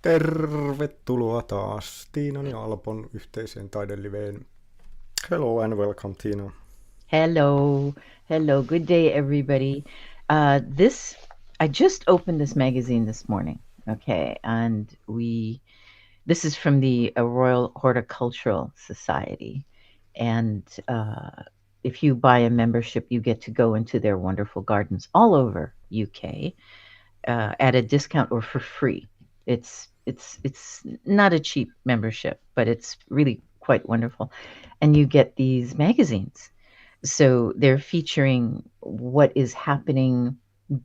Tervetuloa taas Tiinan ja Alpon yhteiseen taideliveen. Hello and welcome, Tiina. Hello, hello. Good day, everybody. This I just opened this magazine this morning. Okay, and this is from the Royal Horticultural Society, and if you buy a membership, you get to go into their wonderful gardens all over UK at a discount or for free. It's not a cheap membership, but it's really quite wonderful, and you get these magazines. So they're featuring what is happening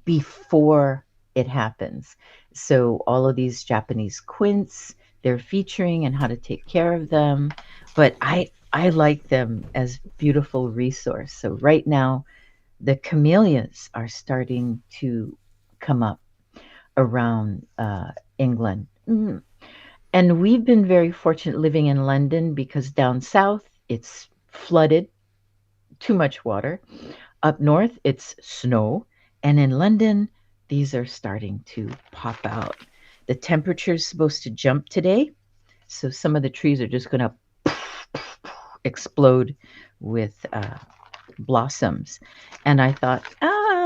before it happens. So all of these Japanese quints, they're featuring and how to take care of them. But I like them as beautiful resource. So right now the camellias are starting to come up around England. And we've been very fortunate living in London because down south it's flooded, too much water. Up north, it's snow. And in London, these are starting to pop out. The temperature is supposed to jump today. So some of the trees are just going to explode with blossoms. And I thought,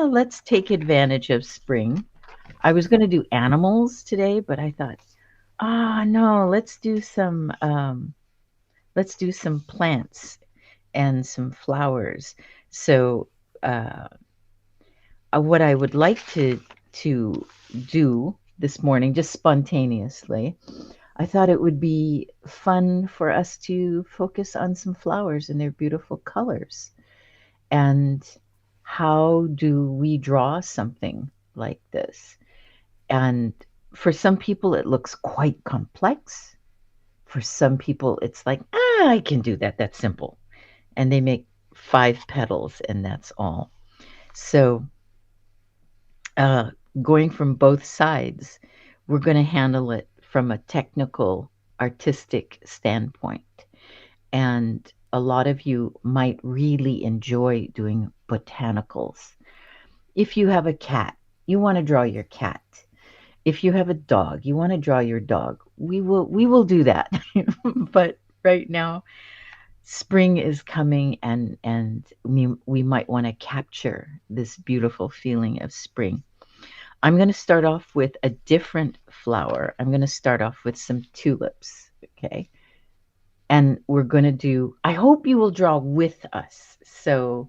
let's take advantage of spring. I was going to do animals today, but I thought, no, let's do some plants and some flowers. So what I would like to do this morning, just spontaneously, I thought it would be fun for us to focus on some flowers and their beautiful colors. And how do we draw something like this? And for some people, it looks quite complex. For some people, it's like, I can do that. That's simple. And they make 5 petals and that's all. So going from both sides, we're going to handle it from a technical, artistic standpoint. And a lot of you might really enjoy doing botanicals. If you have a cat, you want to draw your cat. If you have a dog, you want to draw your dog. We will do that. But right now, spring is coming, and we might want to capture this beautiful feeling of spring. I'm going to start off with a different flower. I'm going to start off with some tulips, okay? And we're going to do, I hope you will draw with us. So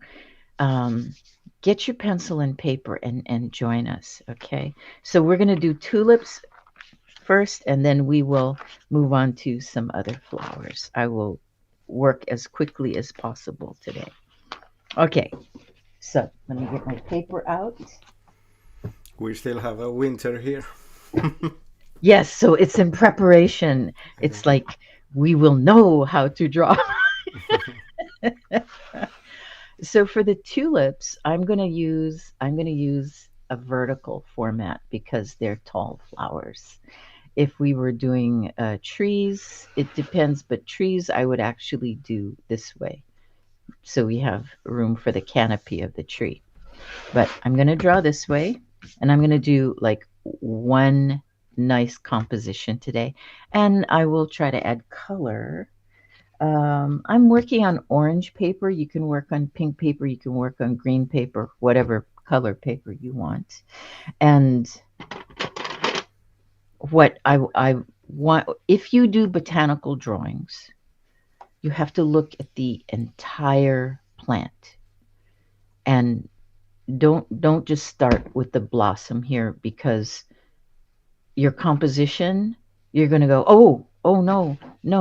get your pencil and paper and join us, okay? So we're going to do tulips first, and then we will move on to some other flowers. I will work as quickly as possible today. Okay, so let me get my paper out. We still have a winter here. Yes, so it's in preparation. It's like we will know how to draw. So for the tulips, I'm going to use a vertical format because they're tall flowers. If we were doing trees, it depends, but trees I would actually do this way. So we have room for the canopy of the tree. But I'm going to draw this way, and I'm going to do like one nice composition today. And I will try to add color. I'm working on orange paper. You can work on pink paper. You can work on green paper, whatever color paper you want. And what I want, if you do botanical drawings, you have to look at the entire plant, and don't just start with the blossom here, because your composition, you're going to go, oh no,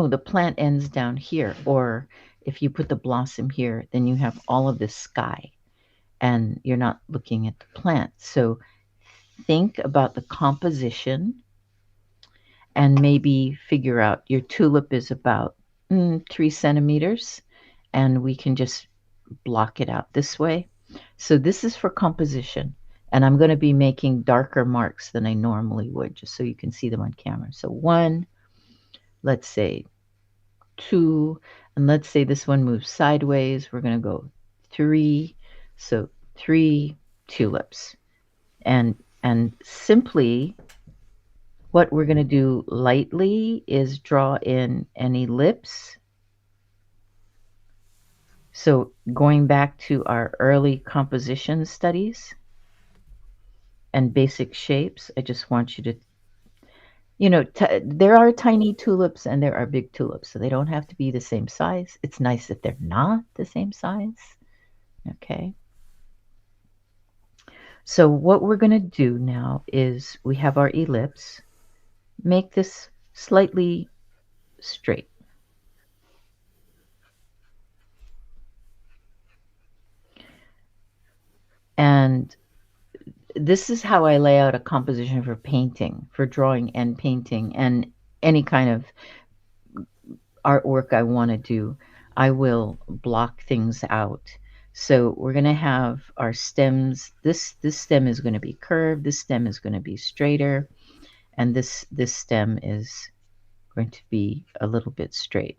the plant ends down here. Or if you put the blossom here, then you have all of this sky and you're not looking at the plant. So think about the composition and maybe figure out your tulip is about 3 centimeters, and we can just block it out this way. So this is for composition, and I'm going to be making darker marks than I normally would, just so you can see them on camera. So 1, let's say 2, and let's say this one moves sideways. We're going to go 3. So 3 tulips, and simply What we're going to do lightly is draw in an ellipse. So going back to our early composition studies and basic shapes, I just want you to, there are tiny tulips and there are big tulips, so they don't have to be the same size. It's nice that they're not the same size. Okay. So what we're going to do now is we have our ellipse. Make this slightly straight. And this is how I lay out a composition for painting, for drawing and painting, and any kind of artwork I want to do. I will block things out. So we're going to have our stems. This stem is going to be curved. This stem is going to be straighter. And this stem is going to be a little bit straight.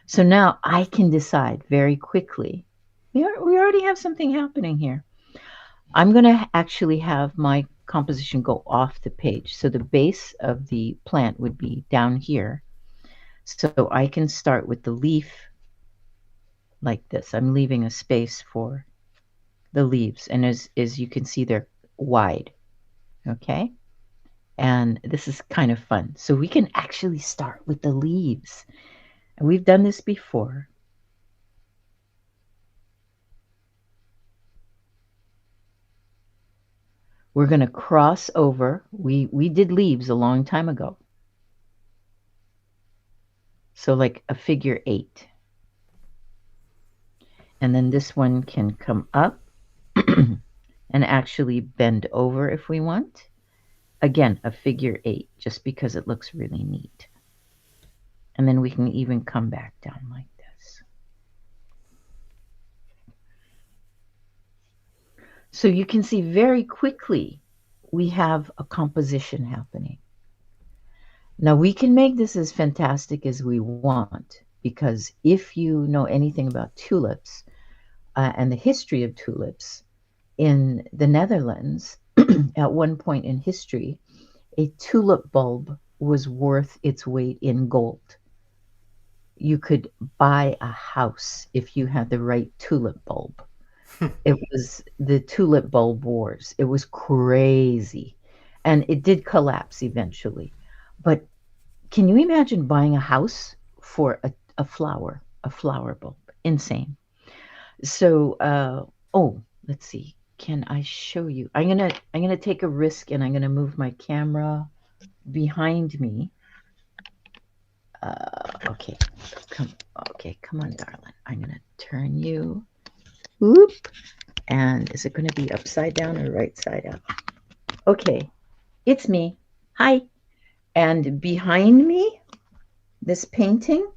So now I can decide very quickly. We already have something happening here. I'm going to actually have my composition go off the page. So the base of the plant would be down here. So I can start with the leaf like this. I'm leaving a space for the leaves. And as you can see, they're wide. Okay. And this is kind of fun. So we can actually start with the leaves. And we've done this before. We're going to cross over. We did leaves a long time ago. So like a figure 8. And then this one can come up and actually bend over if we want. Again, a figure 8, just because it looks really neat. And then we can even come back down like this. So you can see very quickly we have a composition happening. Now we can make this as fantastic as we want, because if you know anything about tulips and the history of tulips, in the Netherlands, at one point in history, a tulip bulb was worth its weight in gold. You could buy a house if you had the right tulip bulb. It was the tulip bulb wars. It was crazy. And it did collapse eventually. But can you imagine buying a house for a flower bulb? Insane. So, let's see. Can I show you? I'm gonna take a risk, and I'm gonna move my camera behind me. Okay, come on, darling. I'm gonna turn you. Whoop. And is it gonna be upside down or right side up? Okay, it's me. Hi. And behind me, this painting.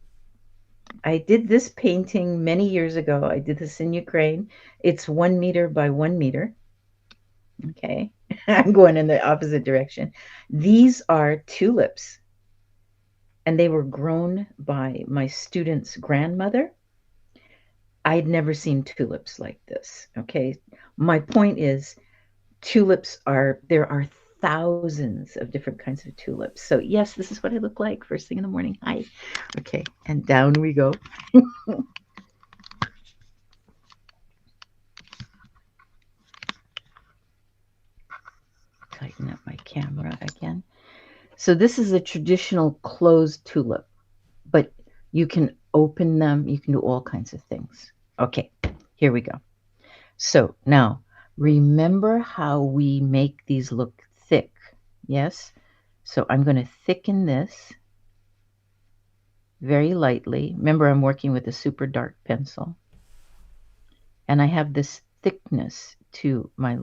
I did this painting many years ago. I did this in Ukraine. It's 1 meter by 1 meter. Okay, I'm going in the opposite direction. These are tulips, and they were grown by my student's grandmother. I'd never seen tulips like this. Okay, my point is, there are thousands of different kinds of tulips. So yes, this is what I look like first thing in the morning. Hi. Okay, and down we go. Tighten up my camera again. So this is a traditional closed tulip, but you can open them. You can do all kinds of things. Okay, here we go. So now, remember how we make these look thick, yes? So I'm going to thicken this very lightly. Remember, I'm working with a super dark pencil. And I have this thickness to my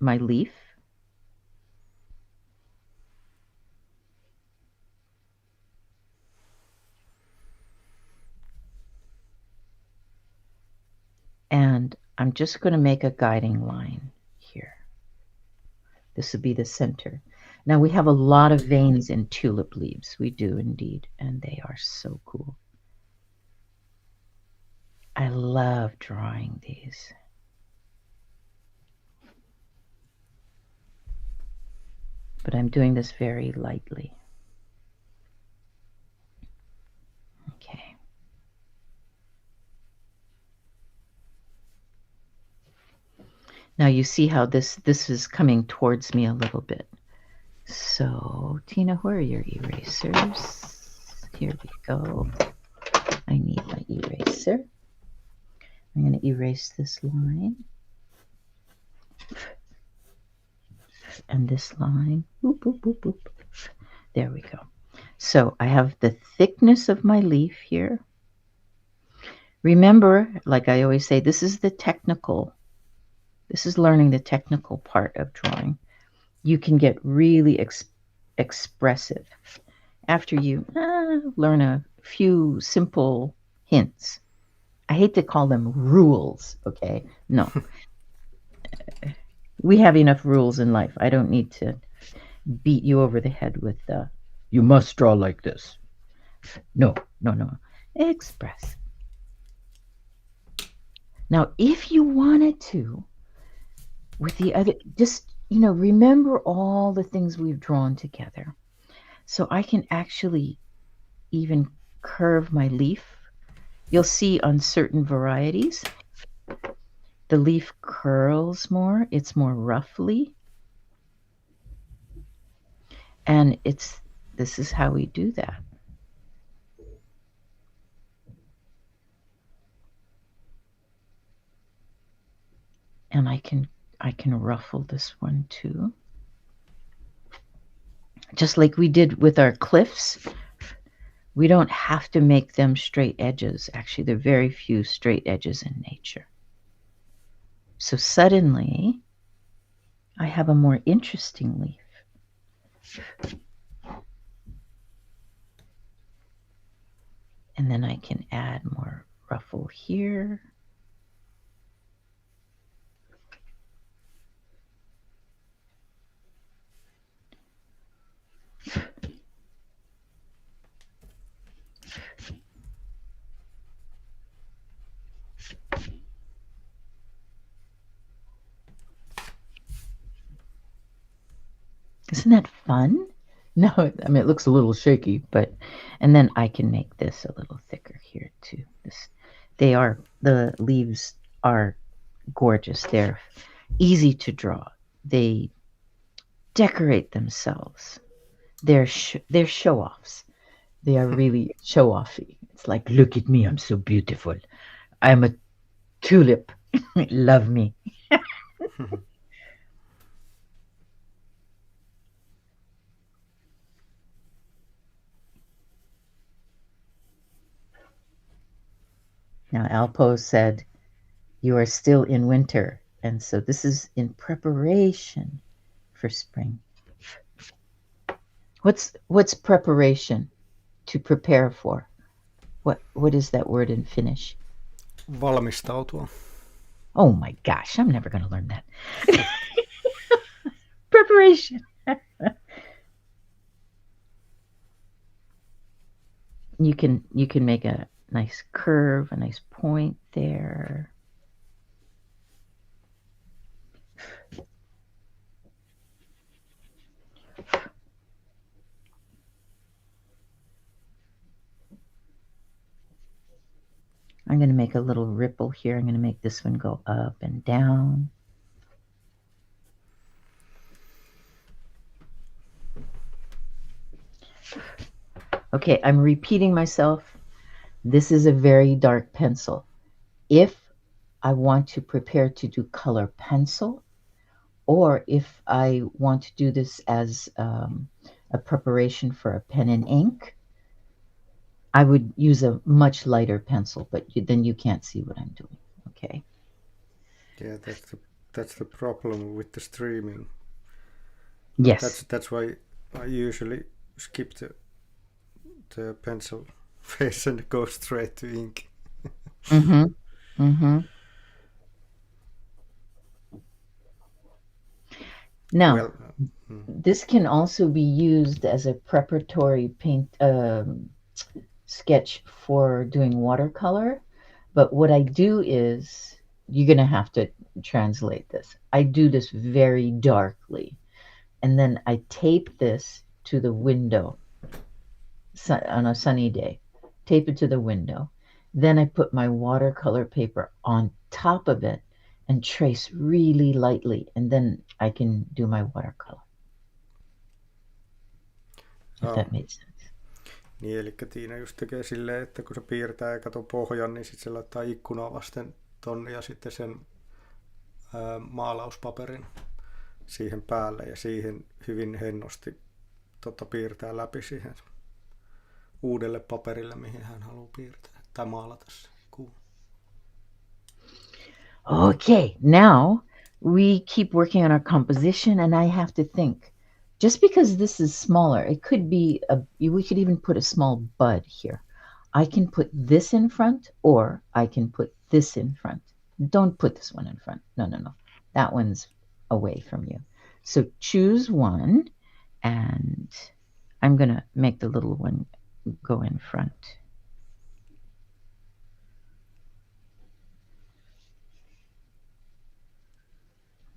leaf. And I'm just going to make a guiding line here. This would be the center. Now we have a lot of veins in tulip leaves. We do indeed. And they are so cool. I love drawing these. But but I'm doing this very lightly. Okay. Now you see how this is coming towards me a little bit. So, Tina, where are your erasers? Here we go. I need my eraser. I'm going to erase this line. And this line. Boop, boop, boop, boop. There we go. So I have the thickness of my leaf here. Remember, like I always say, this is learning the technical part of drawing. You can get really expressive after you learn a few simple hints. I hate to call them rules, okay? No. We have enough rules in life. I don't need to beat you over the head with you must draw like this. No. Express. Now, if you wanted to, with the other, just, remember all the things we've drawn together. So I can actually even curve my leaf. You'll see on certain varieties, the leaf curls more, it's more roughly. And this is how we do that. And I can ruffle this one too. Just like we did with our cliffs, we don't have to make them straight edges. Actually, there are very few straight edges in nature. So suddenly, I have a more interesting leaf. And then I can add more ruffle here. Isn't that fun? No, I mean, it looks a little shaky, and then I can make this a little thicker here too. The leaves are gorgeous. They're easy to draw. They decorate themselves. They're show-offs. They are really show-offy. It's like, look at me, I'm so beautiful. I'm a tulip. Love me. Now, Alpo said, you are still in winter. And so this is in preparation for spring. What's preparation? To prepare for? What is that word in Finnish? Valmistautua. Oh my gosh, I'm never going to learn that. Preparation. You can make a nice curve, a nice point there. I'm going to make a little ripple here. I'm going to make this one go up and down. Okay, I'm repeating myself. This is a very dark pencil. If I want to prepare to do color pencil, or if I want to do this as a preparation for a pen and ink, I would use a much lighter pencil, but then you can't see what I'm doing, okay? Yeah, that's the problem with the streaming. Yes. That's why I usually skip the pencil face and go straight to ink. Mm-hmm. Mm-hmm. Now, this can also be used as a preparatory paint sketch for doing watercolor. But what I do is, you're going to have to translate this. I do this very darkly. and then I tape this to the window on a sunny day. Tape it to the window. Then I put my watercolor paper on top of it and trace really lightly, and then I can do my watercolor. If that made sense. Niin, eli Tiina just tekee silleen, että kun se piirtää ja katsoo pohjan, niin sitten se laittaa ikkunaa vasten ton ja sitten sen maalauspaperin siihen päälle ja siihen hyvin hennosti piirtää läpi siihen uudelle paperille, mihin hän haluaa piirtää tai maalata se kuu. Okay, now we keep working on our composition, and I have to think. Just because this is smaller, it could be we could even put a small bud here. I can put this in front, or I can put this in front. Don't put this one in front. No. That one's away from you. So choose one, and I'm going to make the little one go in front.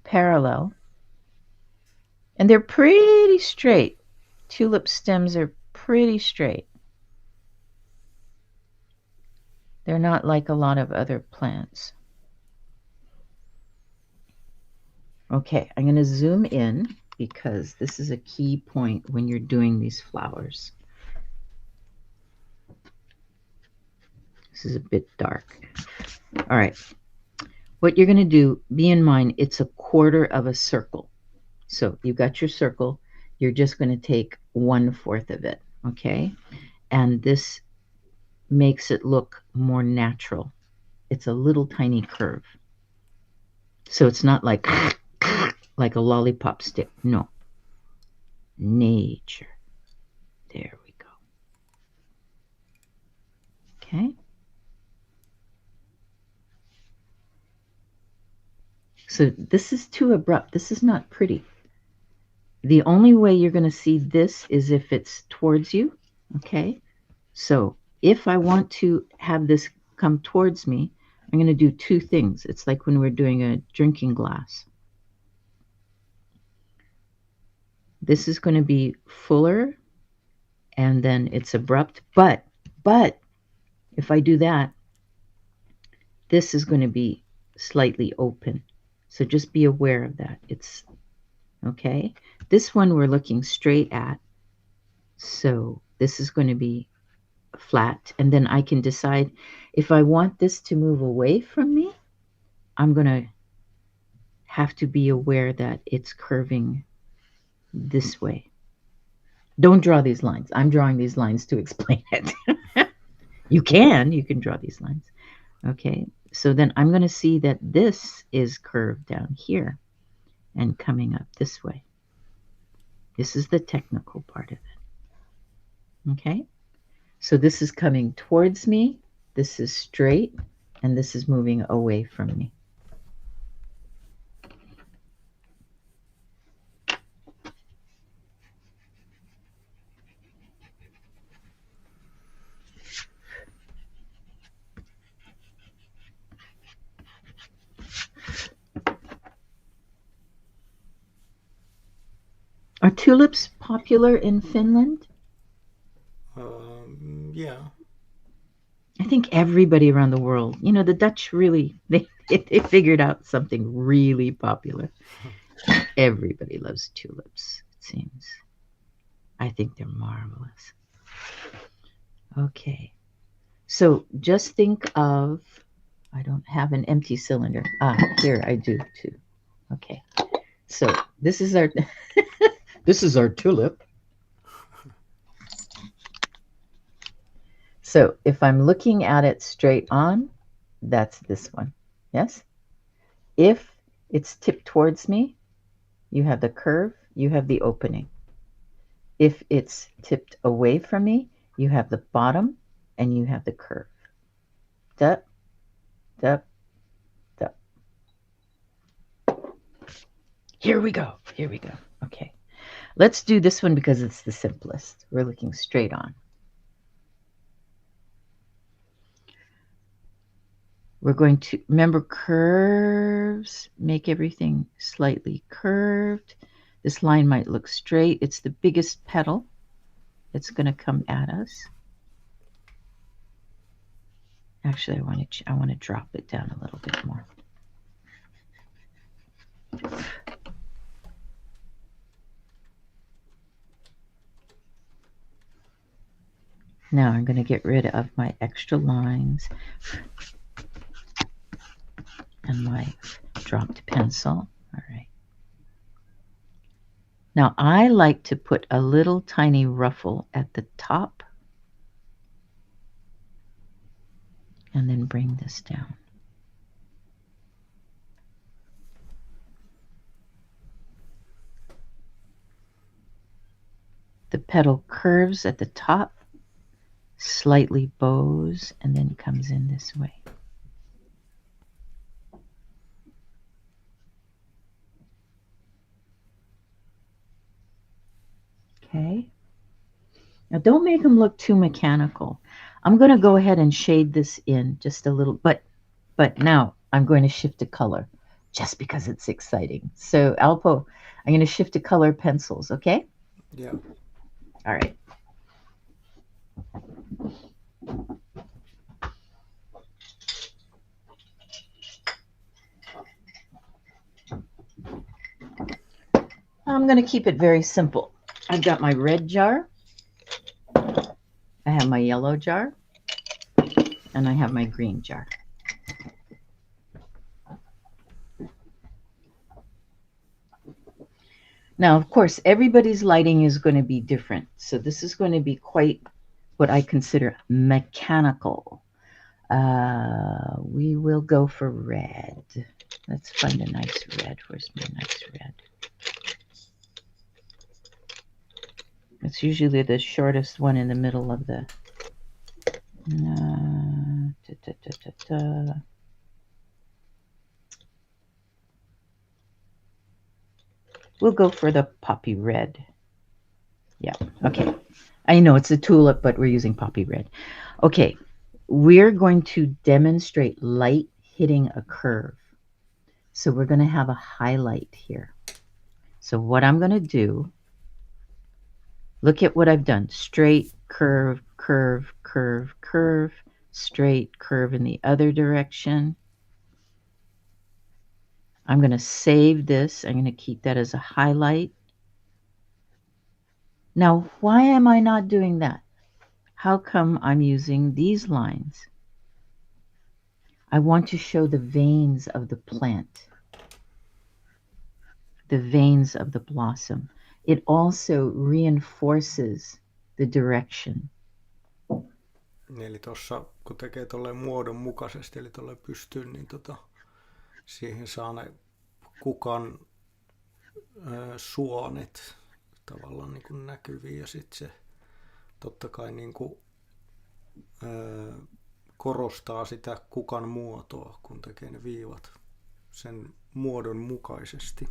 Parallel. And they're pretty straight. Tulip stems are pretty straight. They're not like a lot of other plants. Okay, I'm going to zoom in because this is a key point when you're doing these flowers. This is a bit dark. All right. What you're going to do, be in mind, it's a quarter of a circle. So you got your circle. You're just going to take 1/4 of it, okay? And this makes it look more natural. It's a little tiny curve. So it's not like a lollipop stick. No. Nature. There we go. Okay. So this is too abrupt. This is not pretty. The only way you're going to see this is if it's towards you, okay? So if I want to have this come towards me, I'm going to do two things. It's like when we're doing a drinking glass. This is going to be fuller, and then it's abrupt. But if I do that, this is going to be slightly open. So just be aware of that. It's okay. This one we're looking straight at. So this is going to be flat. And then I can decide if I want this to move away from me, I'm going to have to be aware that it's curving this way. Don't draw these lines. I'm drawing these lines to explain it. You can draw these lines. Okay. So then I'm going to see that this is curved down here and coming up this way. This is the technical part of it. Okay? So this is coming towards me, this is straight, and this is moving away from me. Are tulips popular in Finland? Yeah. I think everybody around the world, the Dutch really, they figured out something really popular. Everybody loves tulips, it seems. I think they're marvelous. Okay. So just think of, I don't have an empty cylinder. Here I do too. Okay. So this is our this is our tulip. So if I'm looking at it straight on, that's this one. Yes? If it's tipped towards me, you have the curve, you have the opening. If it's tipped away from me, you have the bottom and you have the curve. Dup, dup, dup. Here we go. Okay. Let's do this one because it's the simplest. We're looking straight on. We're going to, remember, curves, make everything slightly curved. This line might look straight. It's the biggest petal that's going to come at us. Actually, I want to drop it down a little bit more. Now I'm going to get rid of my extra lines and my dropped pencil. All right. Now I like to put a little tiny ruffle at the top and then bring this down. The petal curves at the top, slightly bows, and then comes in this way. Okay. Now don't make them look too mechanical. I'm going to go ahead and shade this in just a little, but now I'm going to shift to color just because it's exciting. So Alpo, I'm going to shift to color pencils, okay? Yeah. All right. I'm going to keep it very simple. I've got my red jar, I have my yellow jar, and I have my green jar. Now, of course, everybody's lighting is going to be different. So this is going to be quite what I consider mechanical. We will go for red. Let's find a nice red. Where's my nice red? It's usually the shortest one in the middle of the... We'll go for the poppy red. Yeah, okay. I know it's a tulip, but we're using poppy red. Okay, we're going to demonstrate light hitting a curve. So we're going to have a highlight here. So what I'm going to do, look at what I've done. Straight, curve, curve, curve, curve, straight, curve in the other direction. I'm going to save this. I'm going to keep that as a highlight. Now, why am I not doing that? How come I'm using these lines? I want to show the veins of the plant, the veins of the blossom. It also reinforces the direction. Eli tuossa, kun tekee tolleen muodon mukaisesti, eli tolleen pystyyn, niin siihen saa ne kukan suonet tavallaan niin kuin näkyviin, ja sitten se totta kai niin kuin, korostaa sitä kukan muotoa, kun tekee ne viivat sen muodon mukaisesti.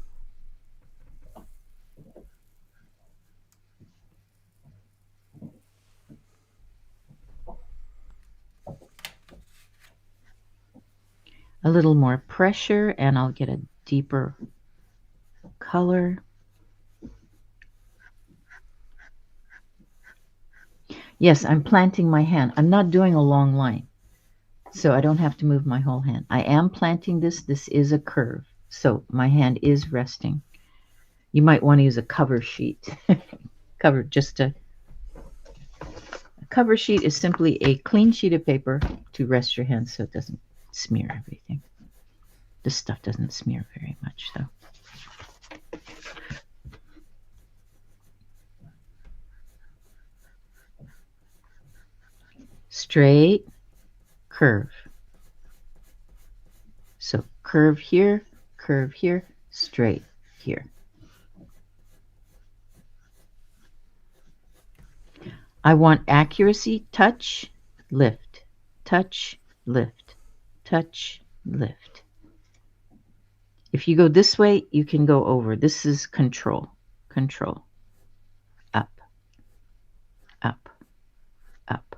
A little more pressure and I'll get a deeper color. Yes, I'm planting my hand. I'm not doing a long line, so I don't have to move my whole hand. I am planting this. This is a curve, so my hand is resting. You might want to use a cover sheet. A cover sheet is simply a clean sheet of paper to rest your hand so it doesn't smear everything. This stuff doesn't smear very much, though. Straight, curve. So curve here, straight here. I want accuracy, touch, lift, touch, lift, touch, lift. If you go this way, you can go over. This is control, control, up, up, up.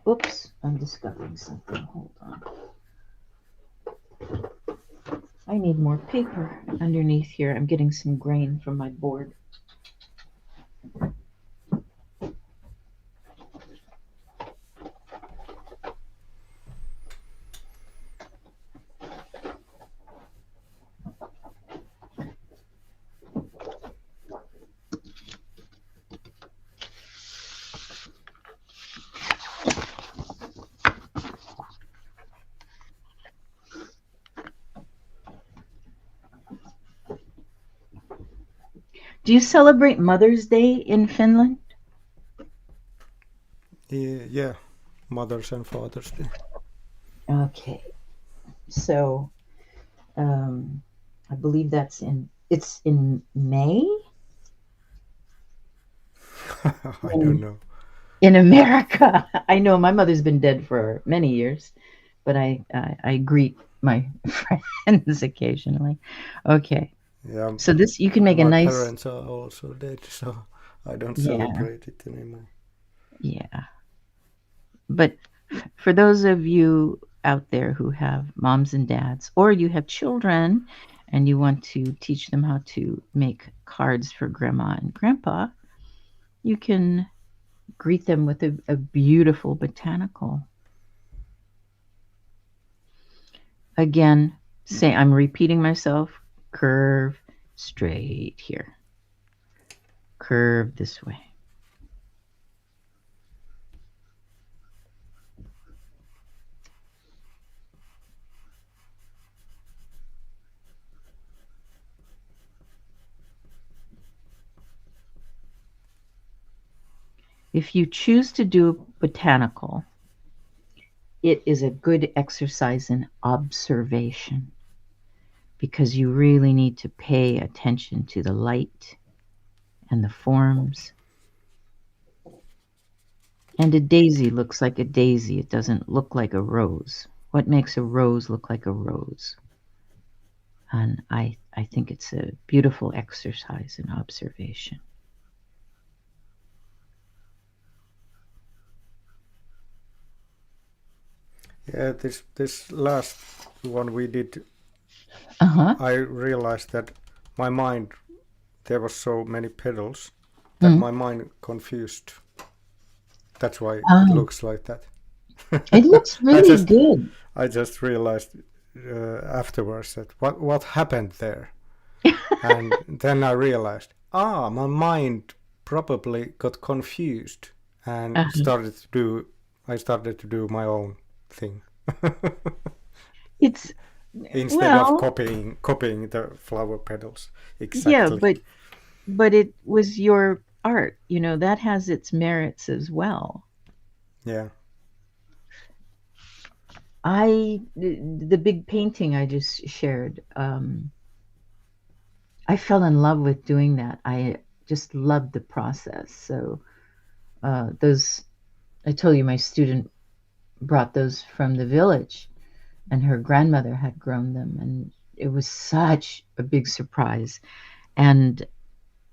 Oops, I'm discovering something. Hold on. I need more paper underneath here. I'm getting some grain from my board. Do you celebrate Mother's Day in Finland? Yeah, Mother's and Father's Day. Okay, so I believe it's in May I don't know. in America. I know my mother's been dead for many years, but I greet my friends occasionally. Okay, Yeah, so this you can make a my nice. parents are also dead, so I don't Yeah. celebrate it anymore. Yeah. But for those of you out there who have moms and dads, or you have children and you want to teach them how to make cards for grandma and grandpa, you can greet them with a beautiful botanical. Again, say I'm repeating myself, curve straight here. Curve this way. If you choose to do botanical, it is a good exercise in observation because you really need to pay attention to the light and the forms. And a daisy looks like a daisy. It doesn't look like a rose. What makes a rose look like a rose? And I think it's a beautiful exercise in observation. Yeah, this last one we did, I realized that my mind, there was so many pedals that my mind confused. That's why it looks like that. It looks really good. I just realized afterwards that what happened there, and then I realized, my mind probably got confused and I started to do my own thing. It's Instead of copying the flower petals exactly. Yeah, but it was your art. That has its merits as well. Yeah. The big painting I just shared, I fell in love with doing that. I just loved the process. So those, I told you my student brought those from the village and her grandmother had grown them, and it was such a big surprise. And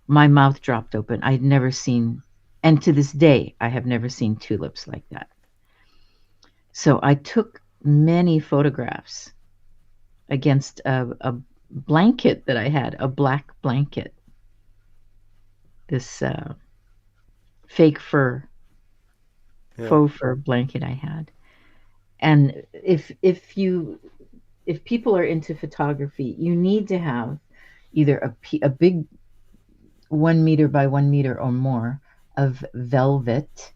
my mouth dropped open. I'd never seen, and to this day, I have never seen tulips like that. So I took many photographs against a blanket that I had, a black blanket, this fake fur, faux fur blanket I had. And if people are into photography, you need to have either a big 1 meter by 1 meter or more of velvet,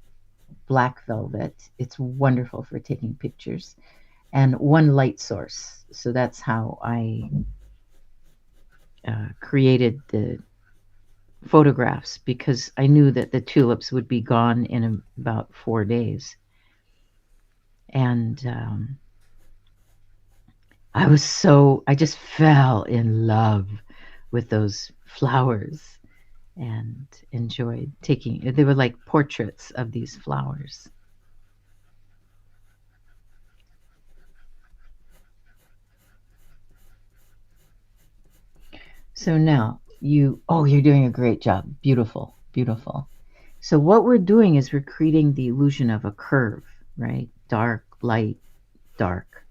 black velvet. It's wonderful for taking pictures, and one light source. So that's how I created the photographs, because I knew that the tulips would be gone in about 4 days. And I just fell in love with those flowers and enjoyed taking, they were like portraits of these flowers. So now you're doing a great job. Beautiful, beautiful. So what we're doing is we're creating the illusion of a curve, right? Dark, light, dark.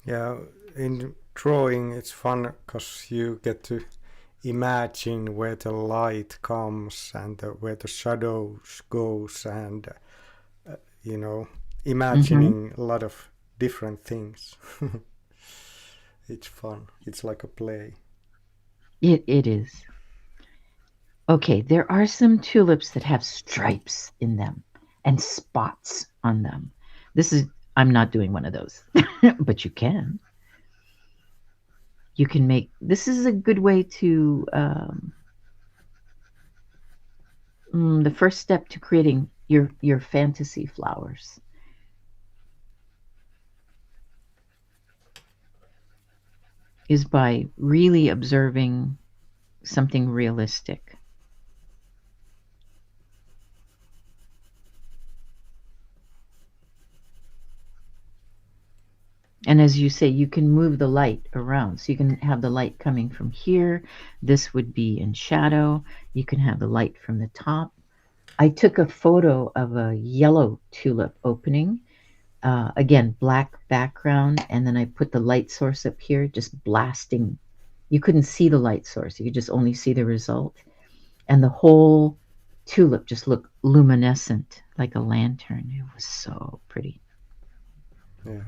Yeah, in drawing it's fun because you get to imagine where the light comes and where the shadows goes, and you know, Mm-hmm. imagining a lot of different things. It's fun. It's like a play. It is. Okay, there are some tulips that have stripes in them and spots on them. This is, I'm not doing one of those, but you can. You can make, this is a good way to, the first step to creating your fantasy flowers is by really observing something realistic. And as you say, you can move the light around. So you can have the light coming from here. This would be in shadow. You can have the light from the top. I took a photo of a yellow tulip opening. Again, black background. And then I put the light source up here, just blasting. You couldn't see the light source. You could just only see the result. And the whole tulip just looked luminescent like a lantern. It was so pretty. Yeah.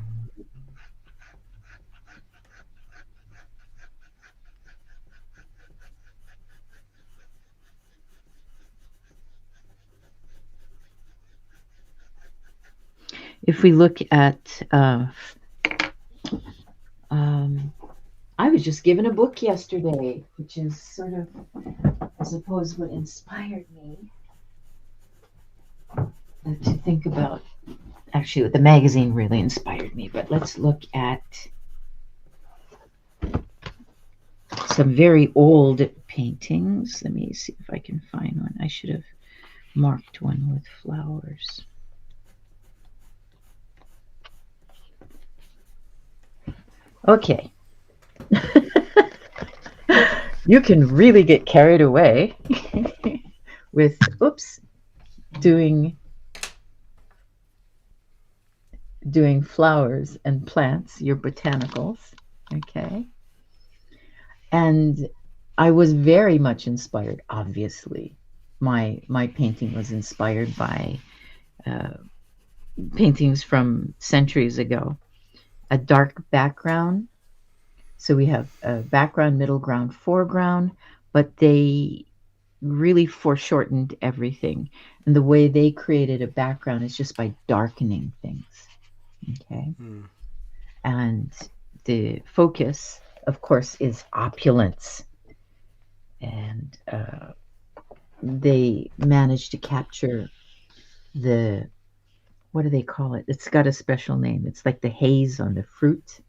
If we look at, I was just given a book yesterday, which is sort of, I suppose, what inspired me to think about. Actually, the magazine really inspired me, but let's look at some very old paintings. Let me see if I can find one. I should have marked one with flowers. Okay. You can really get carried away with, doing flowers and plants, your botanicals. Okay. And I was very much inspired, obviously. My painting was inspired by paintings from centuries ago. A dark background. So we have a background, middle ground, foreground, but they really foreshortened everything. And the way they created a background is just by darkening things. Okay. Mm. And the focus, of course, is opulence. And they managed to capture the, what do they call it? It's got a special name. It's like the haze on the fruit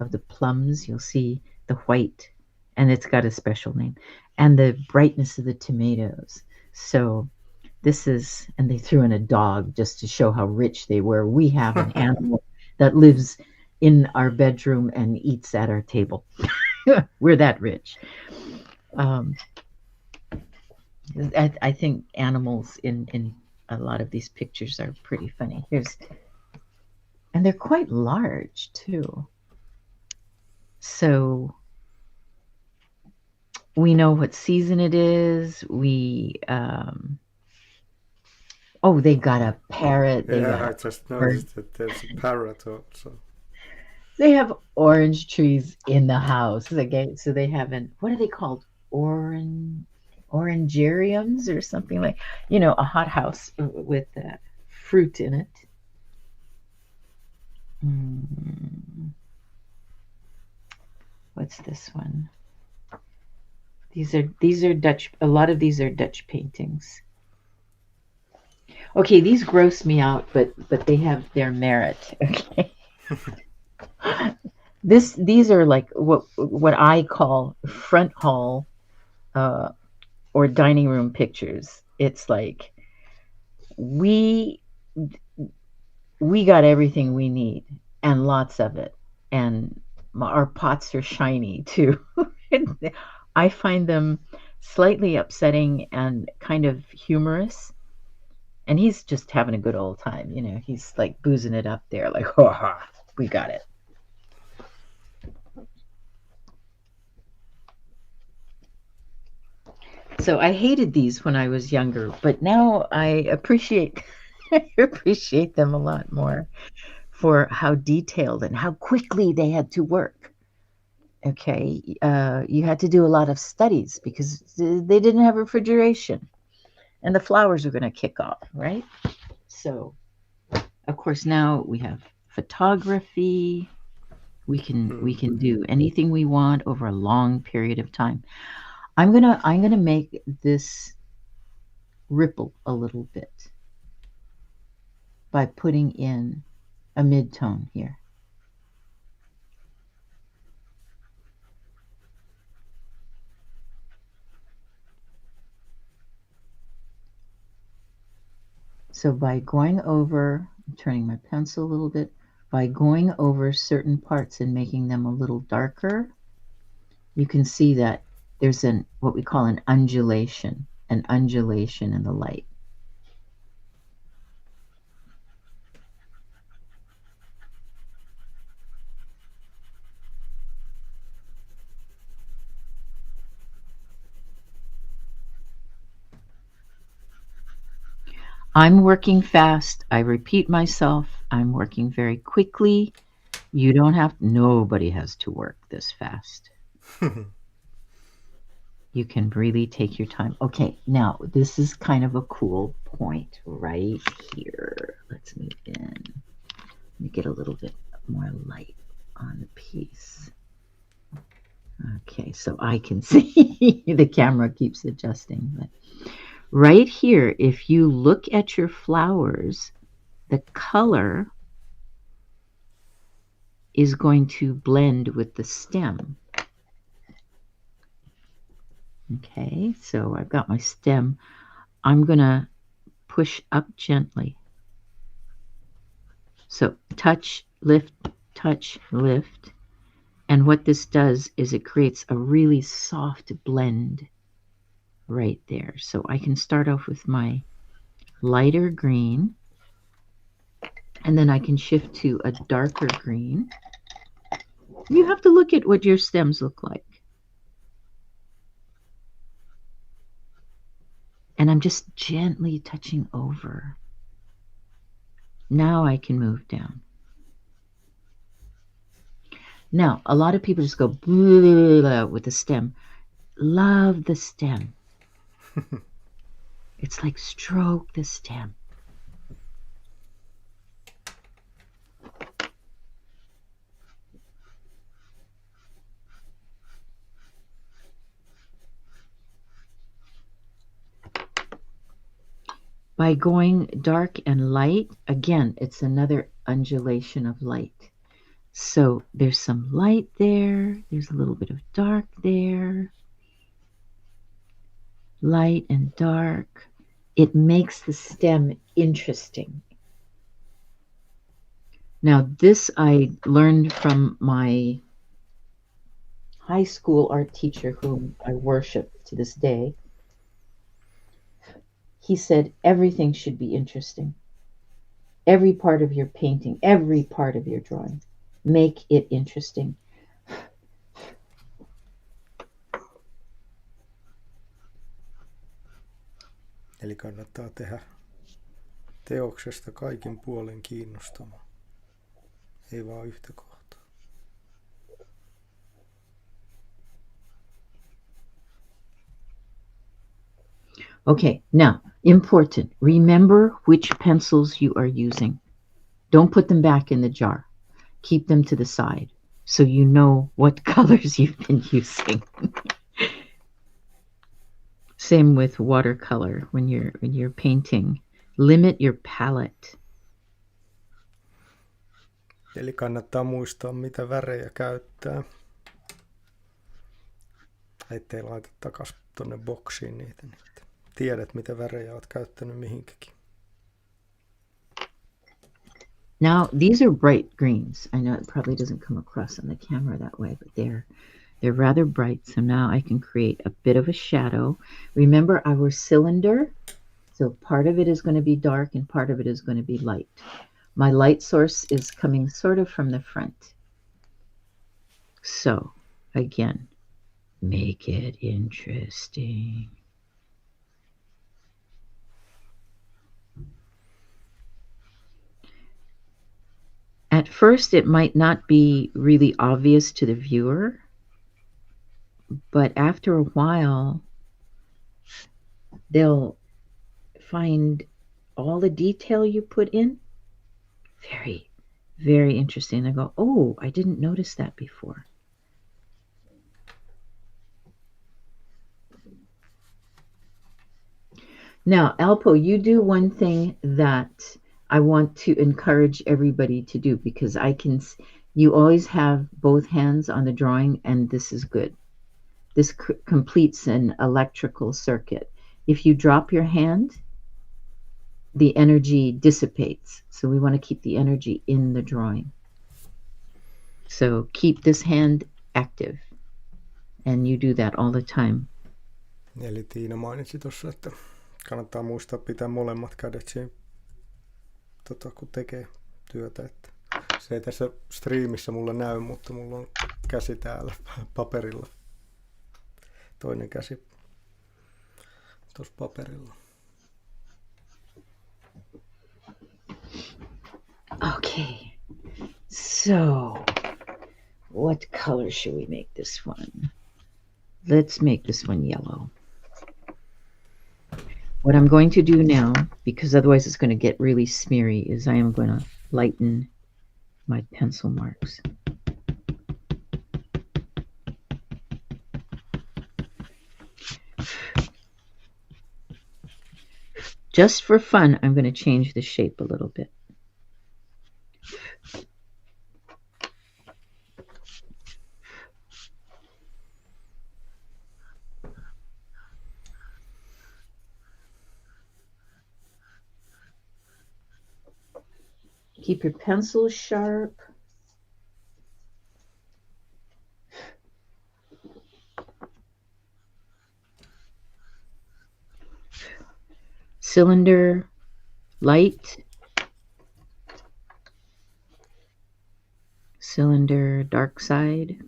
of the plums. You'll see the white, and it's got a special name. And the brightness of the tomatoes. So this is, and they threw in a dog just to show how rich they were. We have an animal that lives in our bedroom and eats at our table. We're that rich. I think animals in a lot of these pictures are pretty funny. And they're quite large too. So we know what season it is. They got a parrot. Yeah, I just noticed that there's a parrot also. They have orange trees in the house. Okay, so they haven't. What are they called? Orangeriums or something like. A hothouse with fruit in it. What's this one? These are Dutch. A lot of these are Dutch paintings. Okay, these gross me out, but they have their merit. Okay. These are like what I call front hall or dining room pictures. It's like we got everything we need and lots of it, and our pots are shiny too. I find them slightly upsetting and kind of humorous. And he's just having a good old time, he's like boozing it up there, like, ha ha, we got it. So I hated these when I was younger, but now I appreciate I appreciate them a lot more for how detailed and how quickly they had to work. Okay, you had to do a lot of studies because they didn't have refrigeration, and the flowers are going to kick off, right? So, of course, now we have photography. We can do anything we want over a long period of time. I'm gonna make this ripple a little bit by putting in a midtone here. So by going over, I'm turning my pencil a little bit, by going over certain parts and making them a little darker, you can see that there's what we call an undulation in the light. I'm working fast. I repeat myself. I'm working very quickly. Nobody has to work this fast. You can really take your time. Okay, now this is kind of a cool point right here. Let's move in. Let me get a little bit more light on the piece. Okay, so I can see the camera keeps adjusting, but right here, if you look at your flowers, the color is going to blend with the stem. Okay, so I've got my stem. I'm going to push up gently. So touch, lift, touch, lift. And what this does is it creates a really soft blend right there. So I can start off with my lighter green, and then I can shift to a darker green. You have to look at what your stems look like. And I'm just gently touching over. Now I can move down. Now, a lot of people just go blah, blah, with the stem. Love the stem. It's like stroke the stem. By going dark and light, again, it's another undulation of light. So there's some light there. There's a little bit of dark there. Light and dark. It makes the stem interesting. Now, this I learned from my high school art teacher, whom I worship to this day. He said everything should be interesting. Every part of your painting, every part of your drawing. Make it interesting. Eli kannattaa tehdä teoksesta kaikin puolin kiinnostava. Ei vaan yhtä kohtaa. Okay, now, important. Remember which pencils you are using. Don't put them back in the jar. Keep them to the side so you know what colors you've been using. Same with watercolor when you're painting. Limit your palette. Eli kannattaa muistaa, mitä värejä käyttää. Ettei laita takas tonne boksiin niitä. Tiedät, mitä värejä olet käyttänyt mihinkäkin. Now, these are bright greens. I know it probably doesn't come across on the camera that way, but they're rather bright. So now I can create a bit of a shadow. Remember our cylinder? So part of it is going to be dark and part of it is going to be light. My light source is coming sort of from the front. So, again, make it interesting. At first, it might not be really obvious to the viewer, but after a while, they'll find all the detail you put in very, very interesting. They go, oh, I didn't notice that before. Now, Alpo, you do one thing that I want to encourage everybody to do, because you always have both hands on the drawing, and this is good. This completes an electrical circuit. If you drop your hand, the energy dissipates. So we want to keep the energy in the drawing. So keep this hand active, and you do that all the time. Eli Tiina mainitsi tuossa, että kannattaa muistaa pitää molemmat kädet siinä, kun tekee työtä. Että se ei tässä striimissä mulla näy, mutta mulla on käsi täällä paperilla. Toinen käsi tuossa paperilla. Okay, so what color should we make this one? Let's make this one yellow. What I'm going to do now, because otherwise it's going to get really smeary, is I am going to lighten my pencil marks. Just for fun, I'm going to change the shape a little bit. Keep your pencil sharp. Cylinder light. Cylinder dark side.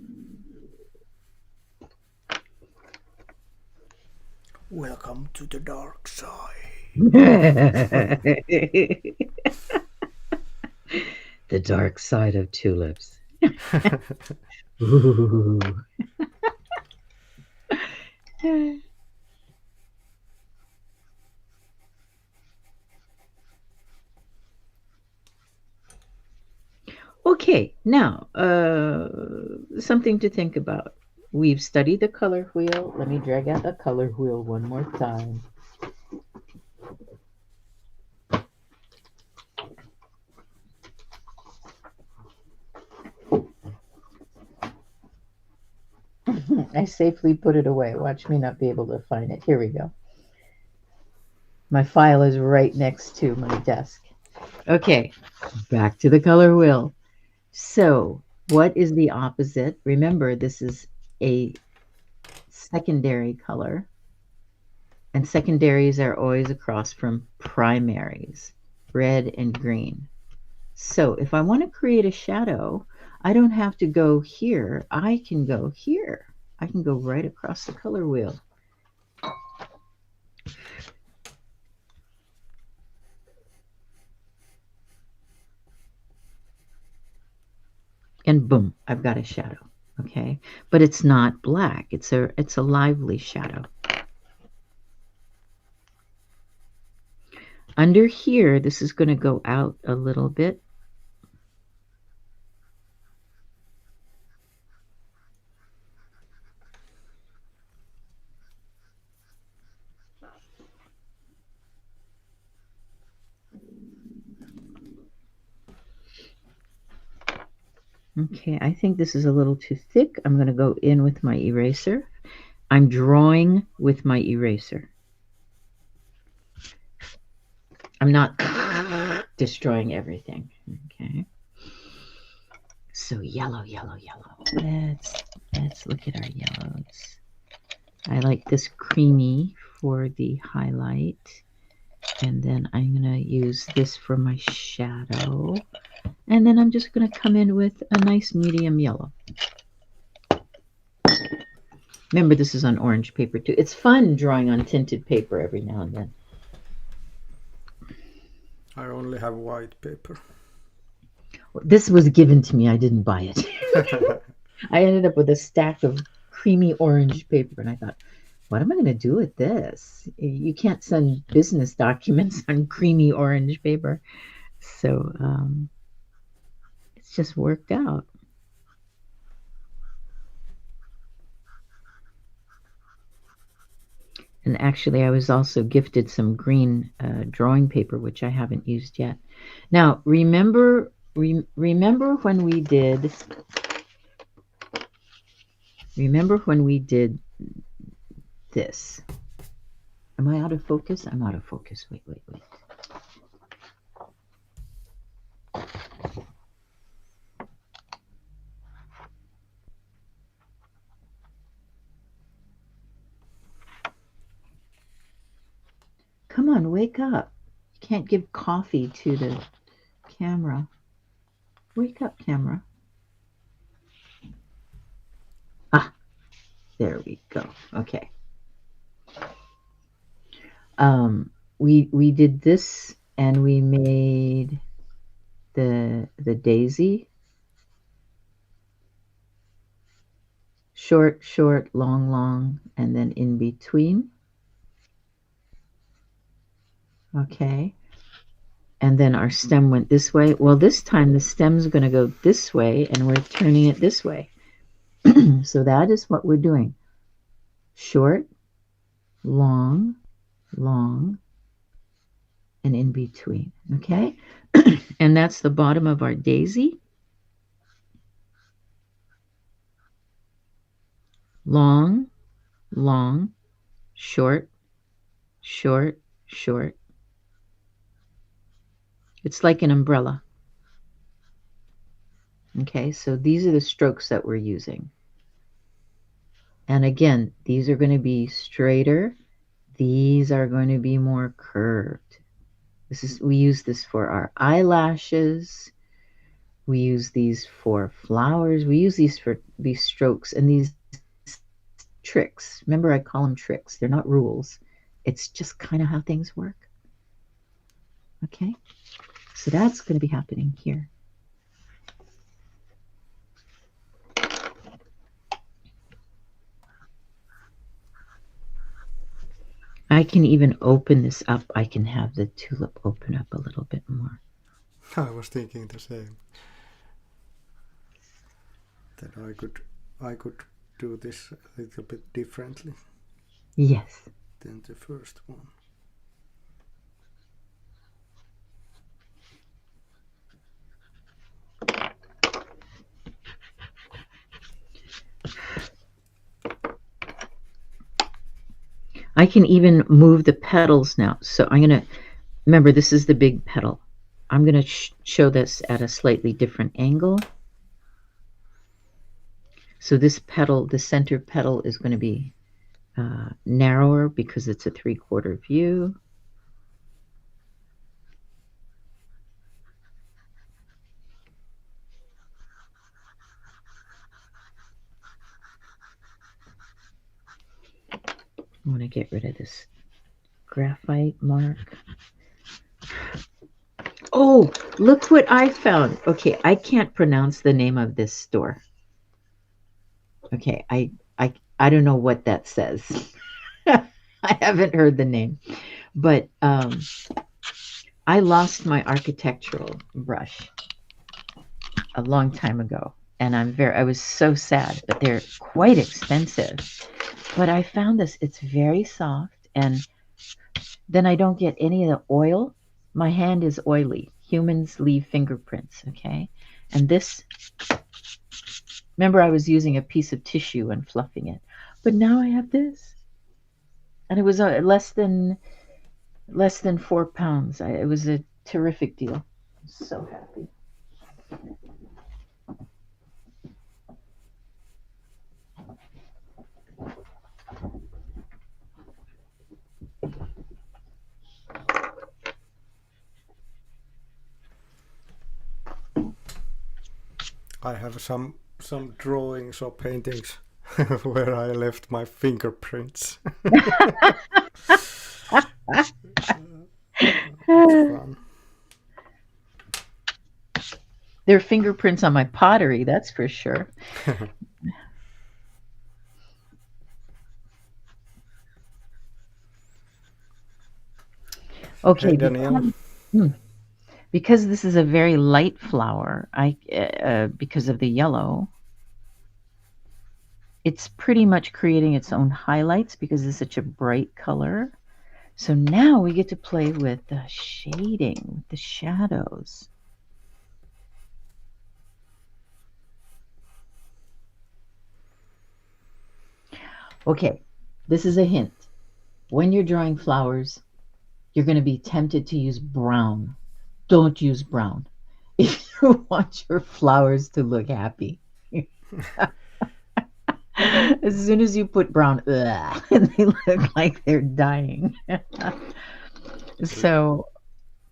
Welcome to the dark side. The dark side of tulips. Ooh. Okay, now something to think about. We've studied the color wheel. Let me drag out the color wheel one more time. I safely put it away. Watch me not be able to find it. Here we go. My file is right next to my desk. Okay, back to the color wheel. So, what is the opposite? Remember, this is a secondary color, and secondaries are always across from primaries, red and green. So, if I want to create a shadow, I don't have to go here. I can go here. I can go right across the color wheel. And boom, I've got a shadow, okay? But it's not black. It's a lively shadow. Under here, this is going to go out a little bit. Okay, I think this is a little too thick. I'm going to go in with my eraser. I'm drawing with my eraser. I'm not destroying everything. Okay. So yellow, yellow, yellow. Let's look at our yellows. I like this creamy for the highlight. And then I'm going to use this for my shadow. And then I'm just going to come in with a nice medium yellow. Remember, this is on orange paper too. It's fun drawing on tinted paper every now and then. I only have white paper. This was given to me. I didn't buy it. I ended up with a stack of creamy orange paper, and I thought, what am I going to do with this? You can't send business documents on creamy orange paper. So it's just worked out. And actually, I was also gifted some green drawing paper, which I haven't used yet. Now, remember when we did this? Am I out of focus? I'm out of focus. Wait. Come on, wake up. You can't give coffee to the camera. Wake up, camera. Ah, there we go. Okay. We did this, and we made the daisy. Short, long, and then in between. Okay. And then our stem went this way. Well, this time the stem's going to go this way, and we're turning it this way. So that is what we're doing. Short, long, and in between. Okay? And that's the bottom of our daisy. Long, short. It's like an umbrella. Okay, so these are the strokes that we're using. And again, these are going to be straighter. These are going to be more curved. We use this for our eyelashes. We use these for flowers. We use these for these strokes and these tricks. Remember, I call them tricks. They're not rules. It's just kind of how things work. Okay, so that's going to be happening here. I can even open this up. I can have the tulip open up a little bit more. I was thinking the same. That I could do this a little bit differently. Yes. Than the first one. I can even move the petals now. So I'm going to, remember, this is the big petal. I'm going to show this at a slightly different angle. So this petal, the center petal, is going to be narrower because it's a 3/4 view. I want to get rid of this graphite mark. Oh, look what I found. Okay, I can't pronounce the name of this store. Okay, I don't know what that says. I haven't heard the name. But I lost my architectural brush a long time ago. And I was so sad, but they're quite expensive. But I found this. It's very soft, and then I don't get any of the oil. My hand is oily. Humans leave fingerprints, okay? And this, remember, I was using a piece of tissue and fluffing it, but now I have this, and it was less than £4. It was a terrific deal. I'm so happy. I have some drawings or paintings where I left my fingerprints. It's fun. There are fingerprints on my pottery, that's for sure. Okay, Hey, Daniel. because this is a very light flower, because of the yellow, it's pretty much creating its own highlights because it's such a bright color. So now we get to play with the shading, the shadows. Okay, this is a hint. When you're drawing flowers, you're going to be tempted to use brown. Don't use brown if you want your flowers to look happy. As soon as you put brown, they look like they're dying. So,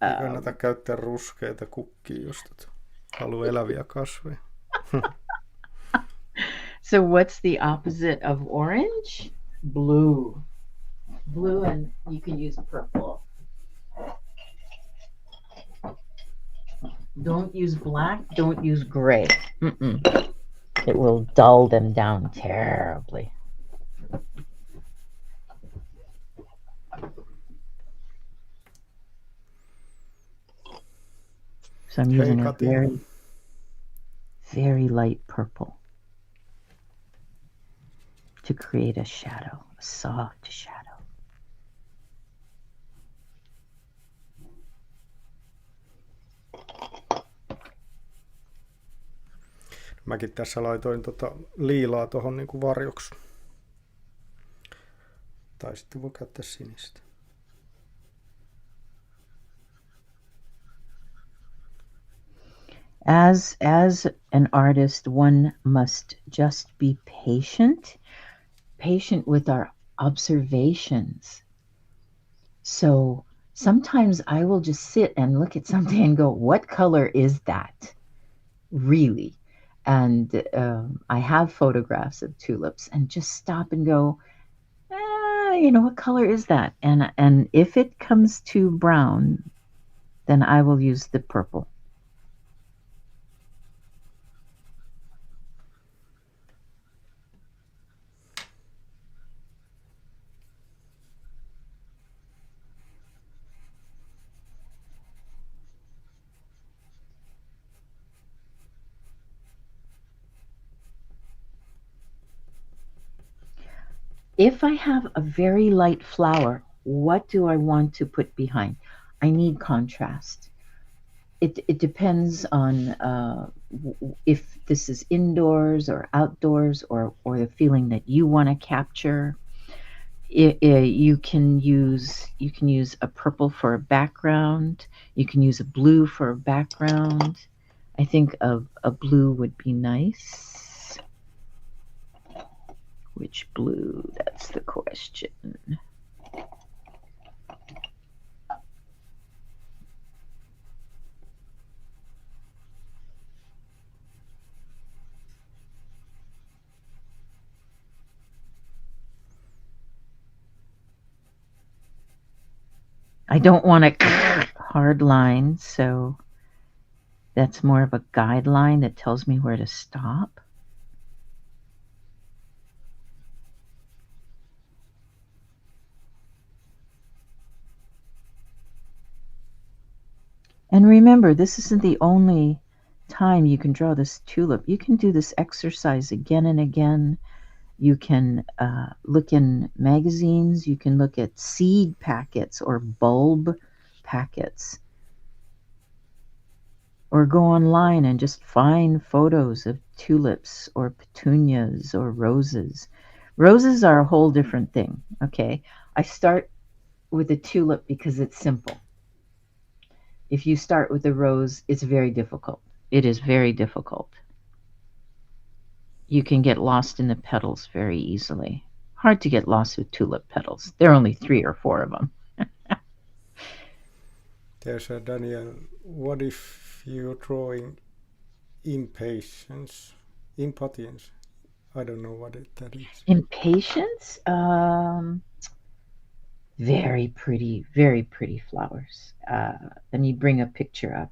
Ei kannata käyttää ruskeita kukkia, jos haluaa eläviä kasveja. so what's the opposite of orange? Blue. Blue, and you can use purple. Don't use black, don't use gray. It will dull them down terribly. So I'm using a very, very light purple to create a shadow, a soft shadow. Mäkin tässä laitoin liilaa tuohon niinku varjoksi. Tai sitten voi käyttää sinistä. As an artist, one must just be patient with our observations. So sometimes I will just sit and look at something and go, what color is that? Really? And I have photographs of tulips and just stop and go, what color is that? And if it comes to brown, then I will use the purple. If I have a very light flower, what do I want to put behind? I need contrast. It depends on if this is indoors or outdoors, or the feeling that you want to capture. You can use a purple for a background. You can use a blue for a background. I think a blue would be nice. Which blue? That's the question. I don't want a hard line, so that's more of a guideline that tells me where to stop. And remember, this isn't the only time you can draw this tulip. You can do this exercise again and again. You can look in magazines. You can look at seed packets or bulb packets. Or go online and just find photos of tulips or petunias or roses. Roses are a whole different thing, okay? I start with a tulip because it's simple. If you start with a rose, it's very difficult. It is very difficult. You can get lost in the petals very easily. Hard to get lost with tulip petals. There are only 3 or 4 of them. There's a Daniel, what if you're drawing impatience? I don't know what that is. Impatience? Very pretty flowers. Let me bring a picture up.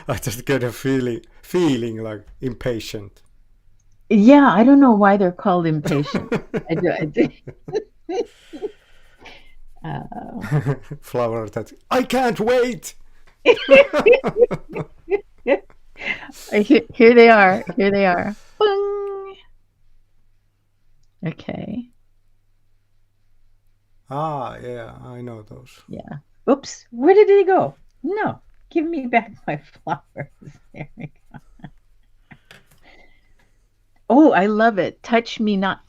I just get a feeling like impatient. Yeah, I don't know why they're called impatient. I do. Flower that I can't wait. Here they are. Here they are. Boing. Okay. Ah, yeah, I know those. Yeah. Oops. Where did they go? No. Give me back my flowers. There we go. Oh, I love it. Touch me not.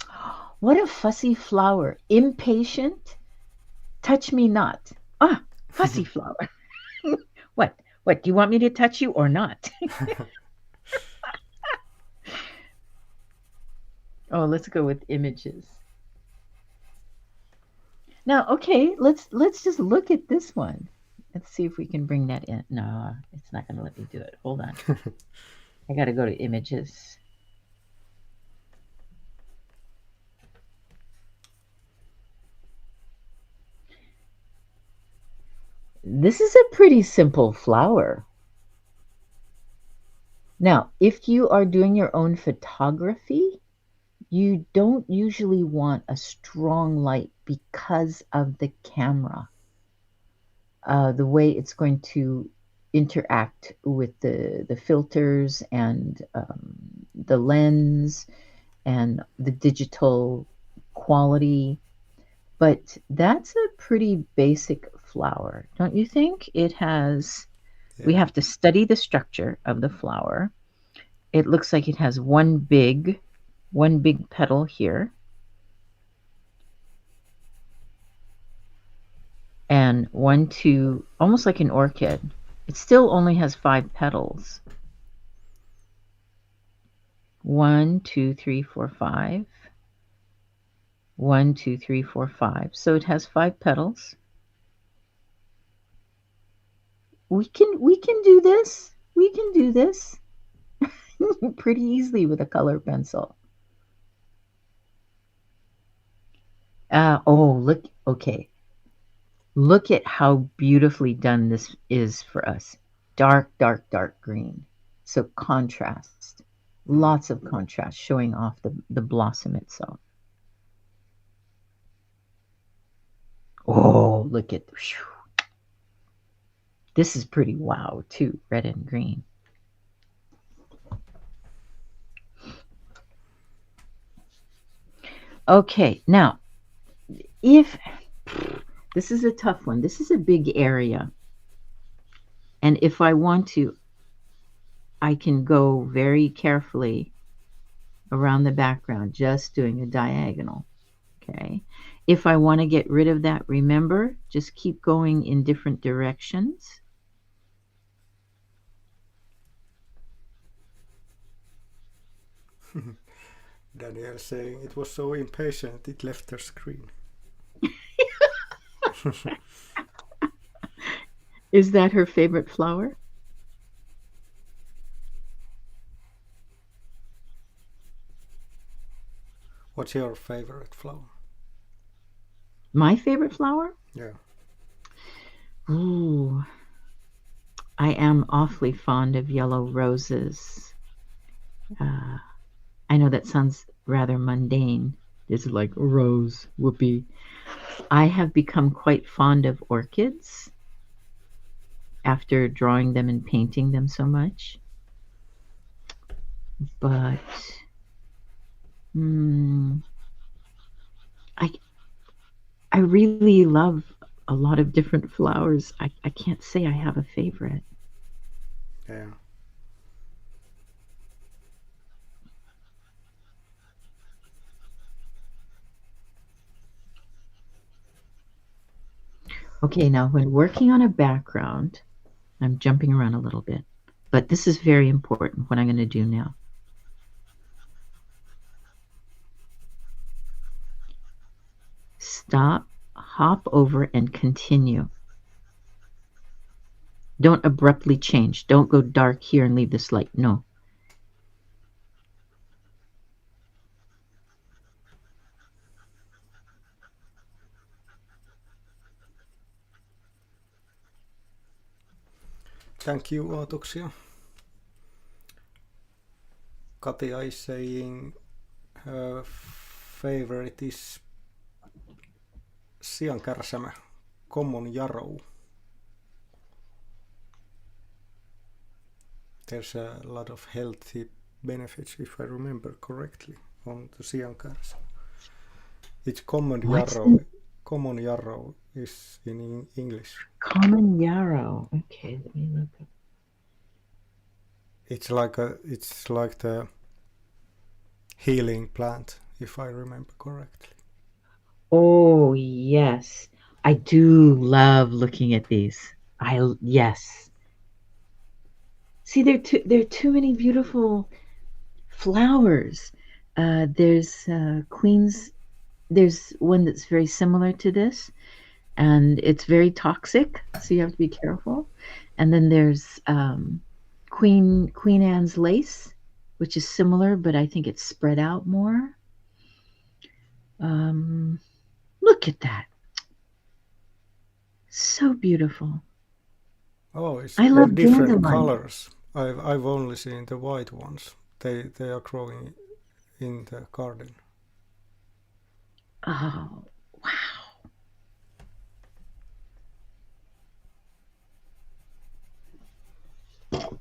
What a fussy flower. Impatient. Touch me not. Ah, fussy flower. What? What? Do you want me to touch you or not? Oh, let's go with images. Now, okay, let's just look at this one. Let's see if we can bring that in. No, it's not going to let me do it. Hold on. I got to go to images. This is a pretty simple flower. Now, if you are doing your own photography, you don't usually want a strong light because of the camera, the way it's going to interact with the filters and the lens and the digital quality. But that's a pretty basic flower, don't you think? It has, we have to study the structure of the flower. It looks like it has one big petal here. And 1, 2, almost like an orchid. It still only has 5 petals. 1, 2, 3, 4, 5. 1, 2, 3, 4, 5. So it has 5 petals. We can do this. We can do this pretty easily with a color pencil. Oh, look. Okay. Look at how beautifully done this is for us. Dark, dark, dark green. So contrast. Lots of contrast showing off the blossom itself. Oh, look at whew. This is pretty wow too, red and green. Okay, now if this is a tough one, this is a big area. And if I want to, I can go very carefully around the background, just doing a diagonal. Okay. If I want to get rid of that, remember, just keep going in different directions. Danielle saying it was so impatient it left the screen. Is that her favorite flower? What's your favorite flower? My favorite flower? Yeah. Ooh, I am awfully fond of yellow roses. I know that sounds rather mundane. It's like rose, whoopee. I have become quite fond of orchids after drawing them and painting them so much. But I really love a lot of different flowers. I can't say I have a favorite. Yeah. Okay, now when working on a background, I'm jumping around a little bit, but this is very important, what I'm going to do now. Stop, hop over, and continue. Don't abruptly change. Don't go dark here and leave this light. No. Thank you, Otuksia. Katia is saying her favorite is siankärsämä, common yarrow. There's a lot of healthy benefits, if I remember correctly, on the siankärsämä. It's common yarrow. Common yarrow is in English. Common yarrow. Okay, let me look up. It's like the healing plant, if I remember correctly. Oh, yes. I do love looking at these. Yes. See, there are too many beautiful flowers. There's there's one that's very similar to this, and it's very toxic, so you have to be careful. And then there's Queen Anne's lace, which is similar, but I think it's spread out more. Look at that. So beautiful. Oh, I love different dandelion. colors. I've only seen the white ones. They are growing in the garden. Oh, wow.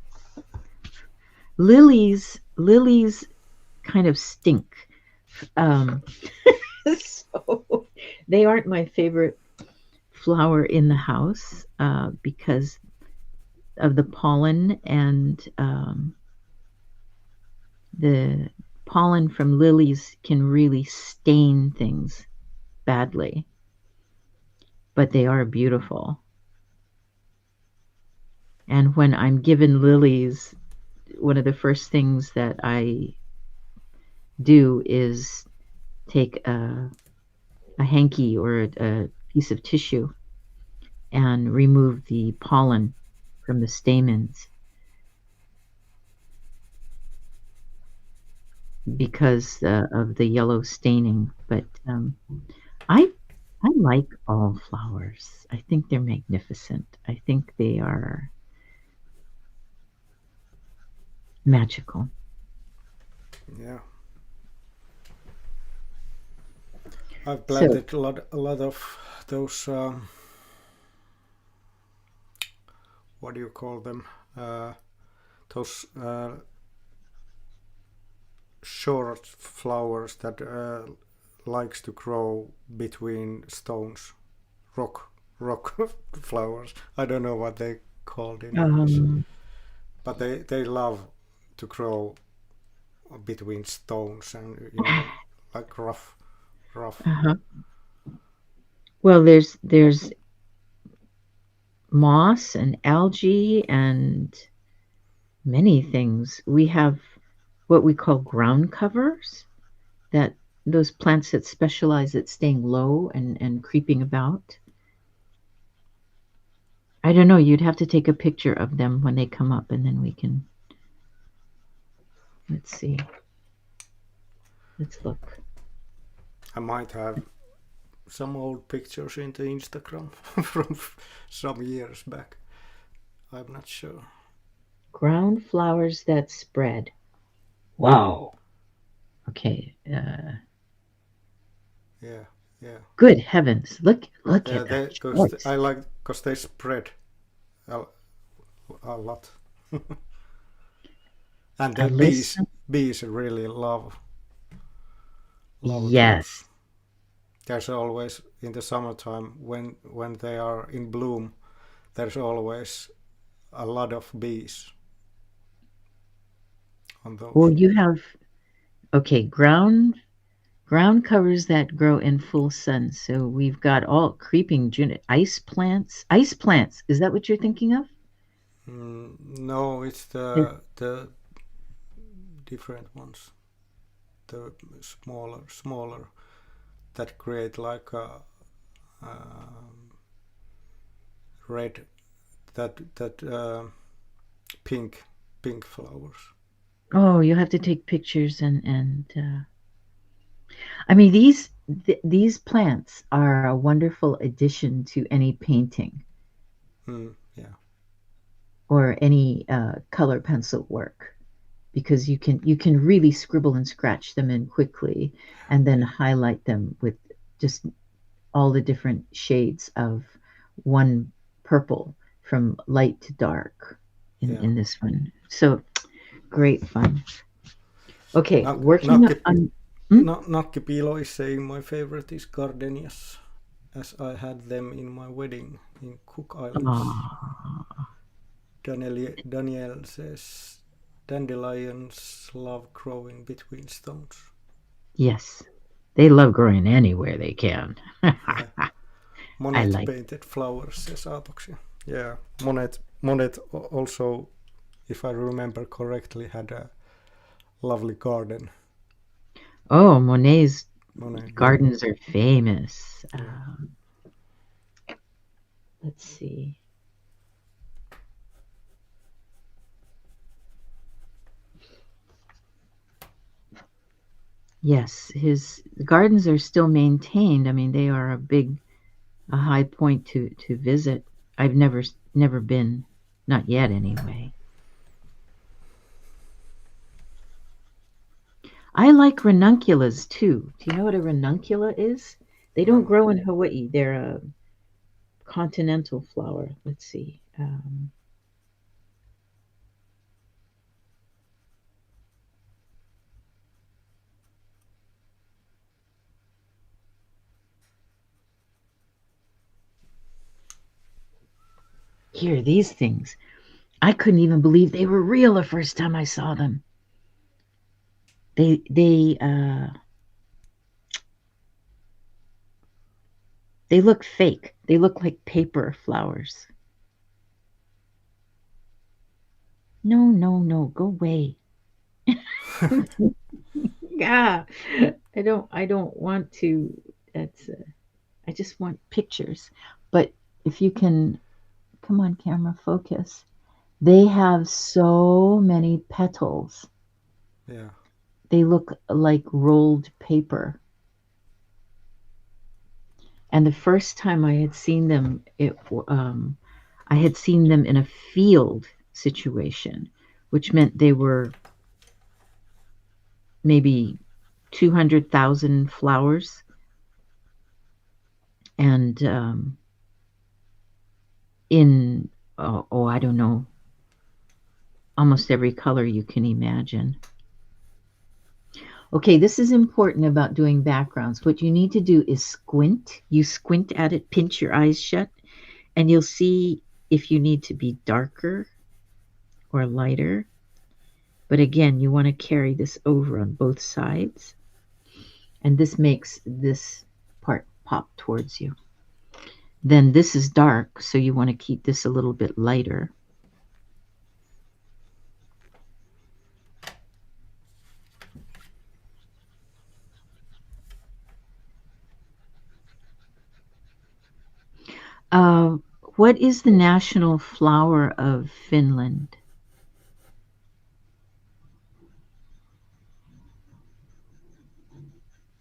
Lilies kind of stink. So they aren't my favorite flower in the house because of the pollen, and the pollen from lilies can really stain things badly, but they are beautiful. And when I'm given lilies, one of the first things that I do is take a hanky or a piece of tissue and remove the pollen from the stamens, because of the yellow staining. But I like all flowers. I think they're magnificent. I think they are magical. Yeah. I've planted a lot of those, what do you call them? Those short flowers that likes to grow between stones. Rock flowers. I don't know what they called in English. But they love to grow between stones and, like rough. Well, there's moss and algae and many things. We have what we call ground covers, those plants that specialize at staying low and creeping about. I don't know, you'd have to take a picture of them when they come up, and then we can, let's see. Let's look. I might have some old pictures in the Instagram from some years back. I'm not sure. Ground flowers that spread. Wow. Okay. Yeah. Good heavens! Look at that. I like because they spread a lot, and the bees really love. Yes. Those. There's always in the summertime when they are in bloom. There's always a lot of bees on those. Well, you have ground covers that grow in full sun. So we've got all creeping ice plants. Ice plants. Is that what you're thinking of? No, it's the different ones. The smaller that create like a red that pink flowers. Oh, you'll have to take pictures and I mean these plants are a wonderful addition to any painting. Yeah. or any color pencil work, because you can really scribble and scratch them in quickly and then highlight them with just all the different shades of one purple from light to dark Yeah. in this one. So great fun. Okay, Nak- working Nakki, on. Nakkipiilo is saying my favorite is gardenias, as I had them in my wedding in Cook Islands. Daniel says dandelions love growing between stones. Yes, they love growing anywhere they can. Yeah. I Monet like. painted flowers, says Aatoksia. Yeah, Monet also, if I remember correctly, had a lovely garden. Oh, Monet's Monet, gardens are famous. yeah. Let's see. Yes, his gardens are still maintained. I mean, they are a high point to visit. I've never been, not yet anyway. I like ranunculus too. Do you know what a ranuncula is? They don't grow in Hawaii. They're a continental flower. Let's see. Here, these things. I couldn't even believe they were real the first time I saw them. They look fake. They look like paper flowers. No, go away. Yeah, I don't want to. That's. I just want pictures. But if you can, come on, camera, focus. They have so many petals. Yeah. They look like rolled paper. And the first time I had seen them, I had seen them in a field situation, which meant they were maybe 200,000 flowers. And in, I don't know, almost every color you can imagine. Okay, this is important about doing backgrounds. What you need to do is squint. You squint at it, pinch your eyes shut, and you'll see if you need to be darker or lighter. But again, you want to carry this over on both sides. And this makes this part pop towards you. Then this is dark, so you want to keep this a little bit lighter. What is the national flower of Finland?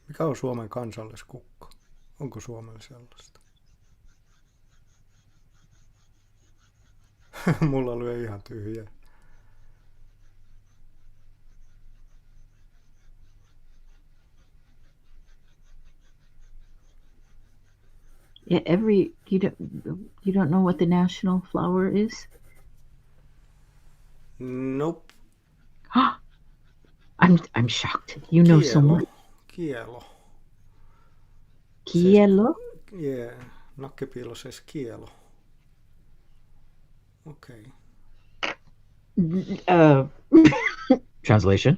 Mikä on Suomen kansalliskukka? Onko Suomella sellaista? Mulla lyö ihan tyhjää. Yeah, you don't know what the national flower is? Nope. I'm shocked. You know so much. Kielo. Kielo? Yeah, nakkipiilo says kielo. Okay. Translation?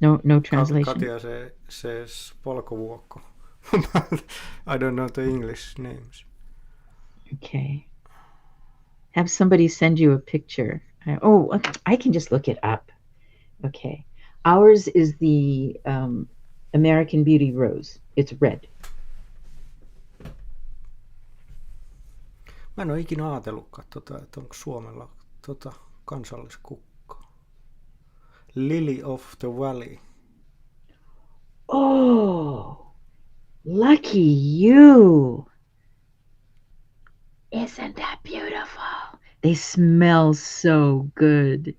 No translation. Katja says polkuvuokko. I don't know the English names. Okay. Have somebody send you a picture. I can just look it up. Okay. Ours is the American Beauty Rose. It's red. Mä en ole ikinä ajatellutkaan, että onko Suomella kansalliskukka. Lily of the Valley. Oh, lucky you. Isn't that beautiful? They smell so good.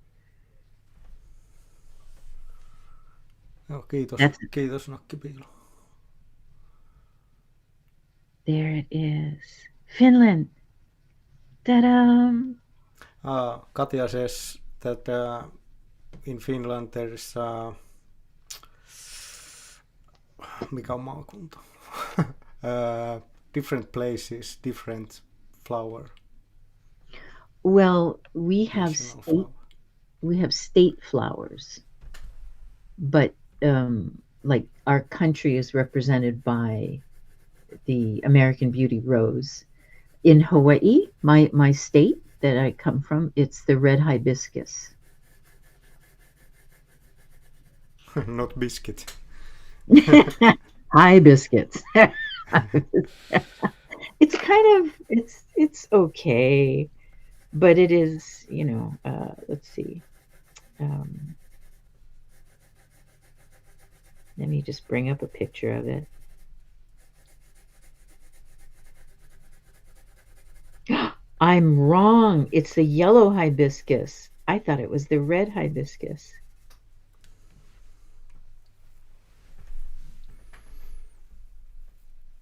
Joo, kiitos. That's Kiitos nakkipiilo. there it is. Finland. Ta-da! Katja says that in Finland there is mikä on maakunta? Different places, different flower. Well, we have National flower. state flowers, but like our country is represented by the American beauty rose. In Hawaii, my state that I come from, it's the red hibiscus. Not biscuit. Hibiscus. It's kind of it's okay, but it is, let's see. Let me just bring up a picture of it. I'm wrong. It's the yellow hibiscus. I thought it was the red hibiscus.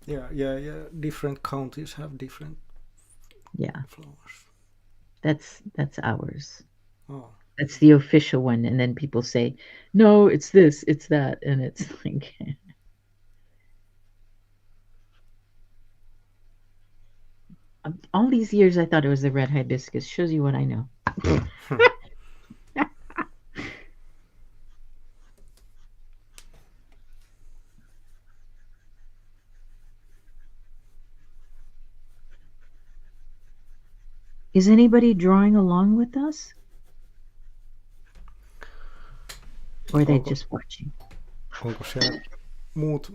Yeah. Different counties have different flowers. That's ours. Oh. That's the official one. And then people say, no, it's this, it's that. And it's like, all these years I thought it was the red hibiscus. Shows you what I know. Is anybody drawing along with us? Or are they just watching? Onko siellä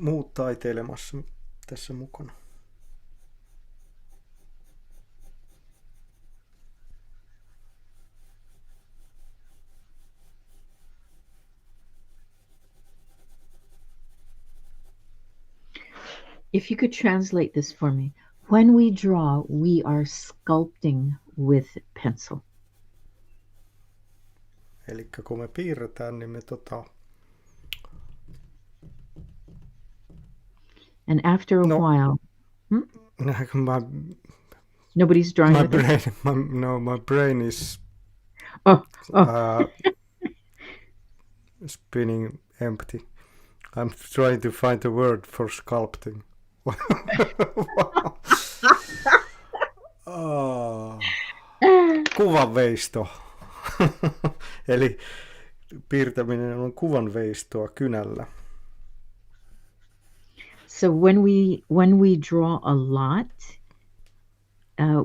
muut taiteilemassa tässä mukana? If you could translate this for me. When we draw, we are sculpting with pencil. Elikkä kun me piirretään, niin me And after a while, nobody's drawing with my brain is spinning empty. I'm trying to find a word for sculpting. Kuvanveisto. Eli piirtäminen on kuvanveistoa kynällä. So when we draw a lot,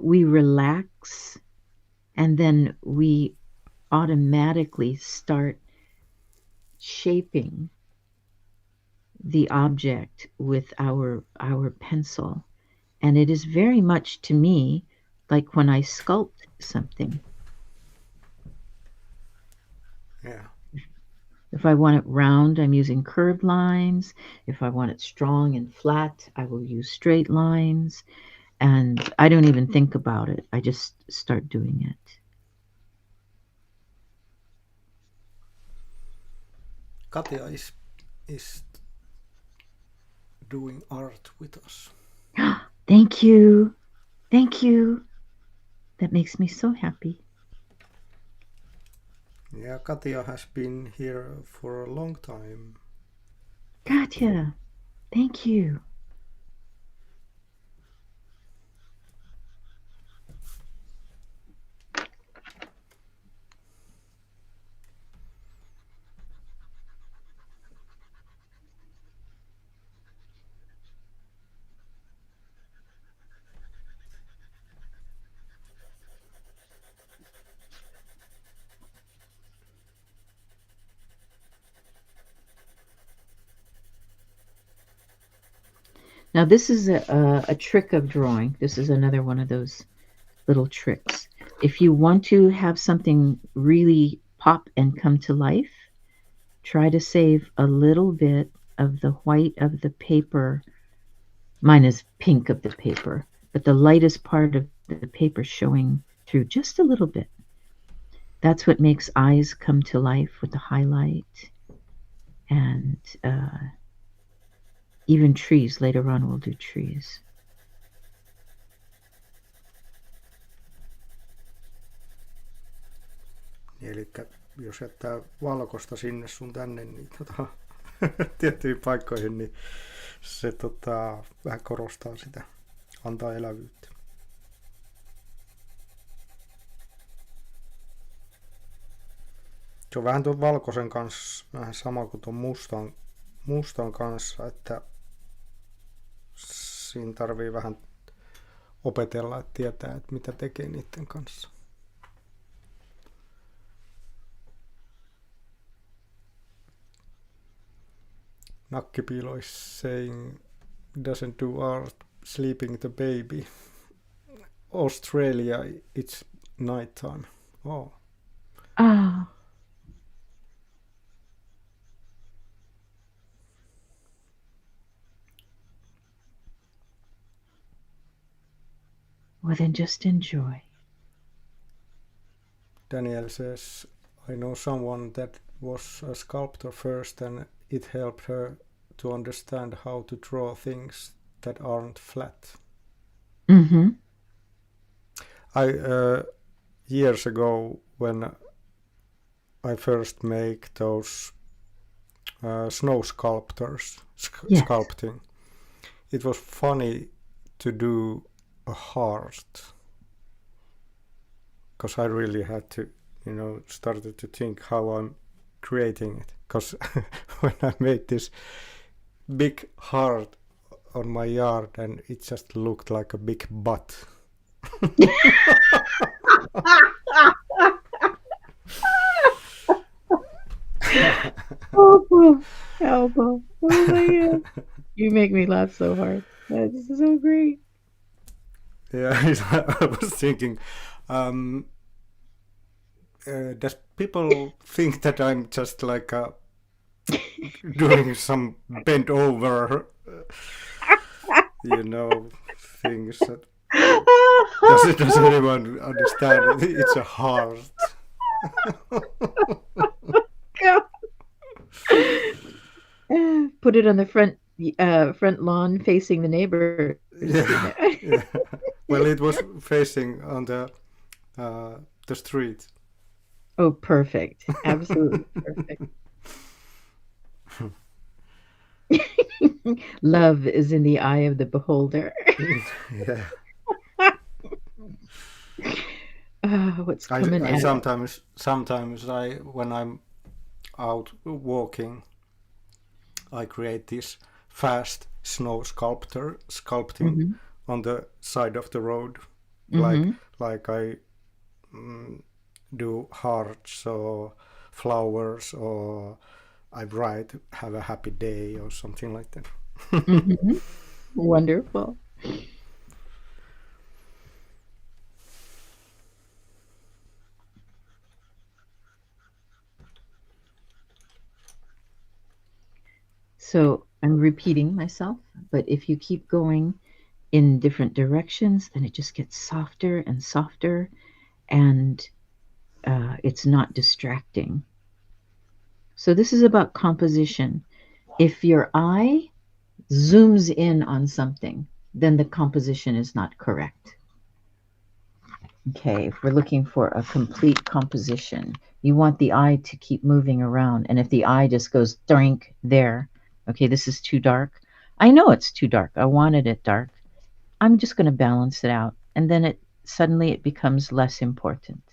we relax, and then we automatically start shaping the object with our pencil. And it is very much to me like when I sculpt something. Yeah. If I want it round, I'm using curved lines. If I want it strong and flat, I will use straight lines. And I don't even think about it. I just start doing it. Katja is doing art with us. Thank you. Thank you. That makes me so happy. Yeah, Katja has been here for a long time. Katja, thank you. Now this is a trick of drawing. This is another one of those little tricks. If you want to have something really pop and come to life, try to save a little bit of the white of the paper. Mine is pink of the paper, but the lightest part of the paper showing through just a little bit. That's what makes eyes come to life with the highlight. And even trees, later on we'll do trees. Eli jos jättää valkoista sinne sun tänne, niin tiettyihin paikkoihin, niin se vähän korostaa sitä, antaa elävyyttä. Se on vähän tuon valkoisen kanssa vähän sama kuin tuon mustan kanssa, että siinä tarvii vähän opetella, että tietää, että mitä tekee niiden kanssa. Nakkipiilo is saying doesn't do art sleeping the baby. Australia, it's nighttime. Oh. Ah. Well, then just enjoy. Daniel says, I know someone that was a sculptor first and it helped her to understand how to draw things that aren't flat. Mm-hmm. Years ago, when I first make those snow sculptures, Yes. sculpting, it was funny to do a heart, because I really had to, started to think how I'm creating it. Because when I made this big heart on my yard, and it just looked like a big butt. Elbow. Oh my God. You make me laugh so hard. That's so great. Yeah, I was thinking, does people think that I'm just like doing some bent over, things that does anyone understand? It's a heart. God. Put it on the front lawn facing the neighbor. Yeah. Well, it was facing on the street. Oh, perfect. Absolutely perfect. Love is in the eye of the beholder. Yeah. What's coming I out? sometimes when I'm out walking, I create this fast snow sculpting on the side of the road, like I do hearts or flowers, or I write "Have a happy day" or something like that. Wonderful. So I'm repeating myself, but if you keep going in different directions, then it just gets softer and softer, and it's not distracting. So this is about composition. If your eye zooms in on something, then the composition is not correct. Okay, if we're looking for a complete composition, you want the eye to keep moving around. And if the eye just goes drink there, okay, this is too dark. I know it's too dark. I wanted it dark. I'm just going to balance it out. And then suddenly it becomes less important.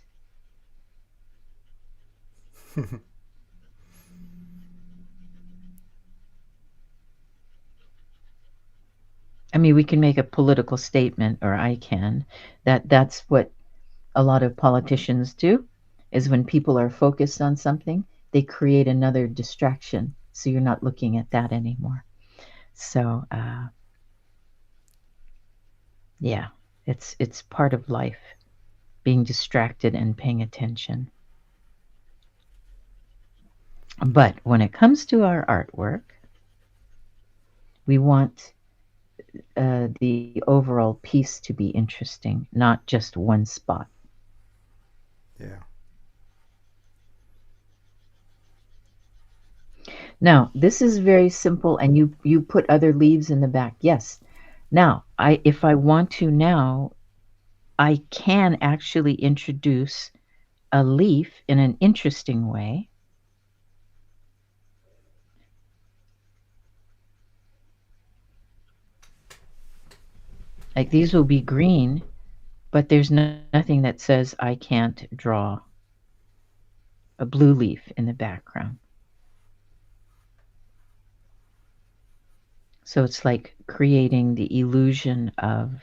I mean, we can make a political statement, or I can, that's what a lot of politicians do, is when people are focused on something, they create another distraction. So you're not looking at that anymore. So, yeah, it's part of life, being distracted and paying attention. But when it comes to our artwork, we want the overall piece to be interesting, not just one spot. Yeah. Now, this is very simple, and you put other leaves in the back. Yes. Now, if I want to now, I can actually introduce a leaf in an interesting way. Like these will be green, but there's nothing that says I can't draw a blue leaf in the background. So it's like creating the illusion of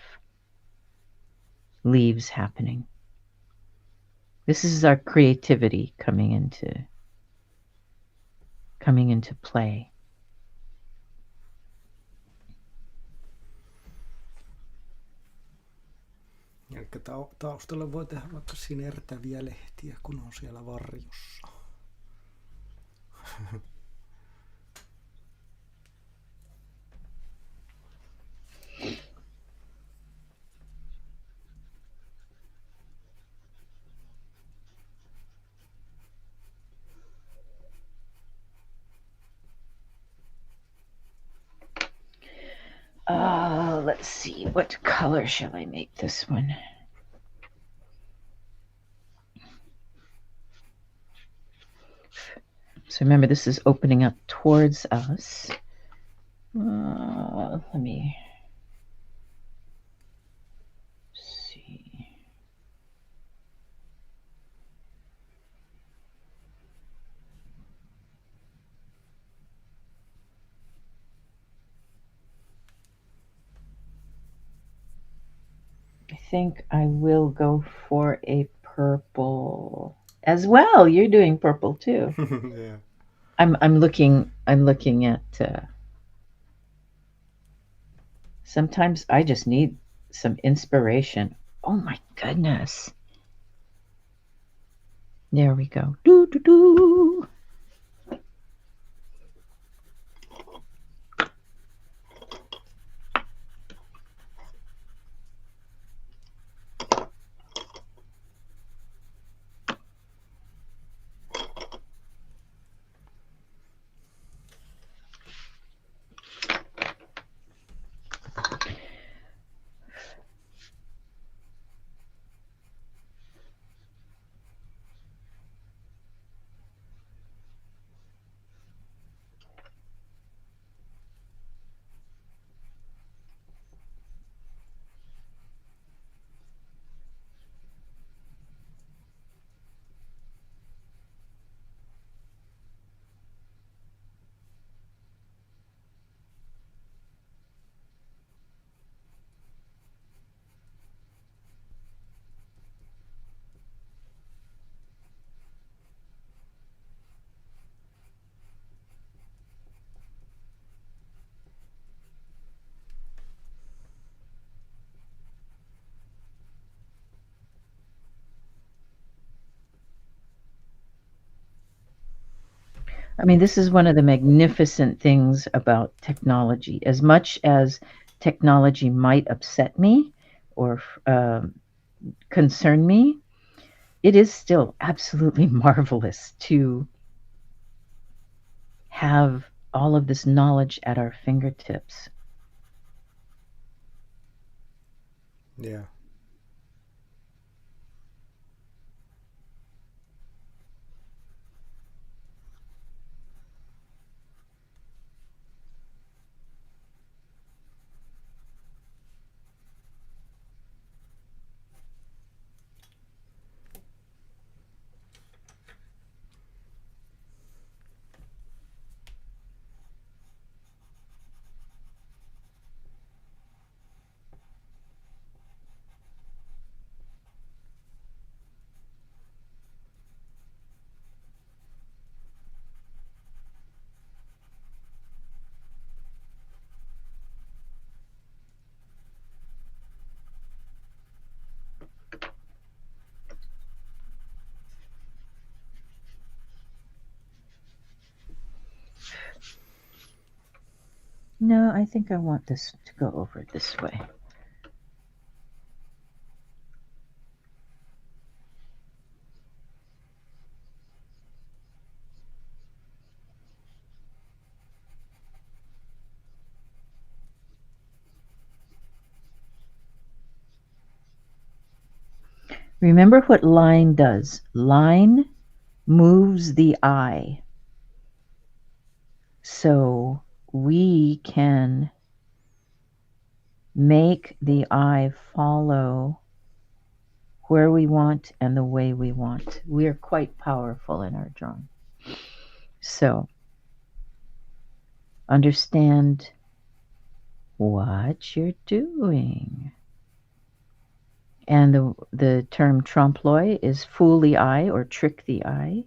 leaves happening. This is our creativity coming into play. Eli taustalle voi tehdä vaikka sinertäviä lehtiä, kun on siellä varjossa. Let's see, what color shall I make this one? So remember, this is opening up towards us. Let me see. I think I will go for a purple as well. You're doing purple too. Yeah. I'm looking at sometimes I just need some inspiration. Oh my goodness. There we go. Do do do. I mean, this is one of the magnificent things about technology. As much as technology might upset me or concern me, it is still absolutely marvelous to have all of this knowledge at our fingertips. Yeah. No, I think I want this to go over this way. Remember what line does. Line moves the eye. So we can make the eye follow where we want and the way we want. We are quite powerful in our drawing. So understand what you're doing. And the term trompe-l'oeil is fool the eye or trick the eye.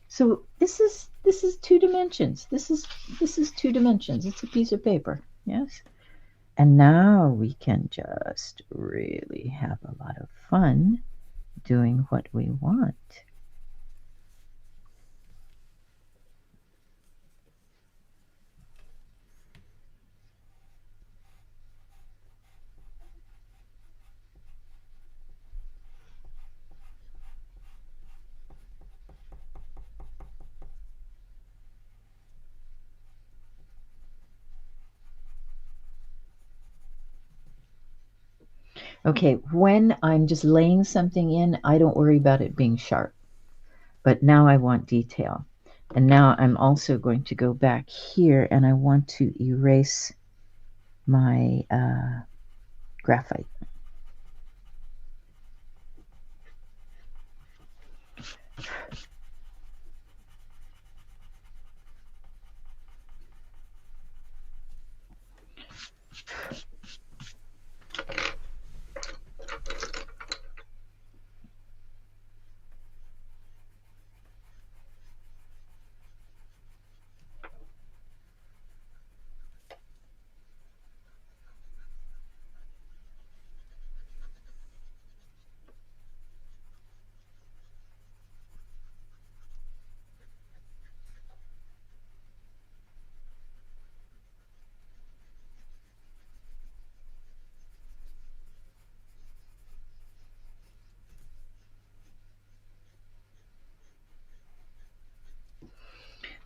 So this is 2 dimensions. This is 2 dimensions. It's a piece of paper. Yes. And now we can just really have a lot of fun doing what we want. Okay, when I'm just laying something in, I don't worry about it being sharp. But now I want detail. And now I'm also going to go back here and I want to erase my graphite.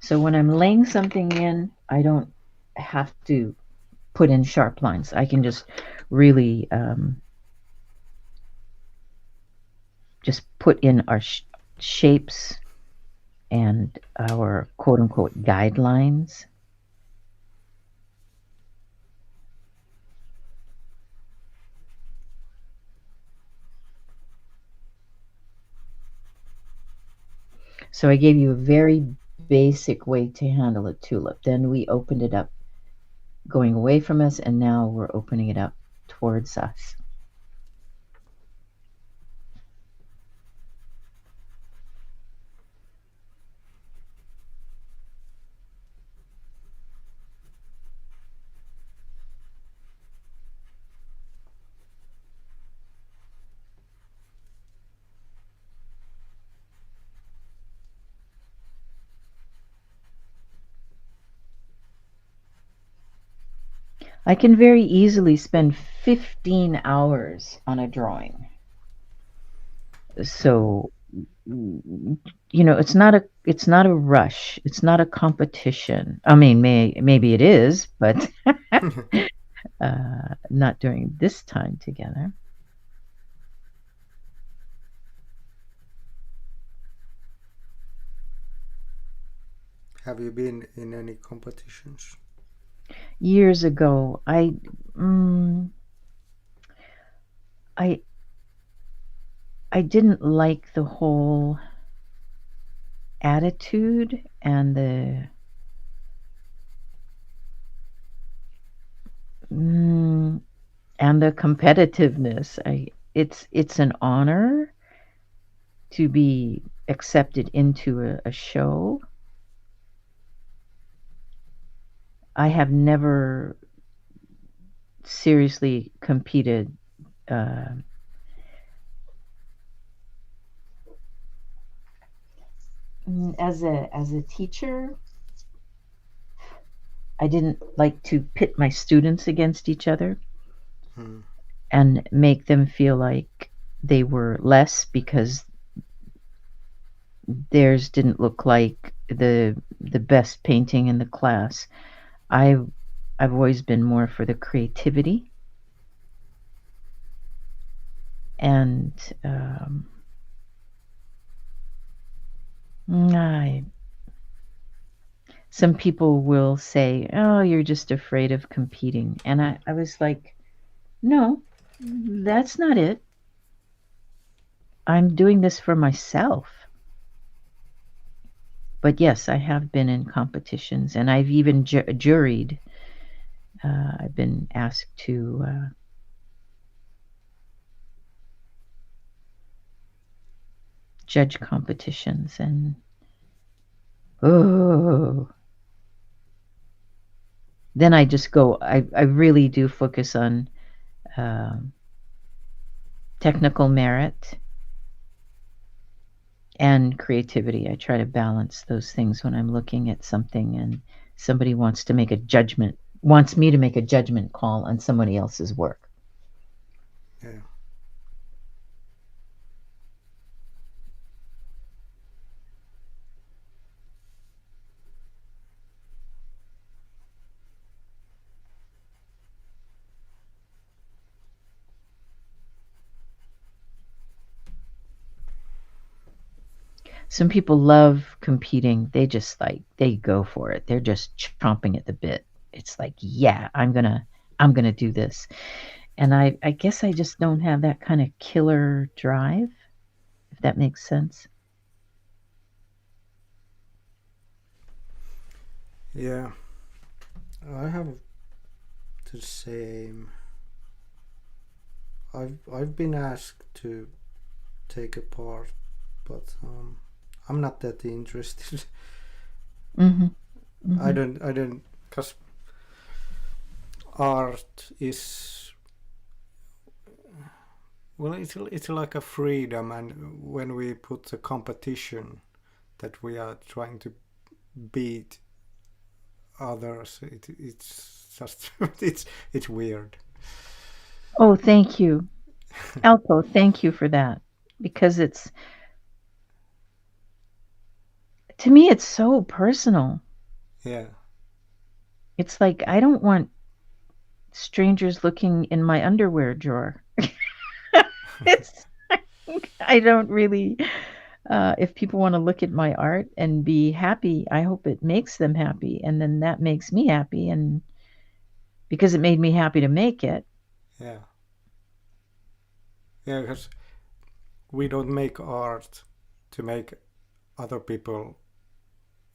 So when I'm laying something in, I don't have to put in sharp lines. I can just really just put in our shapes and our quote-unquote guidelines. So I gave you a very basic way to handle a tulip. Then we opened it up going away from us, and now we're opening it up towards us. I can very easily spend 15 hours on a drawing. So, you know, it's not a rush. It's not a competition. I mean, maybe it is, but not during this time together. Have you been in any competitions? Years ago, I didn't like the whole attitude and the competitiveness. It's an honor to be accepted into a show. I have never seriously competed as a teacher. I didn't like to pit my students against each other and make them feel like they were less because theirs didn't look like the best painting in the class. I've always been more for the creativity. And some people will say, oh, you're just afraid of competing. And I was like, no, that's not it. I'm doing this for myself. But yes, I have been in competitions, and I've even juried. I've been asked to judge competitions, and then I just go, I really do focus on technical merit and creativity. I try to balance those things when I'm looking at something and somebody wants me to make a judgment call on somebody else's work. Yeah. Some people love competing. They just they go for it. They're just chomping at the bit. It's like, yeah, I'm gonna do this. And I guess I just don't have that kind of killer drive, if that makes sense. Yeah, I have the same. I've been asked to take a part, but I'm not that interested. Mm-hmm. Mm-hmm. I don't, because art is, well, it's like a freedom, and when we put the competition that we are trying to beat others, it's just it's weird. Oh, thank you, Alpo. Thank you for that, because to me it's so personal. Yeah. It's like I don't want strangers looking in my underwear drawer. It's I don't really. If people want to look at my art and be happy, I hope it makes them happy, and then that makes me happy, and because it made me happy to make it. Yeah. Yeah, because we don't make art to make other people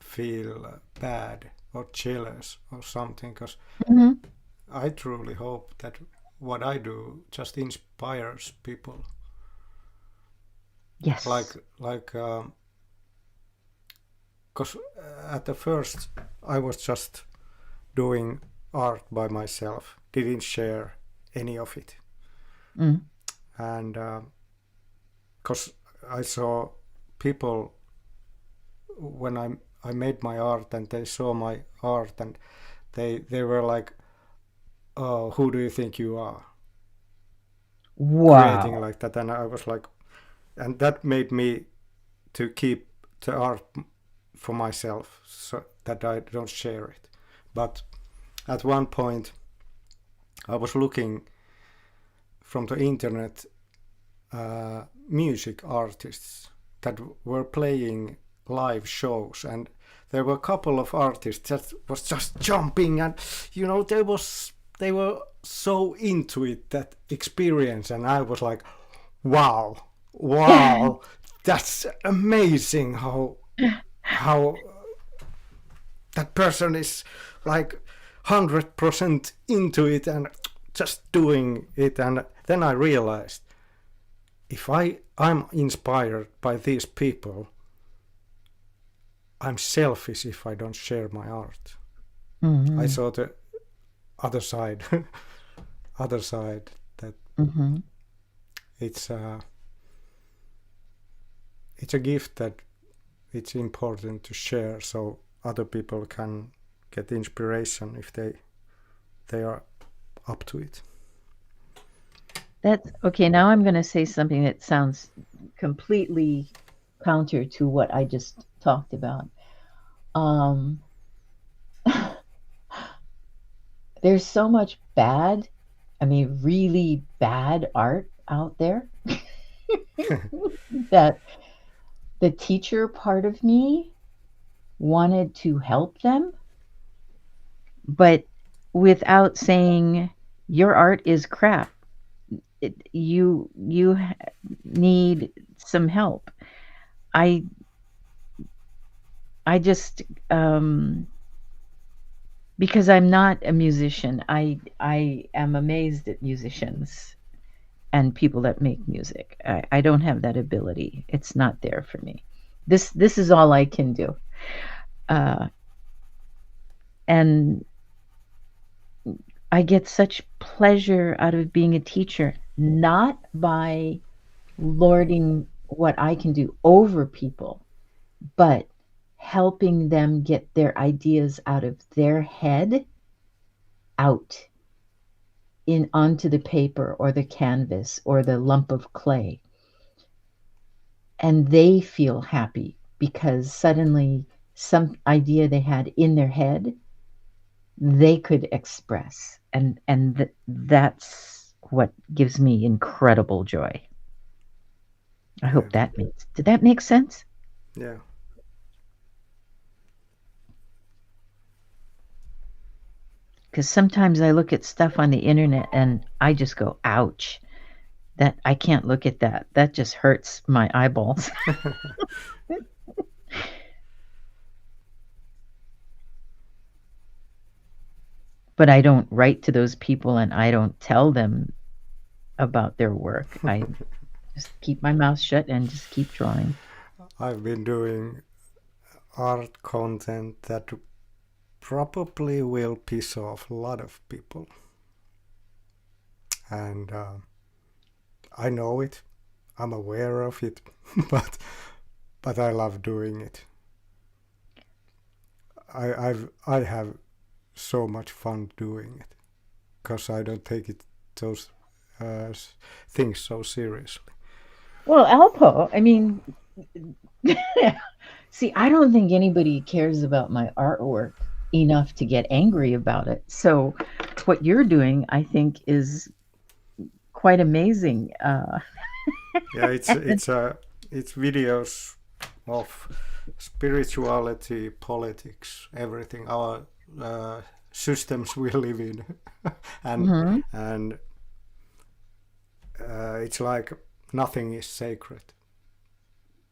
feel bad or jealous or something, because Mm-hmm. I truly hope that what I do just inspires people. Yes. Because at the first I was just doing art by myself, didn't share any of it. Mm. And because I saw people when I made my art and they saw my art, and they were like, oh, who do you think you are? Wow. Creating like that. And I was like, and that made me to keep the art for myself, so that I don't share it. But at one point I was looking from the internet music artists that were playing live shows, and there were a couple of artists that was just jumping, and they were so into it, that experience, and I was like, wow, that's amazing how that person is like 100% into it and just doing it. And then I realized, if I'm inspired by these people, I'm selfish if I don't share my art. Mm-hmm. I saw the other side that Mm-hmm. it's a gift that it's important to share, so other people can get inspiration if they are up to it. That's okay. Now I'm going to say something that sounds completely counter to what I just talked about. There's so much bad, I mean, really bad art out there that the teacher part of me wanted to help them, but without saying your art is crap. You need some help. I I just because I'm not a musician, I am amazed at musicians and people that make music. I don't have that ability. It's not there for me. This is all I can do. Uh, and I get such pleasure out of being a teacher, not by lording what I can do over people, but helping them get their ideas out of their head out in onto the paper or the canvas or the lump of clay. And they feel happy because suddenly some idea they had in their head they could express, and that's what gives me incredible joy. I hope that makes. Did that make sense? Yeah. Because sometimes I look at stuff on the internet and I just go, ouch, that I can't look at that. That just hurts my eyeballs. But I don't write to those people and I don't tell them about their work. I just keep my mouth shut and just keep drawing. I've been doing art content that probably will piss off a lot of people. And I know it. I'm aware of it. but I love doing it. I have so much fun doing it because I don't take those things so seriously. Well, Alpo, I mean, see, I don't think anybody cares about my artwork enough to get angry about it. So what you're doing, I think, is quite amazing. Yeah, it's videos of spirituality, politics, everything, our systems we live in, and it's like nothing is sacred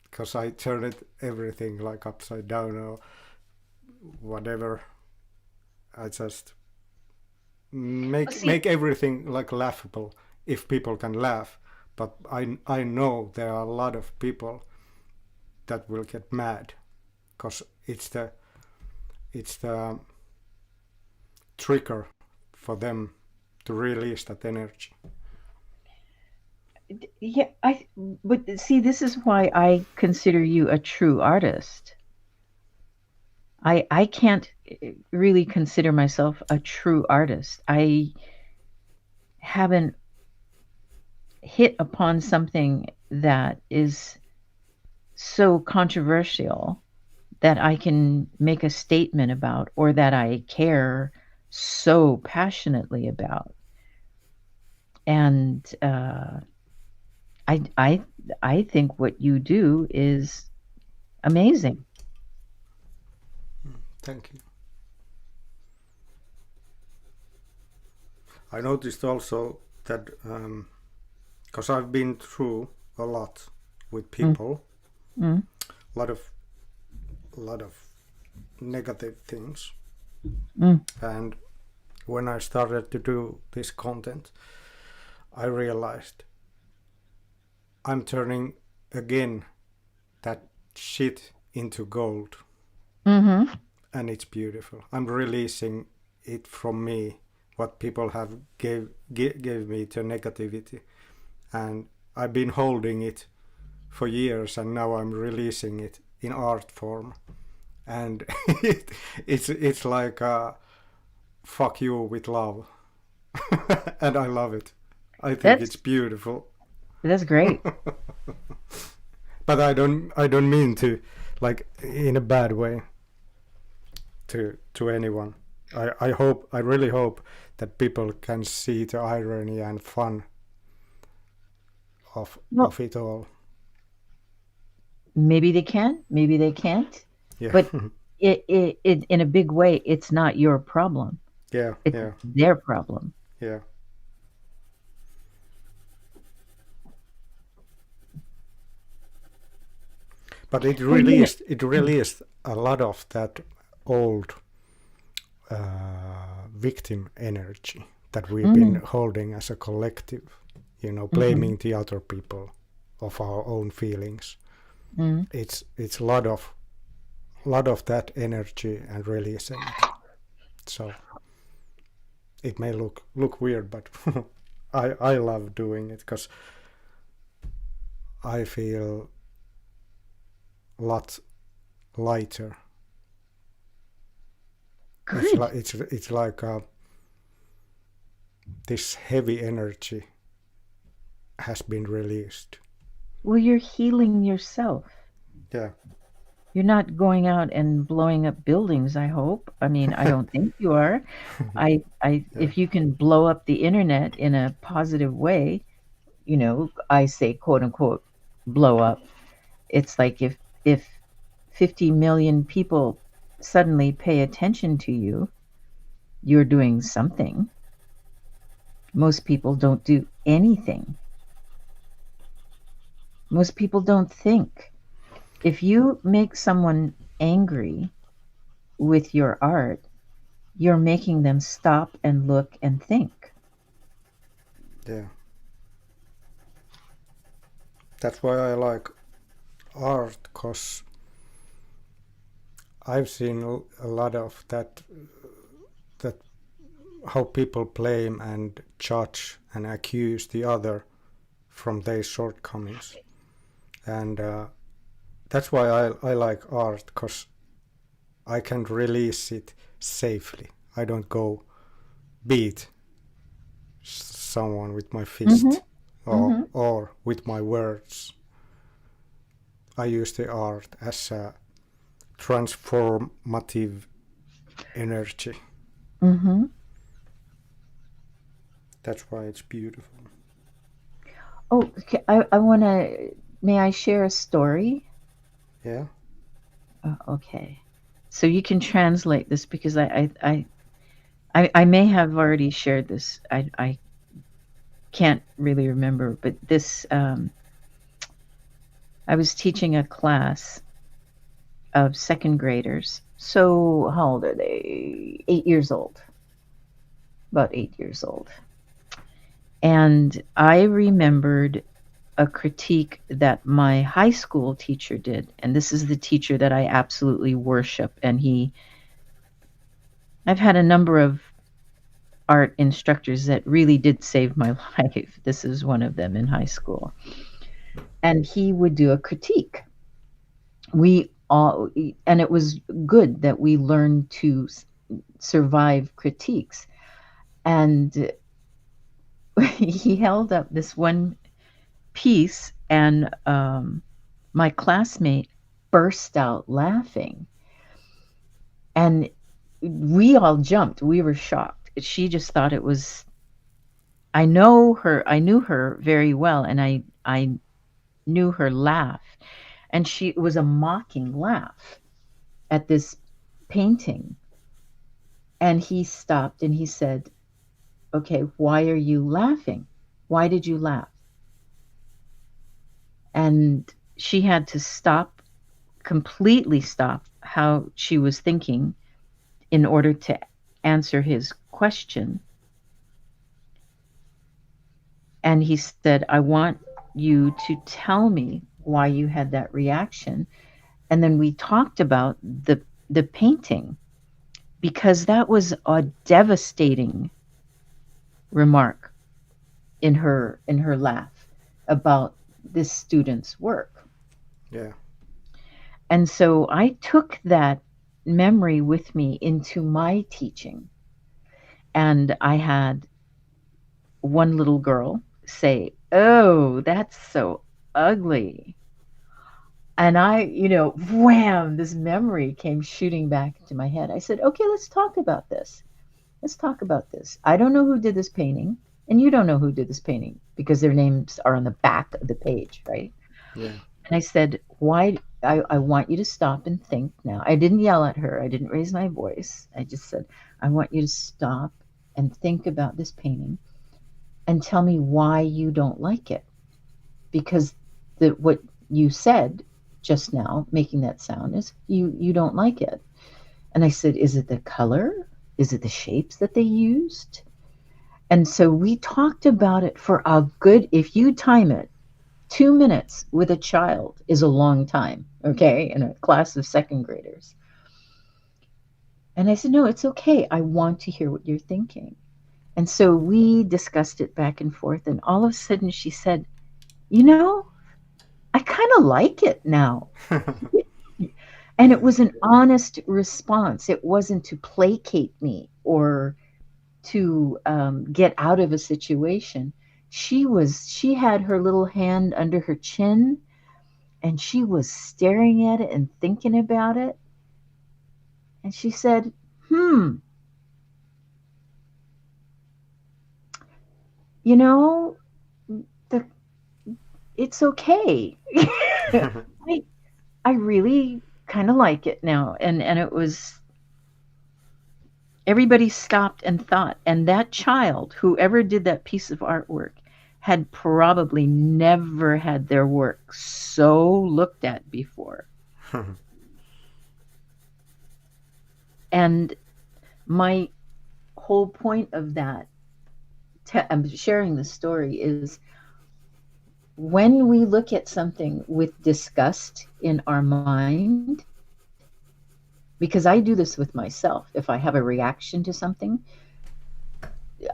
because I turn everything like upside down or whatever. I just make everything like laughable if people can laugh, but I know there are a lot of people that will get mad because it's the trigger for them to release that energy. Yeah, but see, this is why I consider you a true artist. I can't really consider myself a true artist. I haven't hit upon something that is so controversial that I can make a statement about or that I care so passionately about. And I think what you do is amazing. Thank you. I noticed also that because I've been through a lot with people, a lot of negative things, and when I started to do this content, I realized I'm turning again that shit into gold. And it's beautiful. I'm releasing it from me, what people have gave me to negativity, and I've been holding it for years, and now I'm releasing it in art form, and it's like fuck you with love, and I love it. I think it's beautiful. That's great. But I don't mean to, like, in a bad way to anyone. I really hope that people can see the irony and fun Well, of it all. maybe they can, maybe they can't. Yeah. But it in a big way, it's not your problem. Yeah, It's yeah, their problem. yeah. But it Well, you know, released a lot of that old victim energy that we've been mhm, holding as a collective, mhm, blaming the other people of our own feelings. mhm. It's a lot of that energy and releasing it. So it may look weird, but I love doing it because I feel a lot lighter. Good. It's like this heavy energy has been released. Well, you're healing yourself. Yeah. You're not going out and blowing up buildings, I hope. I mean, I don't think you are. Yeah. If you can blow up the internet in a positive way, I say quote unquote blow up. It's like if 50 million people suddenly pay attention to you, you're doing something. Most people don't do anything. Most people don't think. If you make someone angry with your art, you're making them stop and look and think. Yeah. That's why I like art, because I've seen a lot of that how people blame and judge and accuse the other from their shortcomings. And that's why I like art, because I can release it safely. I don't go beat someone with my Mm-hmm. fist Mm-hmm. or with my words. I use the art as a transformative energy. Mm-hmm. That's why it's beautiful. Oh, okay, I want to. May I share a story? Yeah. Okay. So you can translate this because I may have already shared this. I can't really remember, but this I was teaching a class of second graders. So how old are they? 8 years old. About 8 years old. And I remembered a critique that my high school teacher did. And this is the teacher that I absolutely worship. And I've had a number of art instructors that really did save my life. This is one of them in high school. And he would do a critique. We all, and it was good that we learned to survive critiques. And he held up this one piece, and my classmate burst out laughing. And we all jumped. We were shocked. She just thought it was. I knew her very well, and I knew her laugh, and it was a mocking laugh at this painting. And he stopped and he said, "Okay, why are you laughing? Why did you laugh?" And she had to completely stop how she was thinking in order to answer his question. And he said, "I want you to tell me why you had that reaction." And then we talked about the painting, because that was a devastating remark in her laugh about this student's work. Yeah. And so I took that memory with me into my teaching. And I had one little girl say, "Oh, that's so ugly." And wham, this memory came shooting back into my head. I said, "Okay, let's talk about this. Let's talk about this. I don't know who did this painting. And you don't know who did this painting because their names are on the back of the page, right? Yeah. And I said, why? I want you to stop and think now. I didn't yell at her. I didn't raise my voice. I just said, I want you to stop and think about this painting and tell me why you don't like it. Because what you said just now, making that sound, is you don't like it. And I said, is it the color? Is it the shapes that they used? And so we talked about it for a good, if you time it, 2 minutes with a child is a long time, okay, in a class of second graders. And I said, no, it's okay. I want to hear what you're thinking. And so we discussed it back and forth. And all of a sudden she said, you know, I kind of like it now. And it was an honest response. It wasn't to placate me or to get out of a situation. She had her little hand under her chin and she was staring at it and thinking about it. And she said, you know, it's okay. I really kind of like it now. And it was, everybody stopped and thought. And that child, whoever did that piece of artwork, had probably never had their work so looked at before. And my whole point of that, I'm sharing the story, is when we look at something with disgust in our mind, because I do this with myself, if I have a reaction to something,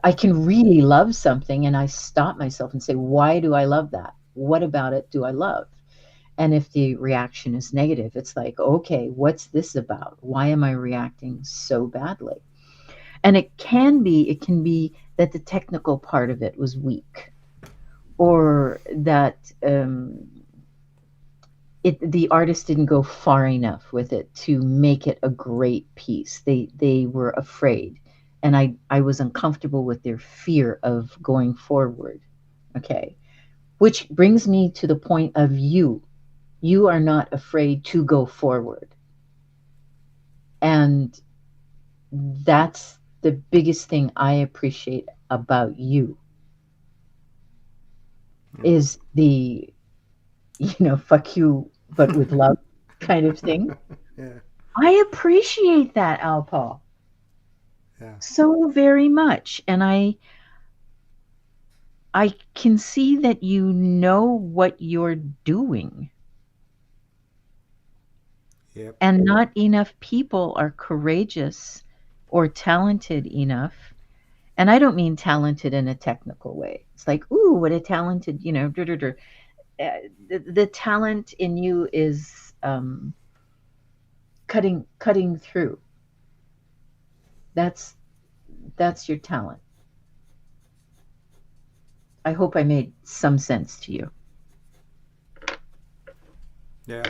I can really love something and I stop myself and say, why do I love that? What about it do I love? And if the reaction is negative, it's like, okay, what's this about? Why am I reacting so badly? And it can be that the technical part of it was weak, or that the artist didn't go far enough with it to make it a great piece. They were afraid, and I was uncomfortable with their fear of going forward. Okay, which brings me to the point of you. You are not afraid to go forward, and that's the biggest thing I appreciate about you. Is the, fuck you, but with love kind of thing. Yeah. I appreciate that, Alpa. Yeah. So very much. And I can see that you know what you're doing. Yep. And not enough people are courageous or talented enough. And I don't mean talented in a technical way. It's like, ooh, what a talented, the talent in you is cutting through. That's your talent. I hope I made some sense to you. Yeah.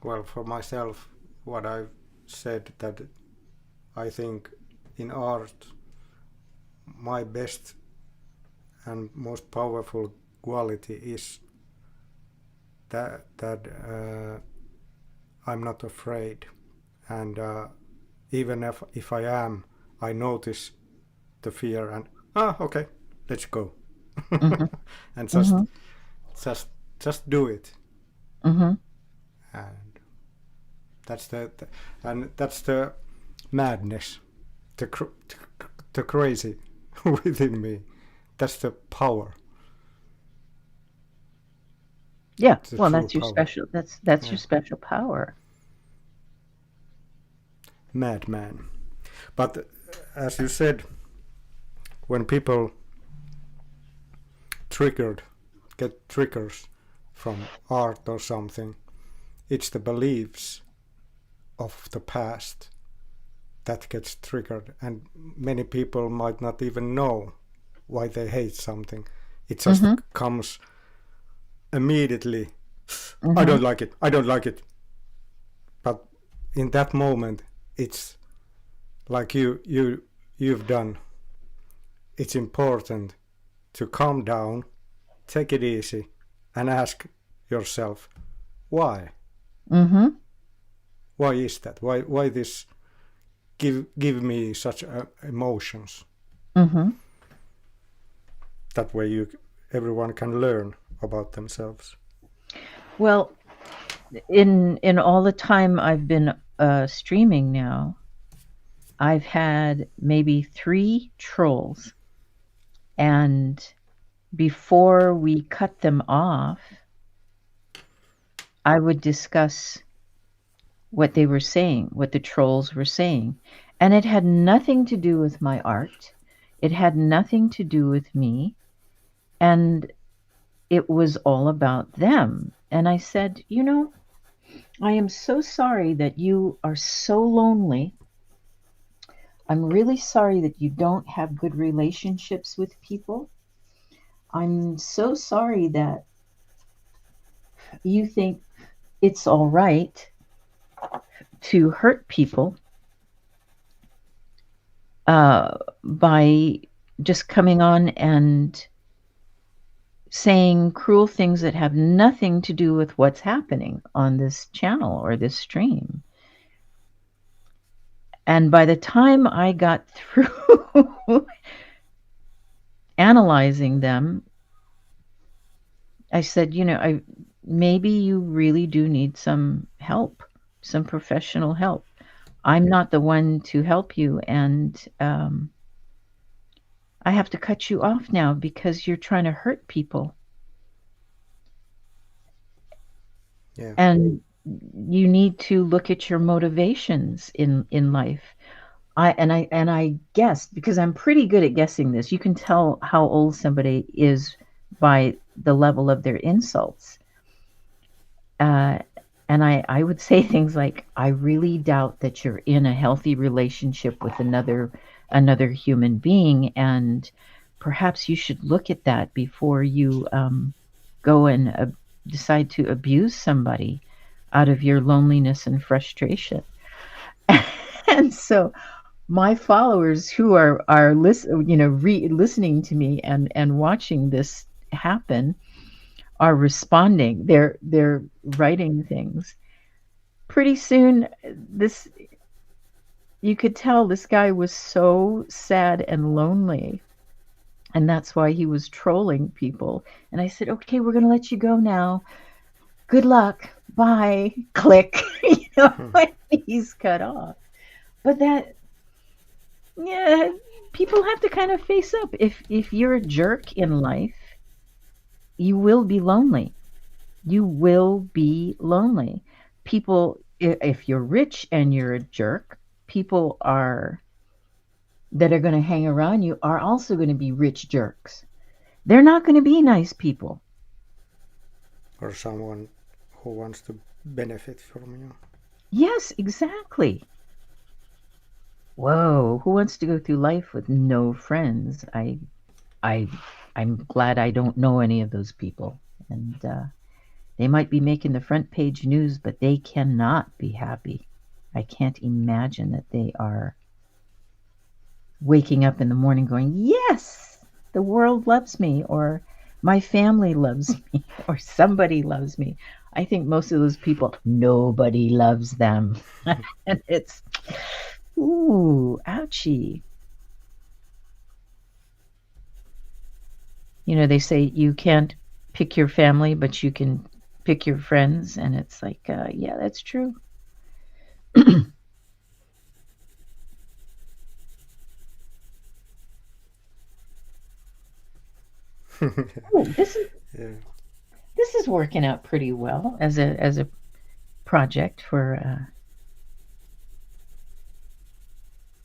Well, for myself, what I've said, that I think in art, my best and most powerful quality is that I'm not afraid, and even if I am, I notice the fear and okay, let's go. Mm-hmm. And Mm-hmm. just do it. Mm-hmm. And that's the madness, the crazy within me. That's the power. Yeah, The well, true that's your power. special. That's your special power. Madman. But as you said, when people get triggers from art or something, it's the beliefs of the past that gets triggered, and many people might not even know why they hate something. It just comes immediately. I don't like it. But in that moment, it's like you've done it's important to calm down, take it easy, and ask yourself, why? Mm-hmm. Why is that? Why this give me such emotions? Mm-hmm. That way everyone can learn about themselves. Well, in all the time I've been streaming now, I've had maybe 3 trolls, and before we cut them off, I would discuss what they were saying, what the trolls were saying. And it had nothing to do with my art. It had nothing to do with me. And it was all about them. And I said, I am so sorry that you are so lonely. I'm really sorry that you don't have good relationships with people. I'm so sorry that you think it's all right to hurt people by just coming on and saying cruel things that have nothing to do with what's happening on this channel or this stream. And by the time I got through analyzing them, I said, maybe you really do need some help, some professional help. I'm not the one to help you, and I have to cut you off now because you're trying to hurt people. Yeah. And you need to look at your motivations in life. I guessed, because I'm pretty good at guessing this. You can tell how old somebody is by the level of their insults. And I would say things like, I really doubt that you're in a healthy relationship with another human being, and perhaps you should look at that before you go and decide to abuse somebody out of your loneliness and frustration. And so my followers who are listening to me and watching this happen are responding. They're writing things. Pretty soon, you could tell this guy was so sad and lonely, and that's why he was trolling people. And I said, okay, we're going to let you go now. Good luck. Bye. Click. He's cut off. But people have to kind of face up. If you're a jerk in life, you will be lonely. You will be lonely. People, if you're rich and you're a jerk, people that are going to hang around you are also going to be rich jerks. They're not going to be nice people. Or someone who wants to benefit from you. Yes, exactly. Whoa, who wants to go through life with no friends? I'm glad I don't know any of those people. And they might be making the front page news, but they cannot be happy. I can't imagine that they are waking up in the morning going, yes, the world loves me, or my family loves me, or somebody loves me. I think most of those people, nobody loves them. And it's, ooh, ouchie. They say you can't pick your family, but you can pick your friends. And it's like, yeah, that's true. Ooh, this is working out pretty well as a project for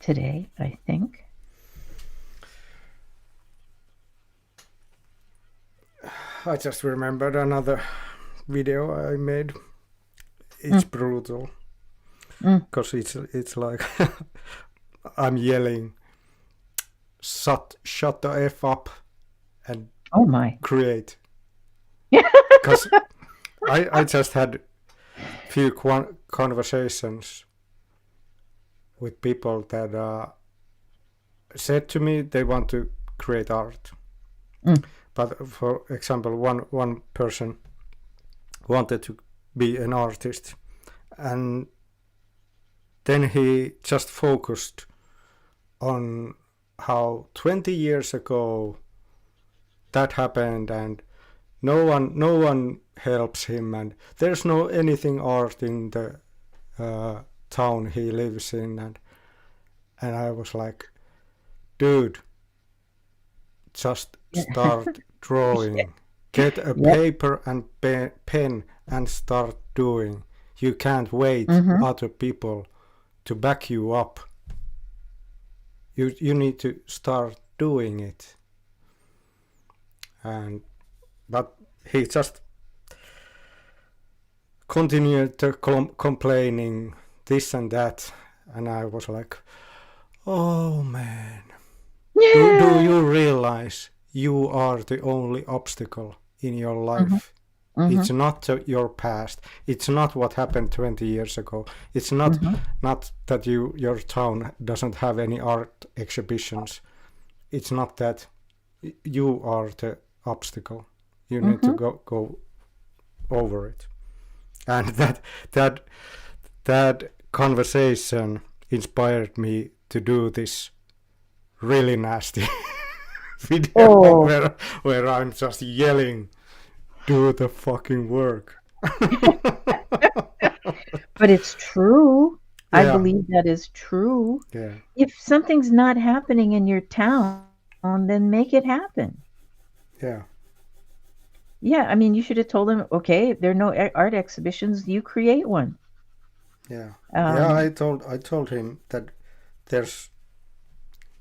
today, I think. I just remembered another video I made. It's brutal because it's like I'm yelling, shut the F up and oh my create. Because I just had few conversations with people that said to me they want to create art. Mm. But for example, one person wanted to be an artist, and then he just focused on how 20 years ago that happened, and no one helps him, and there's no anything art in the town he lives in, and I was like, dude, just start drawing. Get a paper and pen and start doing. You can't wait other people to back you up. You need to start doing it. But he just continued to complaining this and that, and I was like, oh man, do you realize you are the only obstacle in your life? It's not your past. It's not what happened 20 years ago. It's not that your town doesn't have any art exhibitions. It's not that. You are the obstacle. You need to go over it. And that conversation inspired me to do this really nasty video where I'm just yelling, do the fucking work. But it's true. I believe that is true. Yeah. If something's not happening in your town, then make it happen. Yeah. Yeah, I mean, you should have told them, okay, there are no art exhibitions, you create one. Yeah. I told him that there's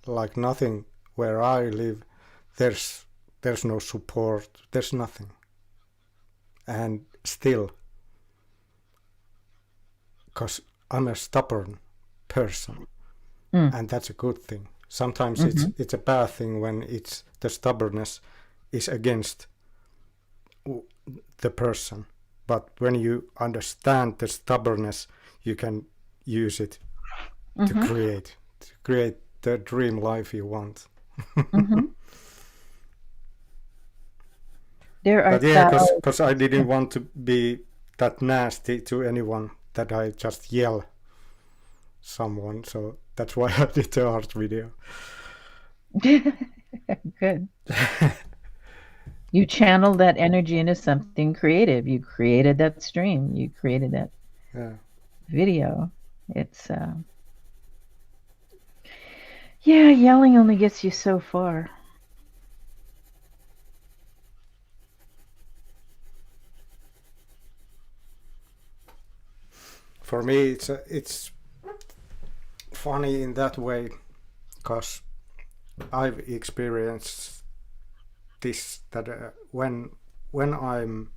like nothing where I live. There's no support. There's nothing. And still, because I'm a stubborn person, and that's a good thing. Sometimes it's a bad thing when the stubbornness is against the person. But when you understand the stubbornness, you can use it to create the dream life you want. There are because I didn't want to be that nasty to anyone that I just yell someone, so that's why I did the art video. Good. You channeled that energy into something creative. You created that stream. You created that video. It's yelling only gets you so far. For me, it's funny in that way, because I've experienced this, that when I'm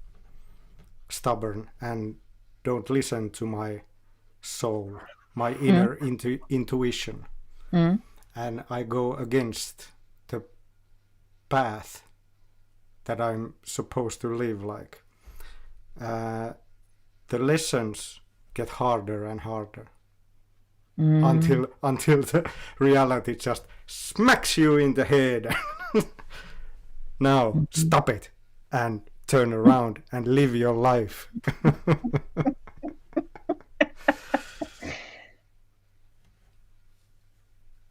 stubborn and don't listen to my soul, my inner intuition, and I go against the path that I'm supposed to live, like the lessons get harder and harder until the reality just smacks you in the head. Now stop it and turn around and live your life.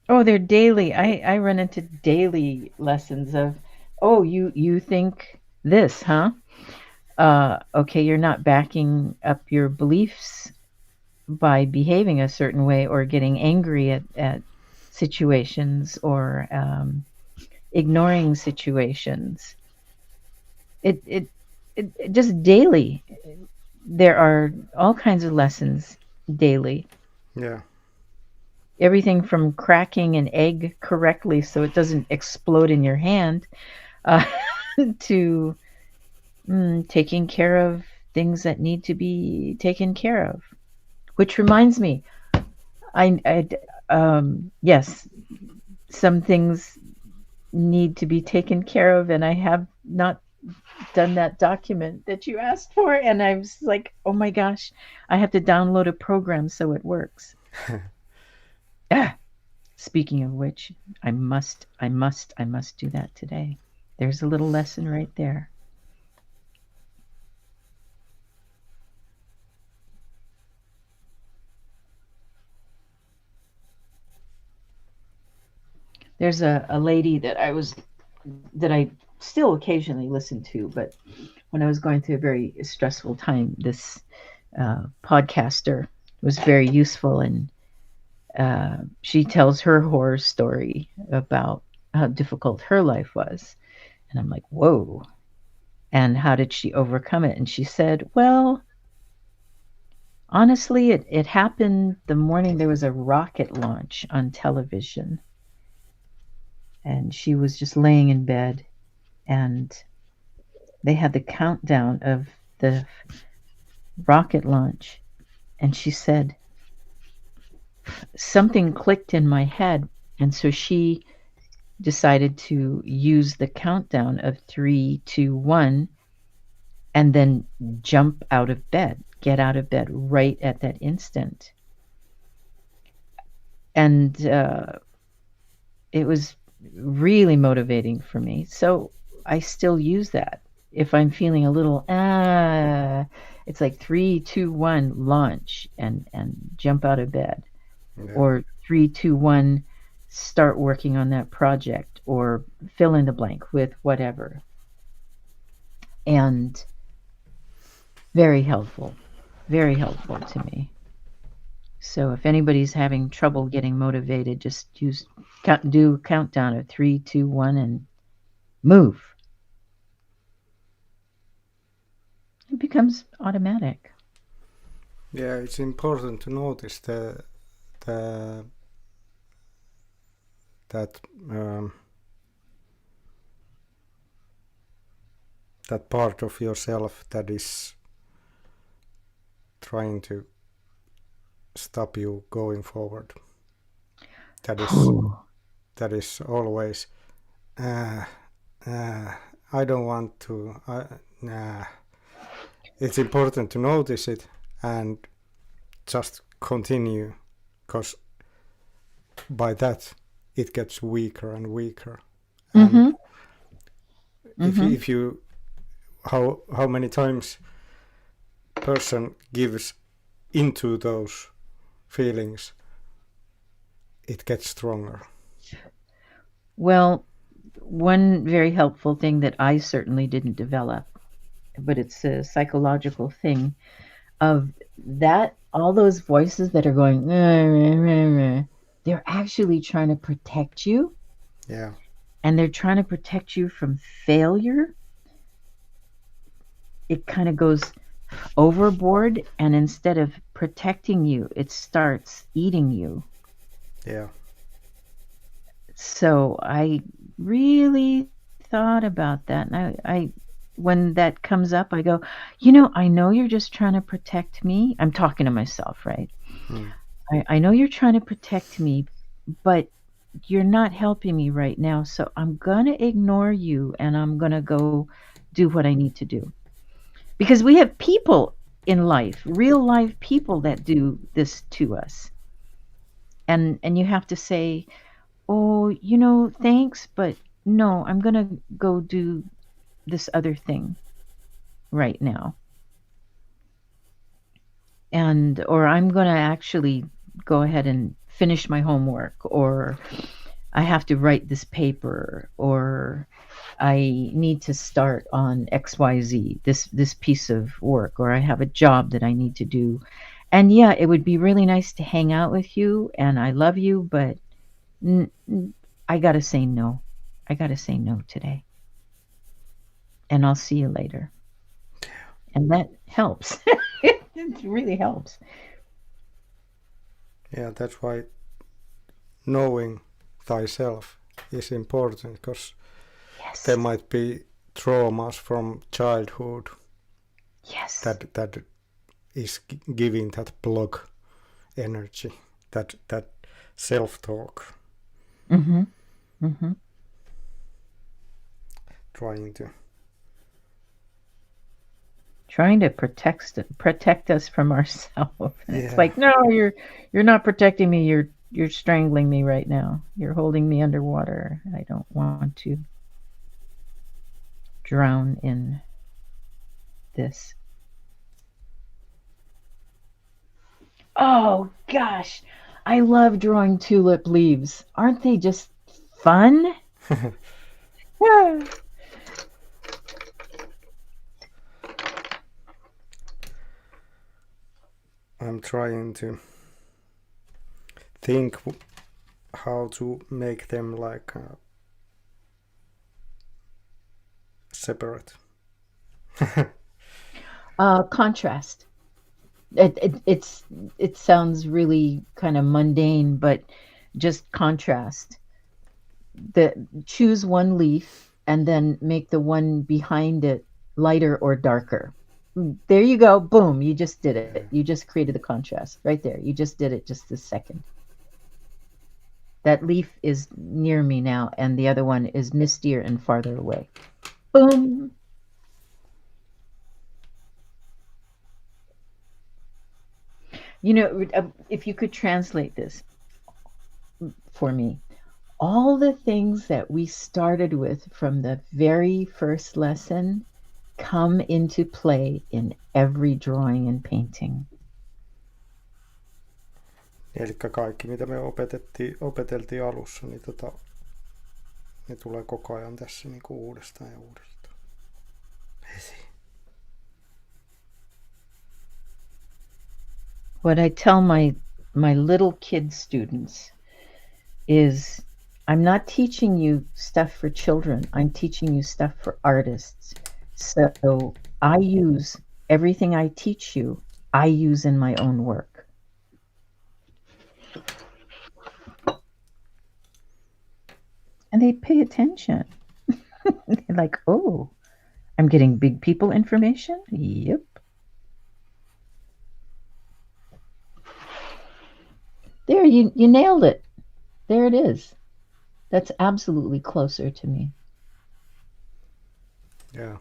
Oh, they're daily. I run into daily lessons of, oh, you think this, huh? Okay, you're not backing up your beliefs by behaving a certain way or getting angry at situations or ignoring situations. It just daily. There are all kinds of lessons daily. Yeah. Everything from cracking an egg correctly so it doesn't explode in your hand, to taking care of things that need to be taken care of. Which reminds me, yes, some things need to be taken care of, and I have not done that document that you asked for, and I was like, oh my gosh, I have to download a program so it works. Speaking of which, I must do that today. There's a little lesson right there. There's a lady that I still occasionally listen to, but when I was going through a very stressful time, this podcaster was very useful, and she tells her horror story about how difficult her life was. And I'm like, whoa. And how did she overcome it? And she said, well, honestly, it happened the morning there was a rocket launch on television. And she was just laying in bed, and they had the countdown of the rocket launch. And she said, something clicked in my head. And so she decided to use the countdown of 3, 2, 1, and then jump out of bed, get out of bed right at that instant. And it was really motivating for me. So I still use that. If I'm feeling a little, it's like 3, 2, 1, launch and jump out of bed. Yeah. Or 3, 2, 1, start working on that project, or fill in the blank with whatever. And very helpful to me. So if anybody's having trouble getting motivated, just do countdown of 3, 2, 1, and move. It becomes automatic. Yeah, it's important to notice that part of yourself that is trying to stop you going forward. That is always I don't want to. It's important to notice it and just continue, because by that it gets weaker and weaker. Mm-hmm. And if you how many times person gives into those feelings, it gets stronger. Well, one very helpful thing that I certainly didn't develop, but it's a psychological thing, of that all those voices that are going, they're actually trying to protect you. Yeah. And they're trying to protect you from failure. It kind of goes overboard, and instead of protecting you, it starts eating you. Yeah. So I really thought about that, and I when that comes up, I go, I know you're just trying to protect me. I'm talking to myself, right? I know you're trying to protect me, but you're not helping me right now. So I'm going to ignore you, and I'm going to go do what I need to do. Because we have people in life, real life people that do this to us. And you have to say, oh, thanks, but no, I'm going to go do this other thing right now. Or I'm going to actually go ahead and finish my homework, or I have to write this paper, or I need to start on XYZ, this piece of work, or I have a job that I need to do. And yeah, it would be really nice to hang out with you, and I love you, but I got to say no. I got to say no today. And I'll see you later. And that helps. It really helps. Yeah, that's why knowing thyself is important, because there might be traumas from childhood. Yes. That is giving that block energy, that self-talk. Mm-hmm. Mm-hmm. Trying to protect us from ourselves. And it's like, no, you're not protecting me. You're You're strangling me right now. You're holding me underwater. I don't want to drown in this. Oh gosh, I love drawing tulip leaves. Aren't they just fun? Yeah. I'm trying to think how to make them like separate. Contrast. It sounds really kind of mundane, but just contrast. Choose one leaf and then make the one behind it lighter or darker. There you go. Boom. You just did it. You just created the contrast right there. You just did it just this second. That leaf is near me now, and the other one is mistier and farther away. Boom. You know, if you could translate this for me, all the things that we started with from the very first lesson come into play in every drawing and painting. Eli kaikki, mitä me opeteltiin alussa, niin ne tulee koko ajan tässä niin kuin uudestaan ja uudestaan. What I tell my little kid students is, I'm not teaching you stuff for children. I'm teaching you stuff for artists. So I use everything I teach you, I use in my own work. And they pay attention. They're like, oh, I'm getting big people information? Yep. There, you nailed it. There it is. That's absolutely closer to me. Yeah.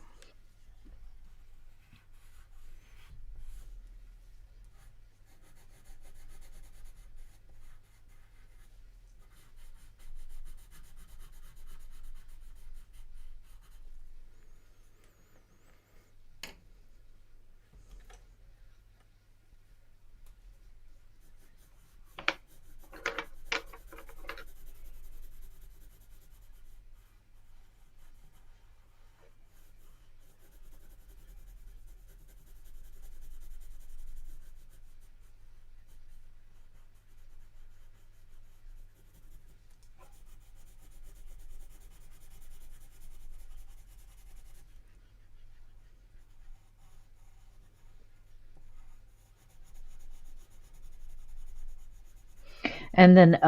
And then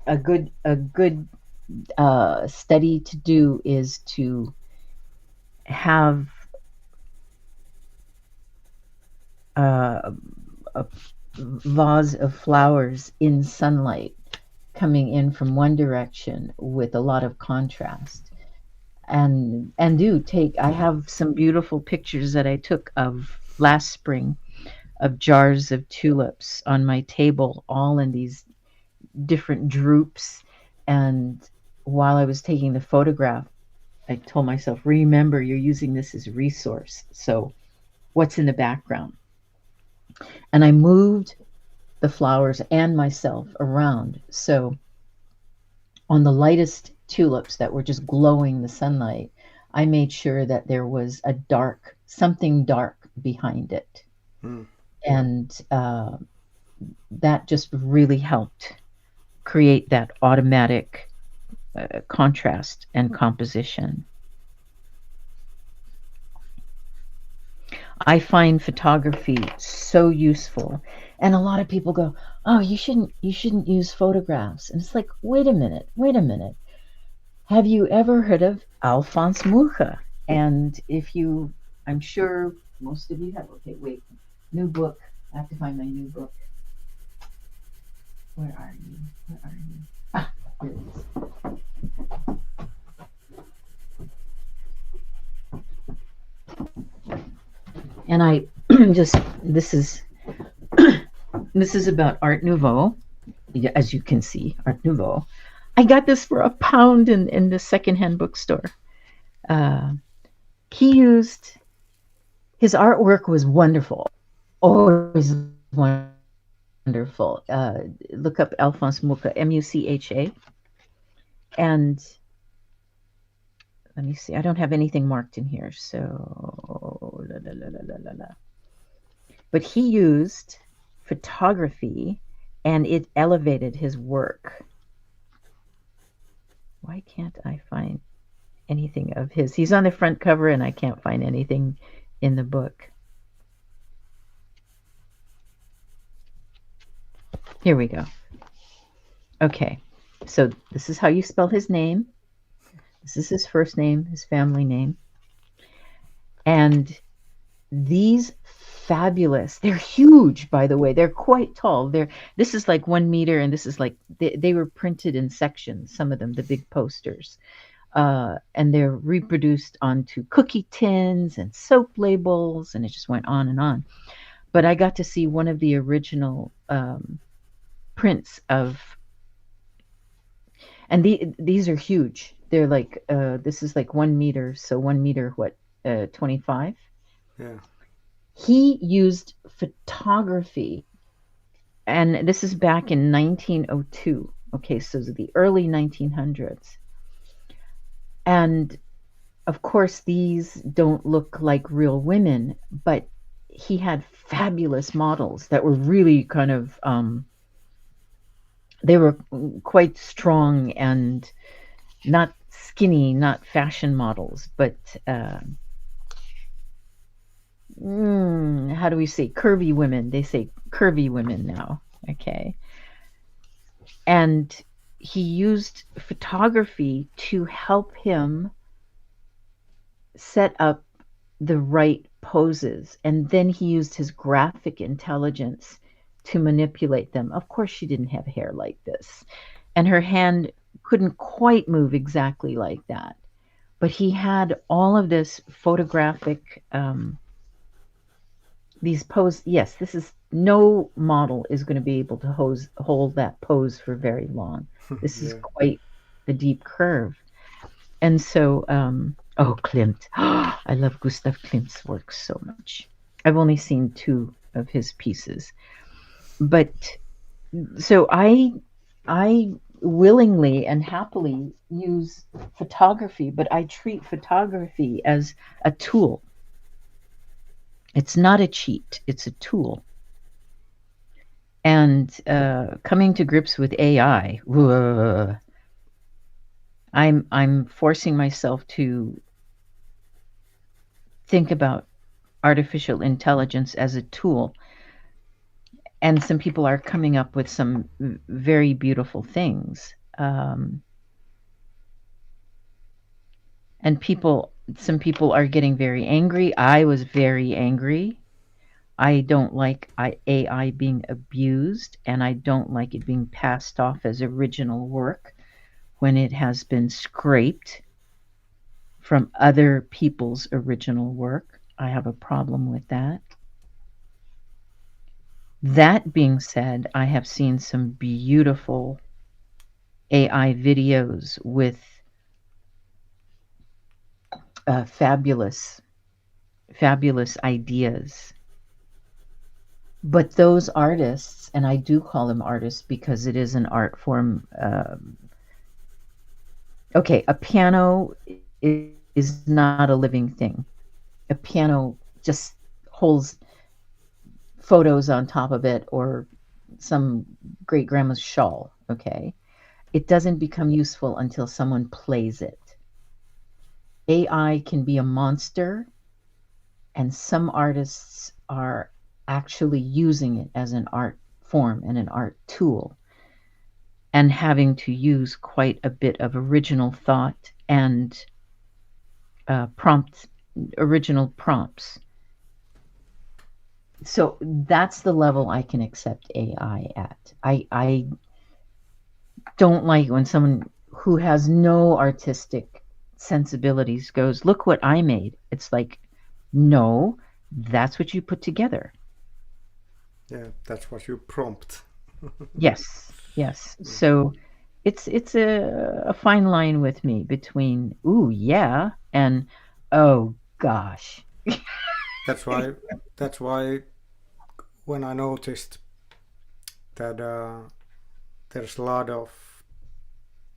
a good study to do is to have a vase of flowers in sunlight coming in from one direction with a lot of contrast. And I have some beautiful pictures that I took of last spring of jars of tulips on my table, all in these different droops. And while I was taking the photograph, I told myself, remember, you're using this as a resource. So what's in the background? And I moved the flowers and myself around. So on the lightest tulips that were just glowing the sunlight, I made sure that there was something dark behind it. And that just really helped create that automatic contrast and composition. I find photography so useful, and a lot of people go, "Oh, you shouldn't use photographs." And it's like, wait a minute. Have you ever heard of Alphonse Mucha? And I'm sure most of you have. Okay, wait, new book. I have to find my new book. Where are you? Ah, here it is. And I just this is about Art Nouveau, as you can see, Art Nouveau. I got this for £1 in the secondhand bookstore. His artwork was wonderful, always wonderful. Look up Alphonse Mucha, Mucha. And let me see, I don't have anything marked in here, so but he used photography and it elevated his work. Why can't I find anything of his? He's on the front cover and I can't find anything in the book. Here we go. Okay, so this is how you spell his name. This is his first name, his family name. And these fabulous, they're huge, by the way. They're quite tall. This is like 1 meter, and this is like, they were printed in sections, some of them, the big posters. And they're reproduced onto cookie tins and soap labels, and it just went on and on. But I got to see one of the original prints of, and these are huge. They're like, this is like 1 meter, so 1 meter, 25? Yeah. He used photography, and this is back in 1902. Okay, so the early 1900s. And of course, these don't look like real women, but he had fabulous models that were really kind of, they were quite strong and not skinny, not fashion models, but how do we say curvy women? They say curvy women now. Okay. And he used photography to help him set up the right poses. And then he used his graphic intelligence to manipulate them. Of course, she didn't have hair like this, and her hand couldn't quite move exactly like that. But he had all of this photographic, these pose. Yes, this is, no model is going to be able to hold that pose for very long. This is quite a deep curve. And so, Klimt. I love Gustav Klimt's work so much. I've only seen 2 of his pieces. But so I willingly and happily use photography, but I treat photography as a tool. It's not a cheat, it's a tool. And coming to grips with AI, I'm forcing myself to think about artificial intelligence as a tool. And some people are coming up with some very beautiful things. And some people are getting very angry. I was very angry. I don't like AI being abused, and I don't like it being passed off as original work when it has been scraped from other people's original work. I have a problem with that. That being said, I have seen some beautiful AI videos with fabulous ideas. But those artists, and I do call them artists because it is an art form. Okay, a piano is not a living thing. A piano just holds photos on top of it or some great grandma's shawl. Okay, it doesn't become useful until someone plays it. AI can be a monster, and some artists are actually using it as an art form and an art tool, and having to use quite a bit of original thought and original prompts. So that's the level I can accept AI at. I don't like when someone who has no artistic sensibilities goes, look what I made. It's like, no, that's what you put together. Yeah, that's what you prompt. Yes. Yes. So it's a fine line with me between ooh yeah and oh gosh. That's why when I noticed that there's a lot of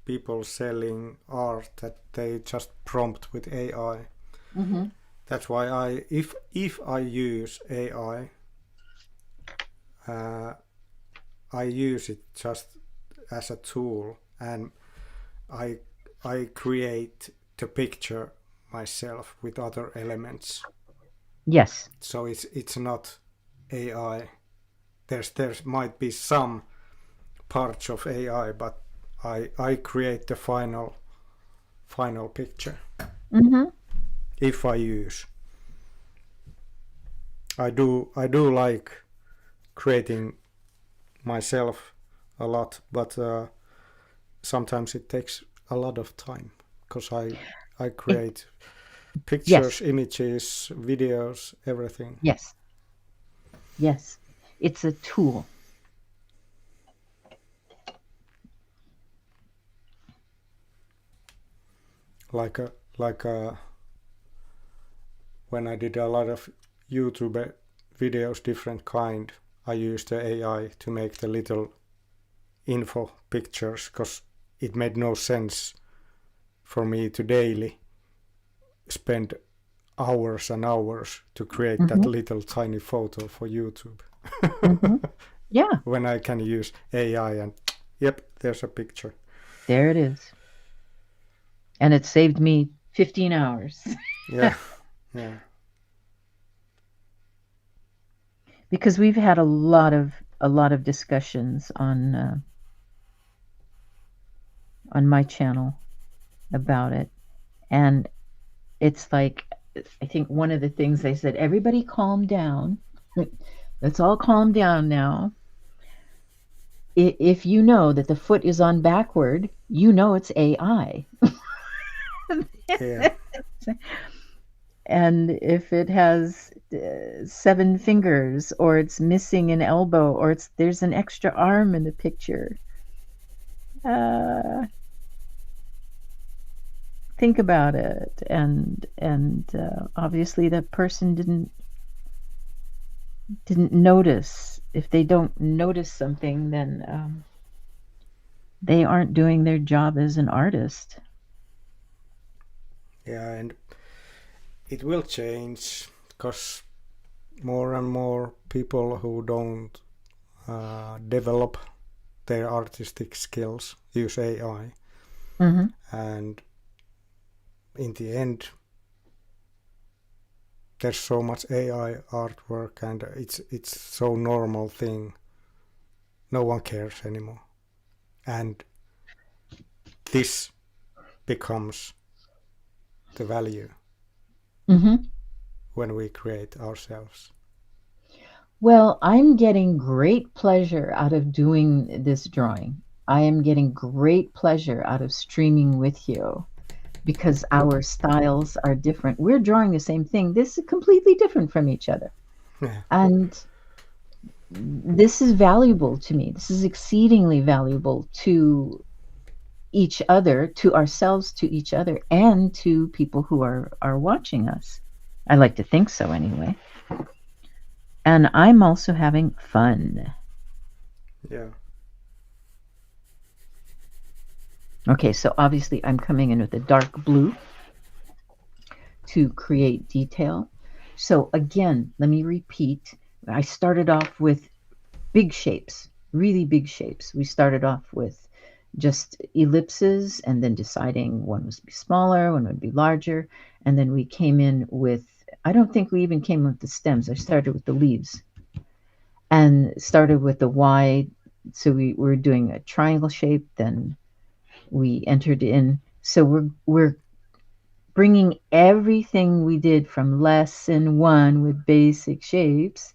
people selling art that they just prompt with AI. Mm-hmm. That's why if I use AI, I use it just as a tool, and I create the picture myself with other elements. Yes. So it's not AI. There might be some parts of AI, but I create the final picture. Mm-hmm. If I use, I do like creating myself a lot, but sometimes it takes a lot of time because I create pictures, Yes. images, videos, everything. Yes. Yes. It's a tool. Like a when I did a lot of YouTube videos, different kind, I used the AI to make the little info pictures because it made no sense for me to daily spend hours and hours to create that Mm-hmm. little tiny photo for YouTube. Mm-hmm. Yeah. When I can use AI and yep, there's a picture. There it is. And it saved me 15 hours. Yeah, yeah, Because we've had a lot of discussions on my channel about it, and it's like I think one of the things they said, everybody calm down. Let's all calm down now. If you know that the foot is on backward, you know it's AI. yeah, And if it has 7 fingers, or it's missing an elbow, or there's an extra arm in the picture, uh, think about it. And obviously that person didn't notice. If they don't notice something, then they aren't doing their job as an artist. yeah, and it will change because more and more people who don't develop their artistic skills use AI, Mm-hmm. and in the end there's so much AI artwork and it's so normal thing, no one cares anymore, and this becomes the value Mm-hmm. when we create ourselves. Well, I'm getting great pleasure out of doing this drawing. I am getting great pleasure out of streaming with you because our styles are different. We're drawing the same thing. This is completely different from each other. Yeah, And this is valuable to me. This is exceedingly valuable to each other, to ourselves, to each other, and to people who are watching us. I like to think so anyway. And I'm also having fun. yeah, Okay, so obviously I'm coming in with a dark blue to create detail. So again, let me repeat. I started off with big shapes, really big shapes. We started off with just ellipses and then deciding one was be smaller, one would be larger. And then we came in with, I don't think we even came with the stems. I started with the leaves and started with the wide. So we were doing a triangle shape, then we entered in. So we're bringing everything we did from lesson 1 with basic shapes,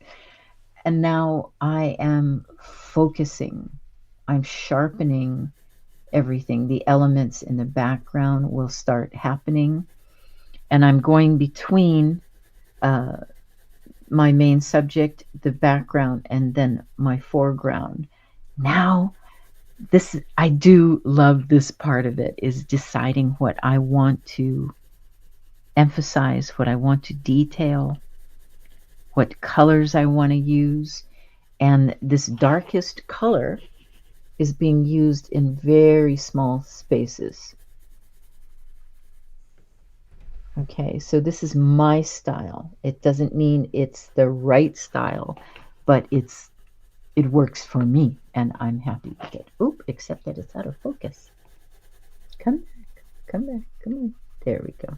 and now I am focusing. I'm sharpening everything. The elements in the background will start happening, and I'm going between my main subject, the background, and then my foreground. Now I do love this part of it, is deciding what I want to emphasize, what I want to detail, what colors I want to use. And this darkest color is being used in very small spaces. Okay, so this is my style. It doesn't mean it's the right style, but it works for me, and I'm happy with it. Oop, except that it's out of focus. Come back, come back, come on. There we go.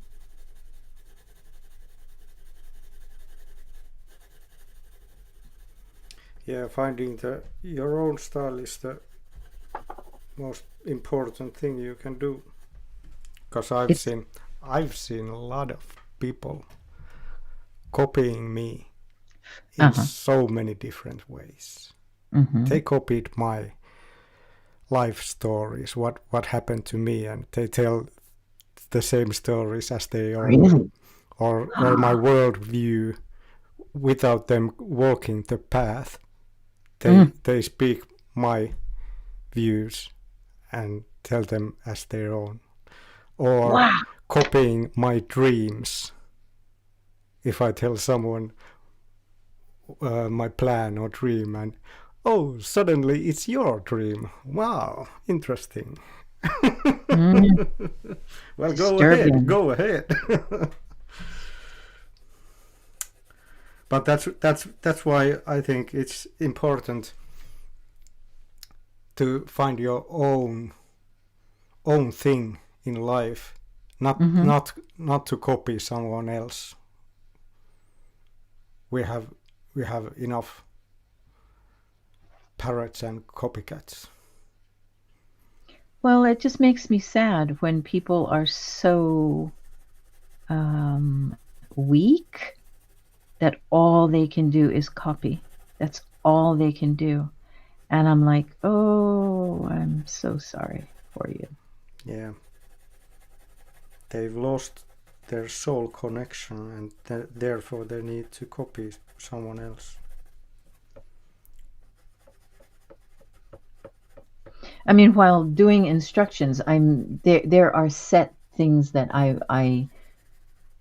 Yeah, finding your own style is the most important thing you can do. Because I've seen a lot of people copying me in so many different ways. They copied my life stories, what happened to me, and they tell the same stories as they are, Really? or my worldview without them walking the path. They speak my views and tell them as their own, or copying my dreams. If I tell someone my plan or dream, and suddenly it's your dream. Wow, interesting. Well, Disturbing. go ahead. But that's why I think it's important to find your own thing in life, not to copy someone else. We have enough parrots and copycats. Well, it just makes me sad when people are so weak that all they can do is copy. That's all they can do. And I'm like, oh, I'm so sorry for you. Yeah. They've lost their soul connection, and therefore they need to copy someone else. I mean, while doing instructions, there are set things that I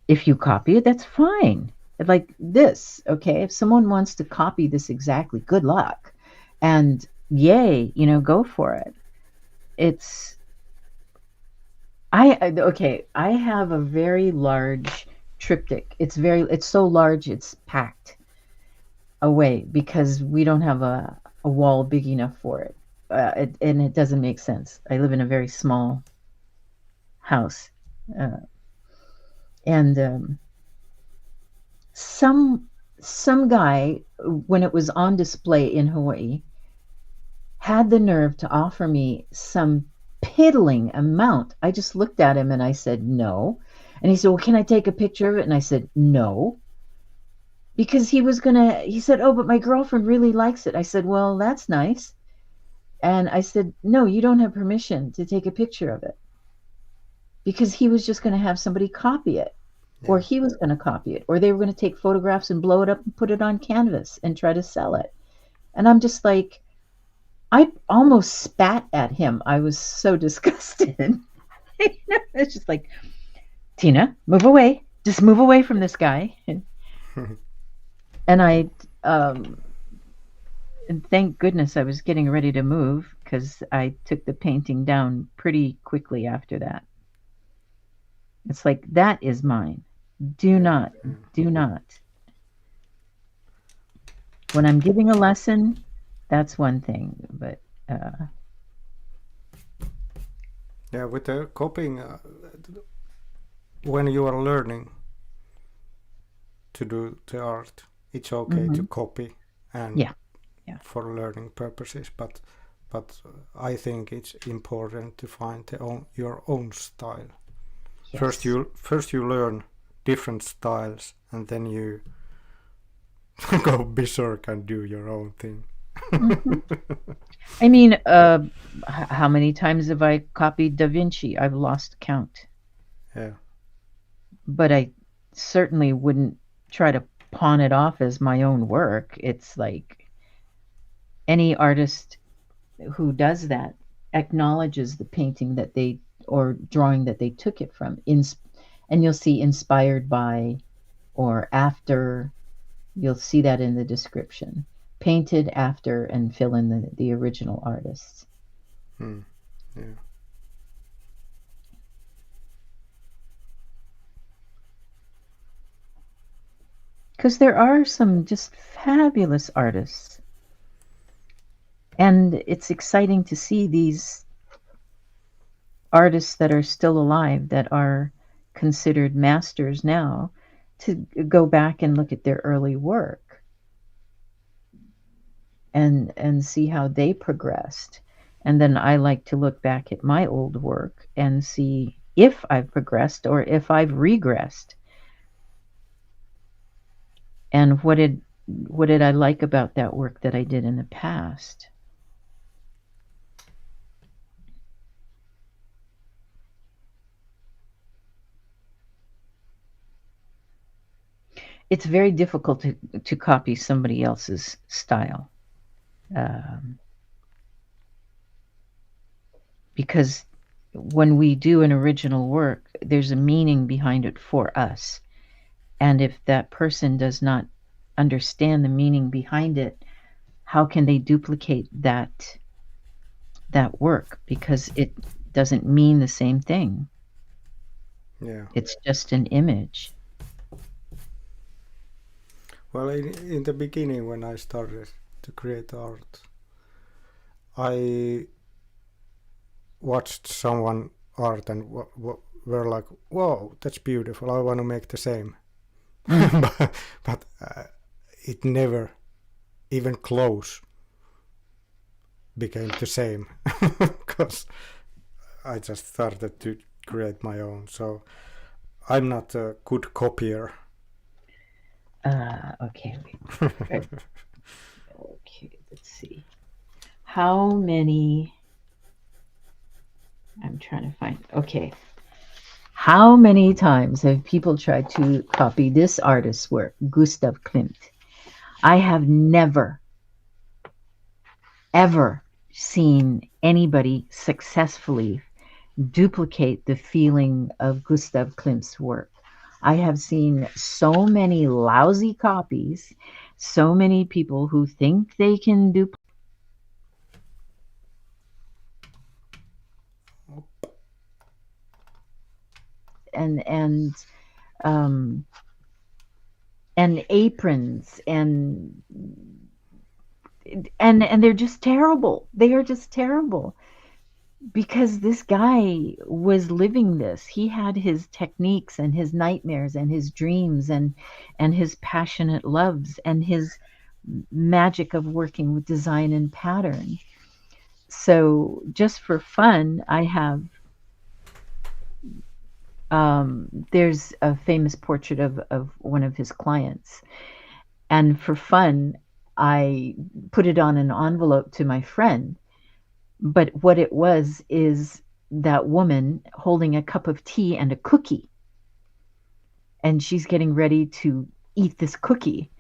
if you copy it, that's fine. Like this, okay? If someone wants to copy this exactly, good luck. And yay, go for it. I have a very large triptych. It's so large it's packed away because we don't have a wall big enough for it. And it doesn't make sense. I live in a very small house. And some guy, when it was on display in Hawaii, had the nerve to offer me some piddling amount. I just looked at him and I said no. And he said, well, can I take a picture of it? And I said no. Because he said, oh, but my girlfriend really likes it. I said, well, that's nice. And I said, no, you don't have permission to take a picture of it. Because he was just going to have somebody copy it. Yeah. Or he was going to copy it. Or they were going to take photographs and blow it up and put it on canvas and try to sell it. And I'm just like, I almost spat at him. I was so disgusted. It's just like, Tina, move away. Just move away from this guy. And I, and thank goodness I was getting ready to move because I took the painting down pretty quickly after that. It's like, that is mine. Do not. When I'm giving a lesson, that's one thing, but yeah, with the copying, when you are learning to do the art, it's okay to copy and for learning purposes, but I think it's important to find your own style. Yes. First you learn different styles, and then you go berserk and do your own thing. I mean, how many times have I copied Da Vinci? I've lost count. Yeah. But I certainly wouldn't try to pawn it off as my own work. It's like any artist who does that acknowledges the painting that they or drawing that they took it from. And you'll see inspired by or after. You'll see that in the description. Painted after and fill in the original artists. Yeah. Because there are some just fabulous artists. And it's exciting to see these artists that are still alive, that are considered masters now, to go back and look at their early work and see how they progressed. And then I like to look back at my old work and see if I've progressed or if I've regressed. And what did I like about that work that I did in the past? It's very difficult to copy somebody else's style. Because when we do an original work, there's a meaning behind it for us. And if that person does not understand the meaning behind it, how can they duplicate that work? Because it doesn't mean the same thing. Yeah. It's just an image. Well, in the beginning, when I started to create art, I watched someone art and were like, "Whoa, that's beautiful! I want to make the same." but it never, even close, became the same because I just started to create my own. So I'm not a good copier. Okay. Okay, let's see. How many? I'm trying to find. Okay. How many times have people tried to copy this artist's work, Gustav Klimt? I have never, ever seen anybody successfully duplicate the feeling of Gustav Klimt's work. I have seen so many lousy copies, so many people who think they can duplicate. And aprons and they're just terrible. They are just terrible. Because this guy was living this. He had his techniques and his nightmares and his dreams and his passionate loves and his magic of working with design and pattern. So just for fun, I have there's a famous portrait of one of his clients. And for fun, I put it on an envelope to my friend. But what it was is that woman holding a cup of tea and a cookie. And she's getting ready to eat this cookie.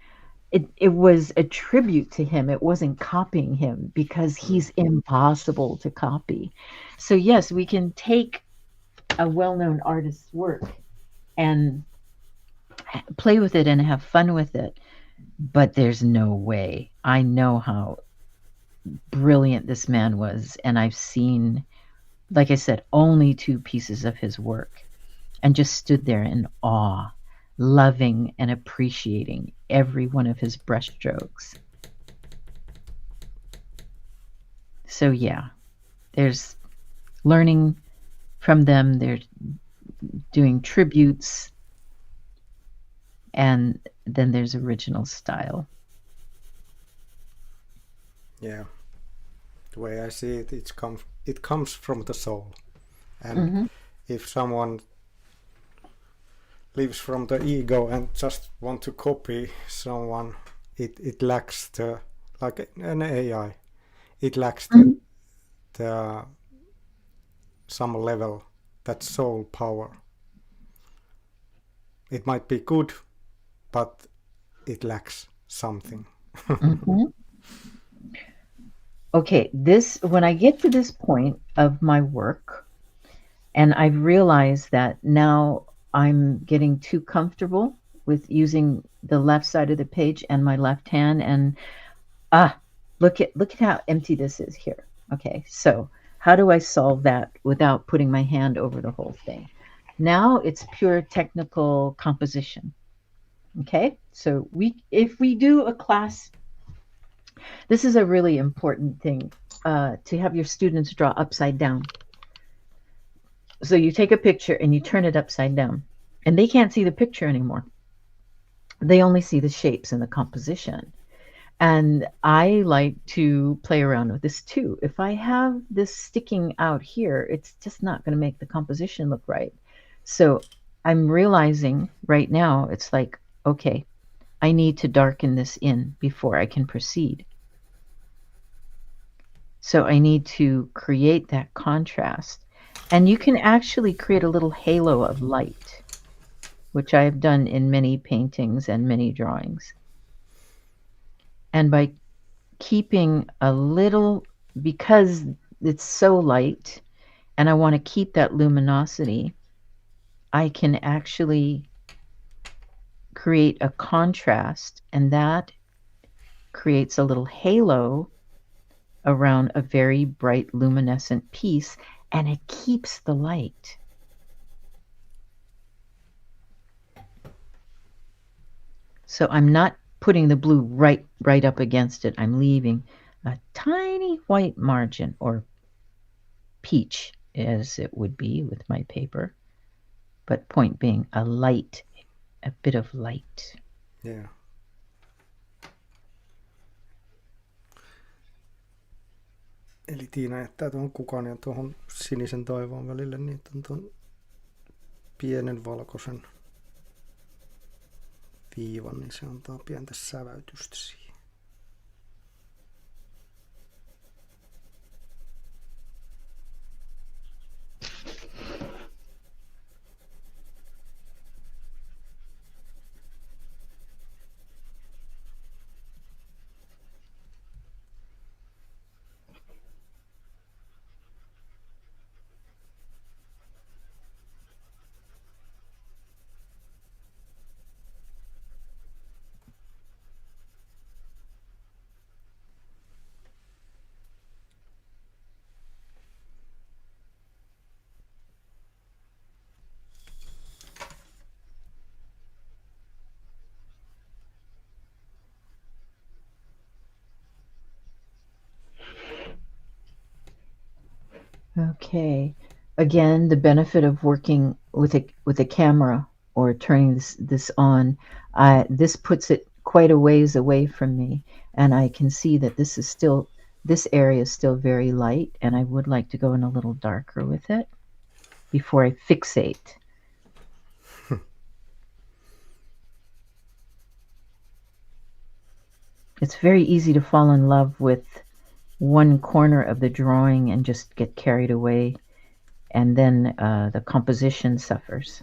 It was a tribute to him. It wasn't copying him because he's impossible to copy. So yes, we can take a well-known artist's work and play with it and have fun with it. But there's no way. I know how brilliant this man was, and I've seen, like I said, only 2 pieces of his work and just stood there in awe, loving and appreciating every one of his brushstrokes. So yeah, there's learning from them, they're doing tributes, and then there's original style. Yeah. The way I see it, it comes from the soul. And if someone lives from the ego and just want to copy someone, it lacks the, like an AI, it lacks the some level, that soul power. It might be good, but it lacks something. Okay, this when I get to this point of my work, and I've realized that now I'm getting too comfortable with using the left side of the page and my left hand, and ah, look at how empty this is here. Okay, so how do I solve that without putting my hand over the whole thing? Now it's pure technical composition. Okay, so if we do a class, this is a really important thing to have your students draw upside down. So you take a picture and you turn it upside down, and they can't see the picture anymore. They only see the shapes and the composition. And I like to play around with this too. If I have this sticking out here, it's just not going to make the composition look right. So I'm realizing right now, it's like, okay, I need to darken this in before I can proceed. So I need to create that contrast. And you can actually create a little halo of light, which I have done in many paintings and many drawings. And by keeping a little, because it's so light and I want to keep that luminosity, I can actually create a contrast, and that creates a little halo around a very bright luminescent piece, and it keeps the light. So I'm not putting the blue right up against it. I'm leaving a tiny white margin, or peach as it would be with my paper. But point being, a bit of light. Yeah. Eli Tiina jättää tuohon kukan ja tuohon sinisen taivaan välille, niin on tuon pienen valkoisen viivan, niin se antaa pientä säväytystä siihen. Okay. Again, the benefit of working with a camera or turning this on, this puts it quite a ways away from me, and I can see that this area is still very light, and I would like to go in a little darker with it before I fixate. It's very easy to fall in love with one corner of the drawing and just get carried away, and then the composition suffers.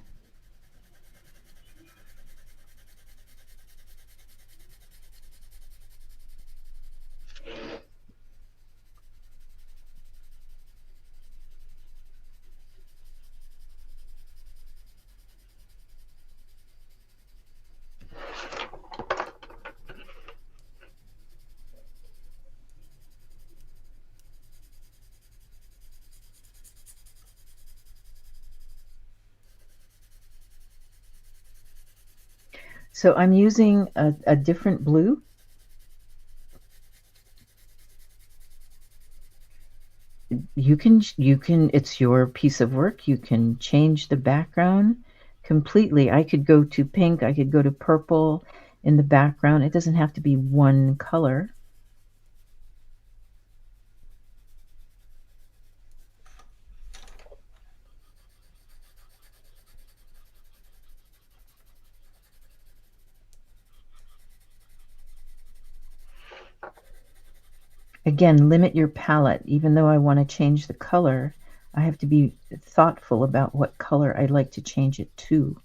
So I'm using a different blue. You can, it's your piece of work. You can change the background completely. I could go to pink, I could go to purple in the background. It doesn't have to be one color. Again, limit your palette. Even though I want to change the color, I have to be thoughtful about what color I'd like to change it to.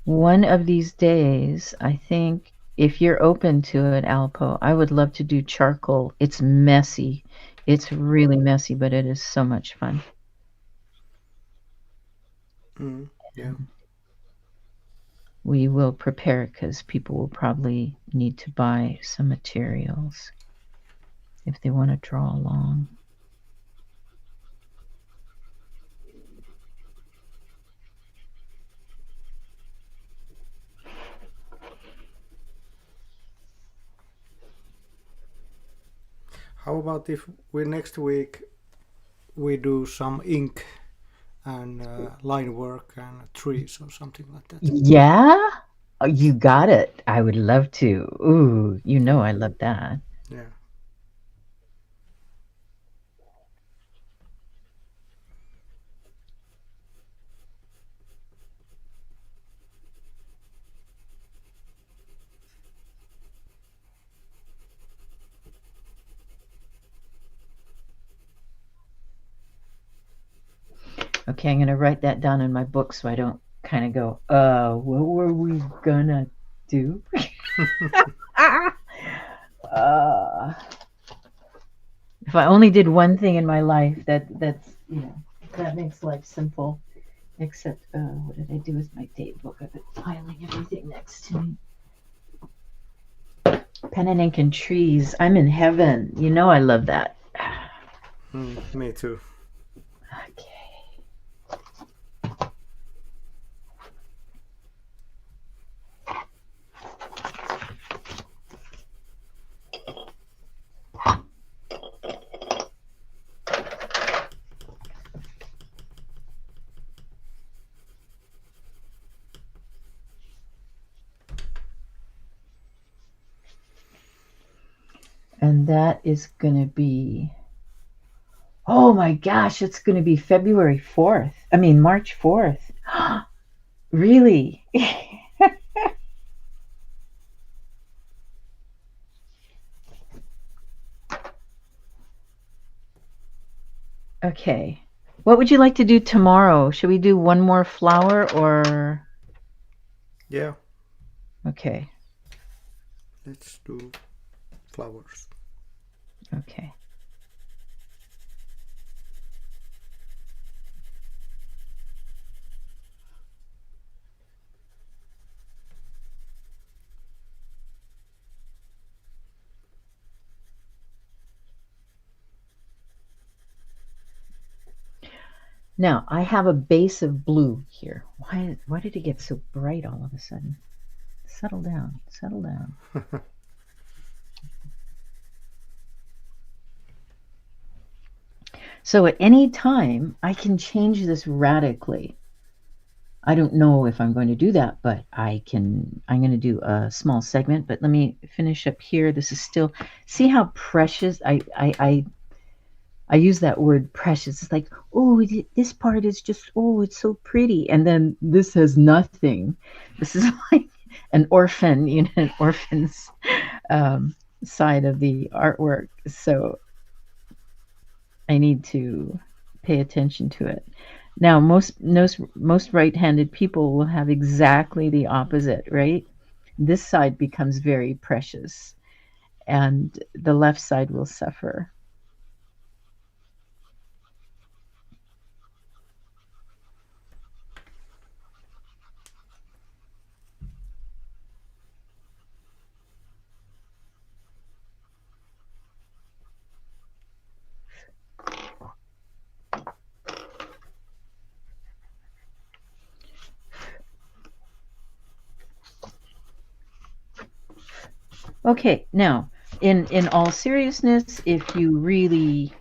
One of these days, I think, if you're open to it, Alpo, I would love to do charcoal. It's messy. It's really messy, but it is so much fun. Yeah. We will prepare it because people will probably need to buy some materials if they want to draw along. How about if we next week we do some ink and line work and trees or something like that? Yeah? Oh, you got it. I would love to. Ooh, you know I love that. Yeah. Okay, I'm going to write that down in my book so I don't kind of go, what were we gonna do? If I only did one thing in my life, that's that makes life simple. Except, what did I do with my date book? I've been piling everything next to me. Pen and ink and trees. I'm in heaven. You know I love that. Me too. Okay. And that is going to be, oh my gosh, it's going to be February 4th. I mean, March 4th. Really? Okay. What would you like to do tomorrow? Should we do one more flower or? Yeah. Okay. Let's do flowers. Okay. Now, I have a base of blue here. Why did it get so bright all of a sudden? Settle down. Settle down. So at any time, I can change this radically. I don't know if I'm going to do that, but I'm going to do a small segment, but let me finish up here. This is still, see how precious, I use that word precious. It's like, oh, this part is just, oh, it's so pretty. And then this has nothing. This is like an orphan, an orphan's side of the artwork. So I need to pay attention to it. Now, most right-handed people will have exactly the opposite, right? This side becomes very precious, and the left side will suffer. Okay, now, in all seriousness, if you really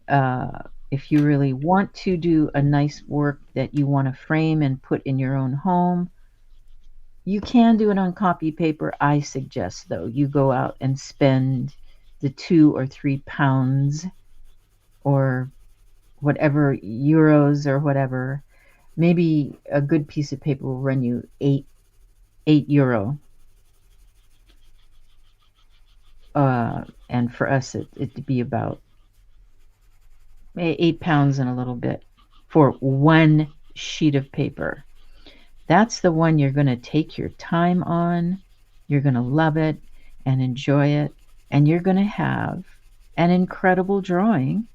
want to do a nice work that you want to frame and put in your own home, you can do it on copy paper. I suggest, though, you go out and spend the 2 or 3 pounds or whatever, euros or whatever. Maybe a good piece of paper will run you €8. And for us, it'd be about 8 pounds and a little bit for one sheet of paper. That's the one you're going to take your time on, you're going to love it and enjoy it, and you're going to have an incredible drawing.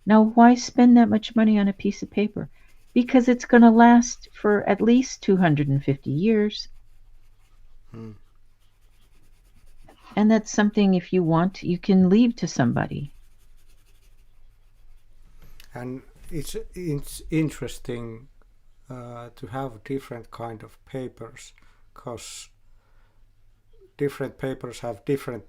Now, why spend that much money on a piece of paper? Because it's going to last for at least 250 years. And that's something, if you want, you can leave to somebody. And it's interesting to have different kind of papers, because different papers have different